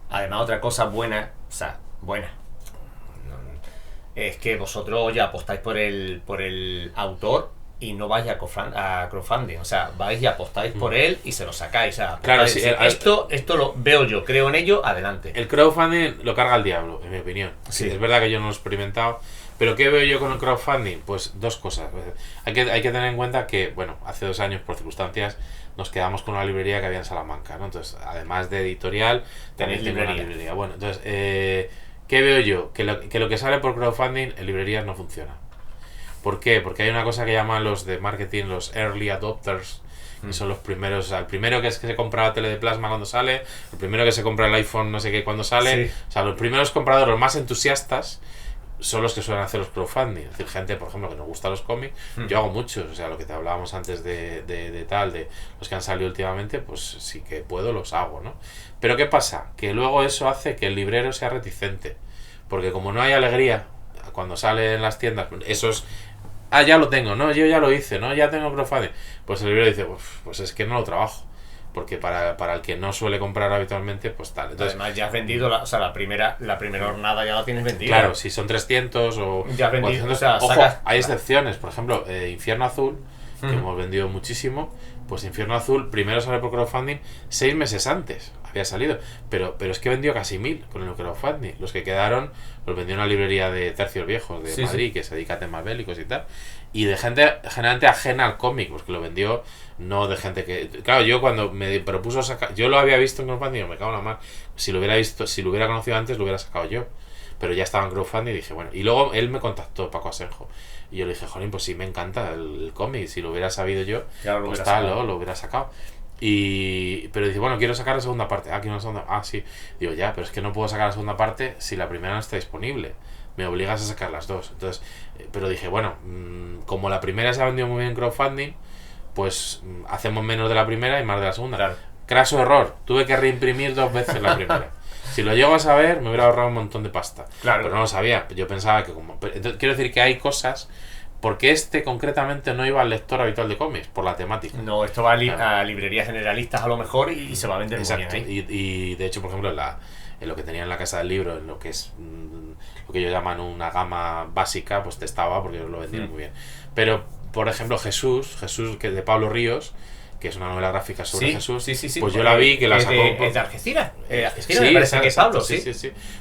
Además, otra cosa buena, es que vosotros ya apostáis por el autor y no vais a crowdfunding, o sea, vais y apostáis por él y se lo sacáis, o sea, claro, sí, esto lo veo yo, creo en ello, adelante. El crowdfunding lo carga el diablo, en mi opinión. Sí. Es verdad que yo no lo he experimentado, pero ¿qué veo yo con el crowdfunding? Pues 2 cosas. Hay que tener en cuenta que, bueno, hace 2 años por circunstancias nos quedamos con una librería que había en Salamanca, ¿no? Entonces, además de editorial, también tengo una librería. Bueno, entonces, ¿qué veo yo? Que lo que sale por crowdfunding en librerías no funciona. ¿Por qué? Porque hay una cosa que llaman los de marketing los early adopters, que son los primeros, o sea, el primero que se compra la tele de plasma cuando sale, el primero que se compra el iPhone no sé qué cuando sale, o sea, los primeros compradores, los más entusiastas, son los que suelen hacer los crowdfunding. Es decir, gente, por ejemplo, que nos gusta los cómics, yo hago muchos, o sea, lo que te hablábamos antes de los que han salido últimamente, pues sí que puedo, los hago, ¿no? Pero ¿qué pasa? Que luego eso hace que el librero sea reticente, porque como no hay alegría cuando sale en las tiendas, esos... ya lo tengo, ¿no? Yo ya lo hice, ¿no? Ya tengo crowdfunding. Pues el librero dice, pues es que no lo trabajo. Porque para el que no suele comprar habitualmente, pues tal. Entonces, además ya has vendido, la primera hornada ya la tienes vendida. Claro, si son 300 o... Ya has vendido, 400, o sea, ojo, hay excepciones. Por ejemplo, Infierno Azul, que hemos vendido muchísimo, pues Infierno Azul primero sale por crowdfunding 6 meses antes. Había salido. Pero es que vendió casi 1000 con el crowdfunding. Los que quedaron los vendió en una librería de tercios viejos de Madrid, que se dedica a temas bélicos y tal. Y de gente generalmente ajena al cómic, pues que lo vendió, no de gente que... Claro, yo cuando me propuso sacar... Yo lo había visto en crowdfunding, me cago en la mar. Si lo hubiera conocido antes, lo hubiera sacado yo. Pero ya estaba en crowdfunding y dije, bueno... Y luego él me contactó, Paco Asenjo. Y yo le dije, jolín, pues sí, me encanta el cómic. Si lo hubiera sabido yo, claro, pues tal, lo hubiera sacado. Pero dice, bueno, quiero sacar la segunda parte. Quiero una segunda. Sí. Digo, ya, pero es que no puedo sacar la segunda parte si la primera no está disponible. Me obligas a sacar las dos. Entonces, pero dije, bueno, como la primera se ha vendido muy bien en crowdfunding, pues hacemos menos de la primera y más de la segunda. Claro. Craso error. Tuve que reimprimir 2 veces la primera. Si lo llego a saber, me hubiera ahorrado un montón de pasta. Claro. Pero no lo sabía. Yo pensaba que como... Entonces, quiero decir que hay cosas... Porque concretamente no iba al lector habitual de cómics, por la temática. No, esto va a librerías generalistas a lo mejor y se va a vender muy bien ahí. Y de hecho, por ejemplo, en lo que tenía en la casa del libro, en lo que es lo que ellos llaman una gama básica, pues estaba porque ellos lo vendían muy bien. Pero, por ejemplo, Jesús, que de Pablo Ríos, que es una novela gráfica sobre Jesús, pues yo la vi que la sacó... Es de Algeciras. Sí, me parece que es Pablo, sí.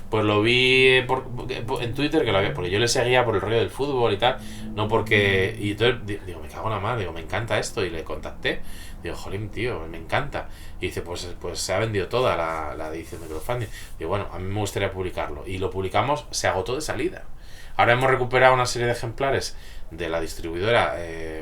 Pues lo vi en Twitter, que lo había, porque yo le seguía por el rollo del fútbol y tal, no porque... Y entonces digo, me cago en la madre, digo, me encanta esto, y le contacté. Digo, jolín, tío, me encanta. Y dice, pues se ha vendido toda la edición de crowdfunding. Digo, bueno, a mí me gustaría publicarlo. Y lo publicamos, se agotó de salida. Ahora hemos recuperado una serie de ejemplares de la distribuidora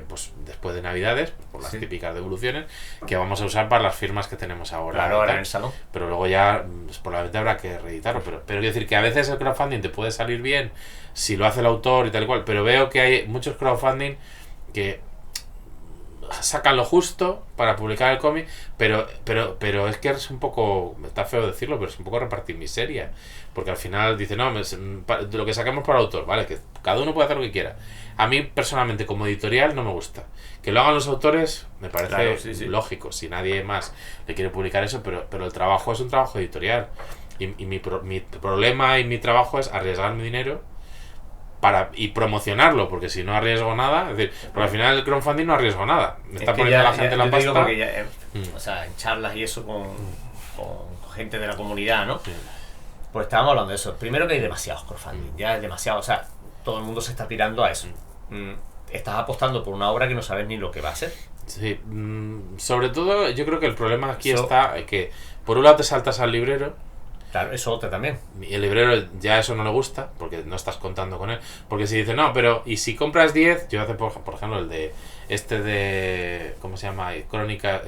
pues después de Navidades, por las típicas devoluciones, que vamos a usar para las firmas que tenemos ahora. Claro, ahora en el salón. Pero luego ya, pues, probablemente habrá que reeditarlo. Pero quiero decir que a veces el crowdfunding te puede salir bien si lo hace el autor y tal y cual. Pero veo que hay muchos crowdfunding que sacan lo justo para publicar el cómic, pero es que es un poco, está feo decirlo, pero es un poco repartir miseria, porque al final dice, no, de lo que saquemos para el autor, vale, que cada uno puede hacer lo que quiera. A mí personalmente como editorial no me gusta. Que lo hagan los autores me parece lógico, si nadie más le quiere publicar eso, pero el trabajo es un trabajo editorial y mi problema y mi trabajo es arriesgar mi dinero y promocionarlo, porque si no arriesgo nada, es decir, porque al final el crowdfunding no arriesgo nada, me está poniendo la gente la pasta. Porque o sea, en charlas y eso con gente de la comunidad, ¿no? Sí. Pues estábamos hablando de eso. Primero que hay demasiados crowdfunding, ya es demasiado, o sea, todo el mundo se está tirando a eso. Estás apostando por una obra que no sabes ni lo que va a ser. Sí, sobre todo yo creo que el problema aquí está que por un lado te saltas al librero. Claro, eso otra también. Y el librero ya eso no le gusta, porque no estás contando con él. Porque si dice, no, pero ¿y si compras 10? Yo hace, por ejemplo, el de ¿cómo se llama? Crónica,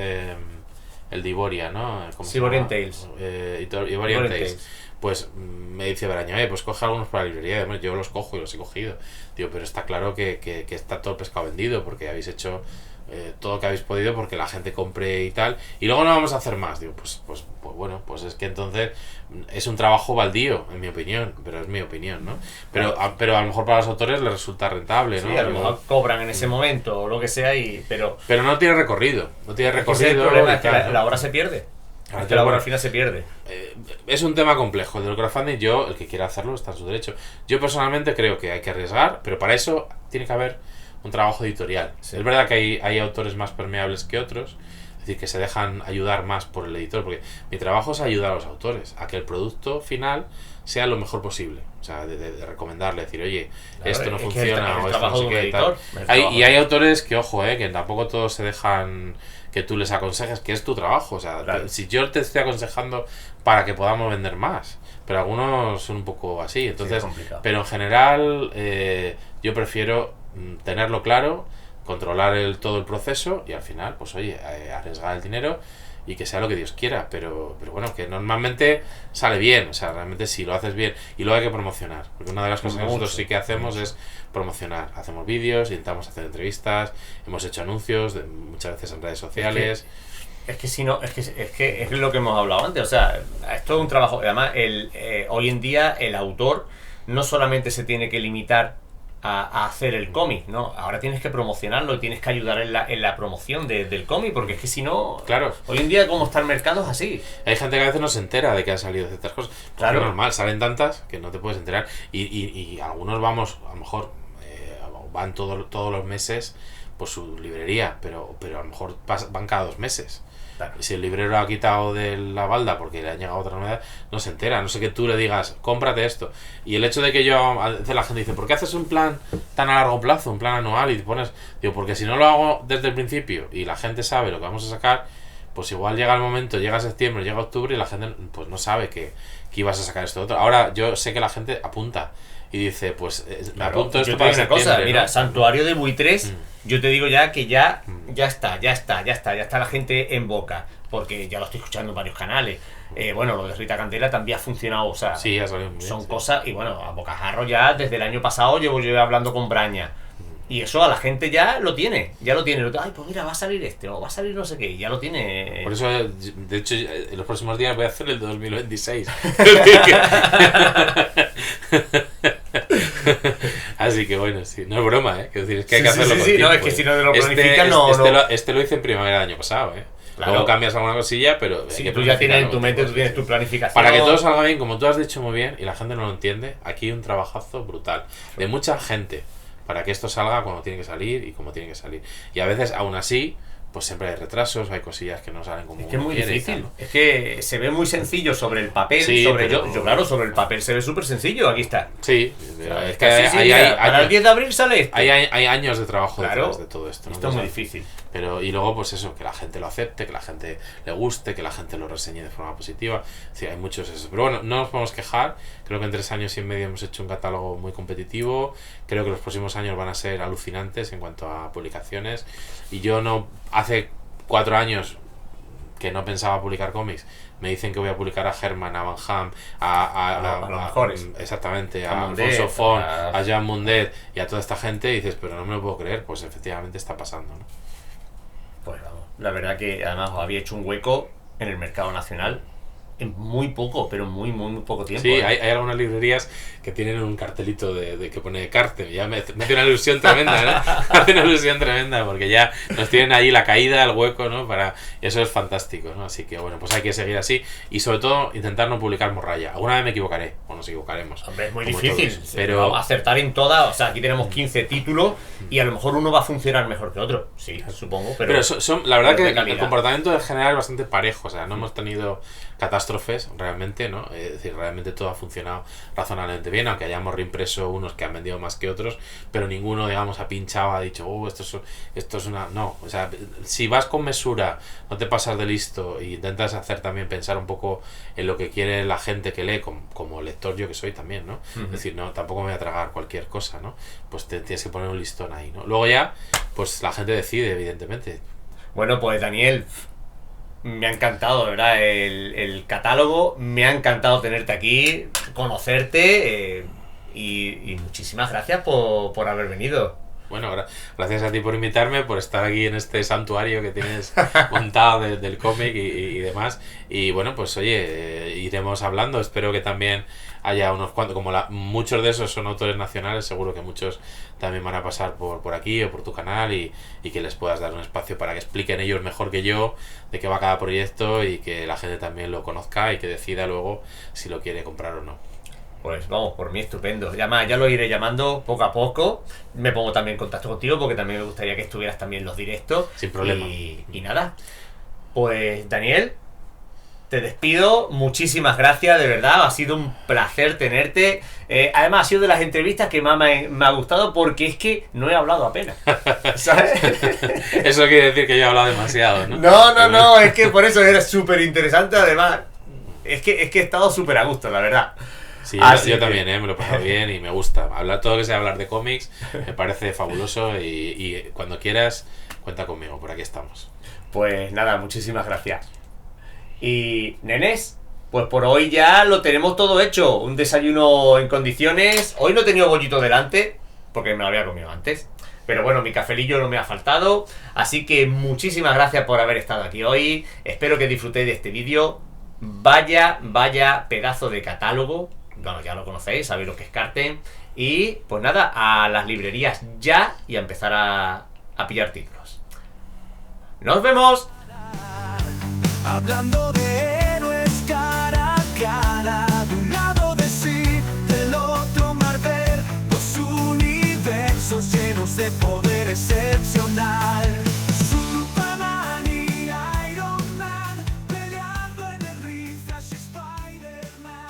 el de Iboria, ¿no? Iborian Tales. Iborian Tales. Pues me dice Braño, pues coge algunos para la librería. Yo los cojo y los he cogido. Digo, pero está claro que está todo el pescado vendido, porque habéis hecho todo lo que habéis podido porque la gente compre y tal, y luego no vamos a hacer más. Digo, pues bueno, pues es que entonces es un trabajo baldío, en mi opinión, pero es mi opinión, ¿no? Pero a lo mejor para los autores les resulta rentable, ¿no? Sí, a lo mejor cobran en ese momento o lo que sea, pero no tiene recorrido. El problema es que la obra se pierde. La obra al final se pierde. Es un tema complejo. El del crowdfunding, el que quiera hacerlo está en su derecho. Yo personalmente creo que hay que arriesgar, pero para eso tiene que haber un trabajo editorial. Sí. Es verdad que hay autores más permeables que otros, es decir, que se dejan ayudar más por el editor, porque mi trabajo es ayudar a los autores a que el producto final sea lo mejor posible. O sea, de recomendarle, decir, oye, claro, esto no funciona, o esto no sé qué, tal. Y hay autores que, ojo, que tampoco todos se dejan que tú les aconsejes, que es tu trabajo. O sea, claro, si yo te estoy aconsejando para que podamos vender más, pero algunos son un poco así. Entonces, sí, pero en general, yo prefiero tenerlo claro, controlar todo el proceso y al final, pues oye, arriesgar el dinero y que sea lo que Dios quiera, pero bueno, que normalmente sale bien, o sea, realmente si lo haces bien, y luego hay que promocionar, porque una de las cosas que nosotros sí que hacemos es promocionar, hacemos vídeos, intentamos hacer entrevistas, hemos hecho anuncios muchas veces en redes sociales. Es que es lo que hemos hablado antes, o sea, esto es un trabajo, además hoy en día el autor no solamente se tiene que limitar a hacer el cómic, ¿no? Ahora tienes que promocionarlo y tienes que ayudar en la promoción del cómic, porque es que si no, claro, hoy en día como está el mercado es así. Hay gente que a veces no se entera de que han salido ciertas cosas. Claro. Es normal, salen tantas que no te puedes enterar. Y algunos vamos, a lo mejor van todos los meses por su librería, pero a lo mejor van cada 2 meses. Claro. Si el librero ha quitado de la balda porque le ha llegado otra novedad, no se entera. No sé que tú le digas, cómprate esto. Y el hecho de que a veces la gente dice, ¿por qué haces un plan tan a largo plazo, un plan anual? Y te pones, digo, porque si no lo hago desde el principio y la gente sabe lo que vamos a sacar, pues igual llega el momento, llega septiembre, llega octubre y la gente pues no sabe que ibas a sacar esto otro. Ahora yo sé que la gente apunta y dice, pues me apunto esto para septiembre, cosa, ¿no? Mira, Santuario de Buitres, yo te digo ya que ya ya está la gente en boca, porque ya lo estoy escuchando en varios canales. Bueno, lo de Rita Candela también ha funcionado, o sea, Sí, ha salido muy bien, son sí. cosas, y bueno, a bocajarro ya desde el año pasado llevo yo hablando con Braña. Y eso a la gente ya lo tiene. Ay, pues mira, va a salir este, o va a salir no sé qué, y ya lo tiene. Por eso, de hecho, en los próximos días voy a hacer el 2026. Así que bueno, sí, no es broma, ¿eh? Quiero decir, es que hay que hacerlo con no, tiempo, es que si no te lo planificas, Este lo hice en primavera del año pasado, ¿eh? Claro. Luego cambias alguna cosilla, pero Si tú ya tienes en tu mente, tú tienes tu planificación. Para que todo salga bien, como tú has dicho muy bien, y la gente no lo entiende, aquí hay un trabajazo brutal de mucha gente para que esto salga cuando tiene que salir y como tiene que salir. Y a veces, aún así, pues siempre hay retrasos, hay cosillas que no salen como es que es uno muy quiere y difícil. tal, ¿no? Es que se ve muy sencillo sobre el papel. Sí, pero- Claro, sobre el papel se ve súper sencillo. Aquí está. Sí, pero es que Casi, hay para el años, 10 de abril sale esto. hay años de trabajo Claro, detrás de todo esto, ¿no? esto es muy Entonces, difícil. Pero, y luego, pues eso, que la gente lo acepte, que la gente le guste, que la gente lo reseñe de forma positiva. Sí, hay muchos eso. Pero bueno, no nos podemos quejar. Creo que en 3 años y medio hemos hecho un catálogo muy competitivo. Creo que los próximos años van a ser alucinantes en cuanto a publicaciones. Y yo no, hace 4 años que no pensaba publicar cómics, me dicen que voy a publicar a Herman, a Van Ham, A los mejores. Exactamente, A a Mundet, Alfonso Font, a- a Jean Mundet y a toda esta gente, y dices, pero no me lo puedo creer. Pues efectivamente está pasando, ¿no? Pues vamos, la verdad que además os había hecho un hueco en el mercado nacional en muy poco, pero muy poco tiempo. Sí, ¿eh? hay algunas librerías que tienen un cartelito de que pone Cártel. Ya me hace una ilusión tremenda, ¿no? Me hace una ilusión tremenda porque ya nos tienen ahí la caída, el hueco, ¿no? Y eso es fantástico, ¿no? Así que bueno, pues hay que seguir así y sobre todo intentar no publicar morralla. Alguna vez me equivocaré, o nos equivocaremos. Hombre, es muy como difícil, todos, pero acertar en todas, o sea, aquí tenemos 15 títulos y a lo mejor uno va a funcionar mejor que otro, sí, supongo, pero la verdad pero de que calidad. el comportamiento en general es bastante parejo, o sea, no hemos tenido catástrofes realmente, ¿no? Es decir, realmente todo ha funcionado razonablemente bien, aunque hayamos reimpreso unos que han vendido más que otros, pero ninguno, digamos, ha pinchado, ha dicho, esto es una... No, o sea, si vas con mesura, no te pasas de listo y intentas hacer también pensar un poco en lo que quiere la gente que lee, como lector yo que soy también, ¿no? Es decir, no, tampoco me voy a tragar cualquier cosa, ¿no? Pues tienes que poner un listón ahí, ¿no? Luego ya, pues la gente decide, evidentemente. Bueno, pues Daniel, me ha encantado, de verdad, el catálogo, me ha encantado tenerte aquí, conocerte y muchísimas gracias por haber venido. Bueno, gracias a ti por invitarme, por estar aquí en este santuario que tienes montado del cómic y demás. Y bueno, pues oye, iremos hablando. Espero que también haya unos cuantos, como muchos de esos son autores nacionales, seguro que muchos también van a pasar por aquí o por tu canal y que les puedas dar un espacio para que expliquen ellos mejor que yo de qué va cada proyecto y que la gente también lo conozca y que decida luego si lo quiere comprar o no. Pues vamos, por mí estupendo. Ya lo iré llamando poco a poco. Me pongo también en contacto contigo porque también me gustaría que estuvieras también en los directos. Sin problema. Y nada. Pues Daniel, te despido. Muchísimas gracias, de verdad. Ha sido un placer tenerte. Además, ha sido de las entrevistas que más me ha gustado porque es que no he hablado apenas. ¿Sabes? Eso quiere decir que yo he hablado demasiado, ¿no? No, es que por eso era súper interesante. Además, es que he estado súper a gusto, la verdad. Sí, Así yo que- también, me lo he pasado bien y me gusta. Todo lo que sea hablar de cómics me parece fabuloso y cuando quieras, cuenta conmigo, por aquí estamos. Pues nada, muchísimas gracias. Y nenes, pues por hoy ya lo tenemos todo hecho. Un desayuno en condiciones. Hoy no he tenido bollito delante, porque me lo había comido antes. Pero bueno, mi cafelillo no me ha faltado. Así que muchísimas gracias por haber estado aquí hoy. Espero que disfrutéis de este vídeo. Vaya pedazo de catálogo. Bueno, ya lo conocéis, sabéis lo que es Carten. Y pues nada, a las librerías ya y a empezar a pillar títulos. ¡Nos vemos! Hablando de héroes cara a cara, de un lado de sí, del otro Marvel, los universos llenos de poder.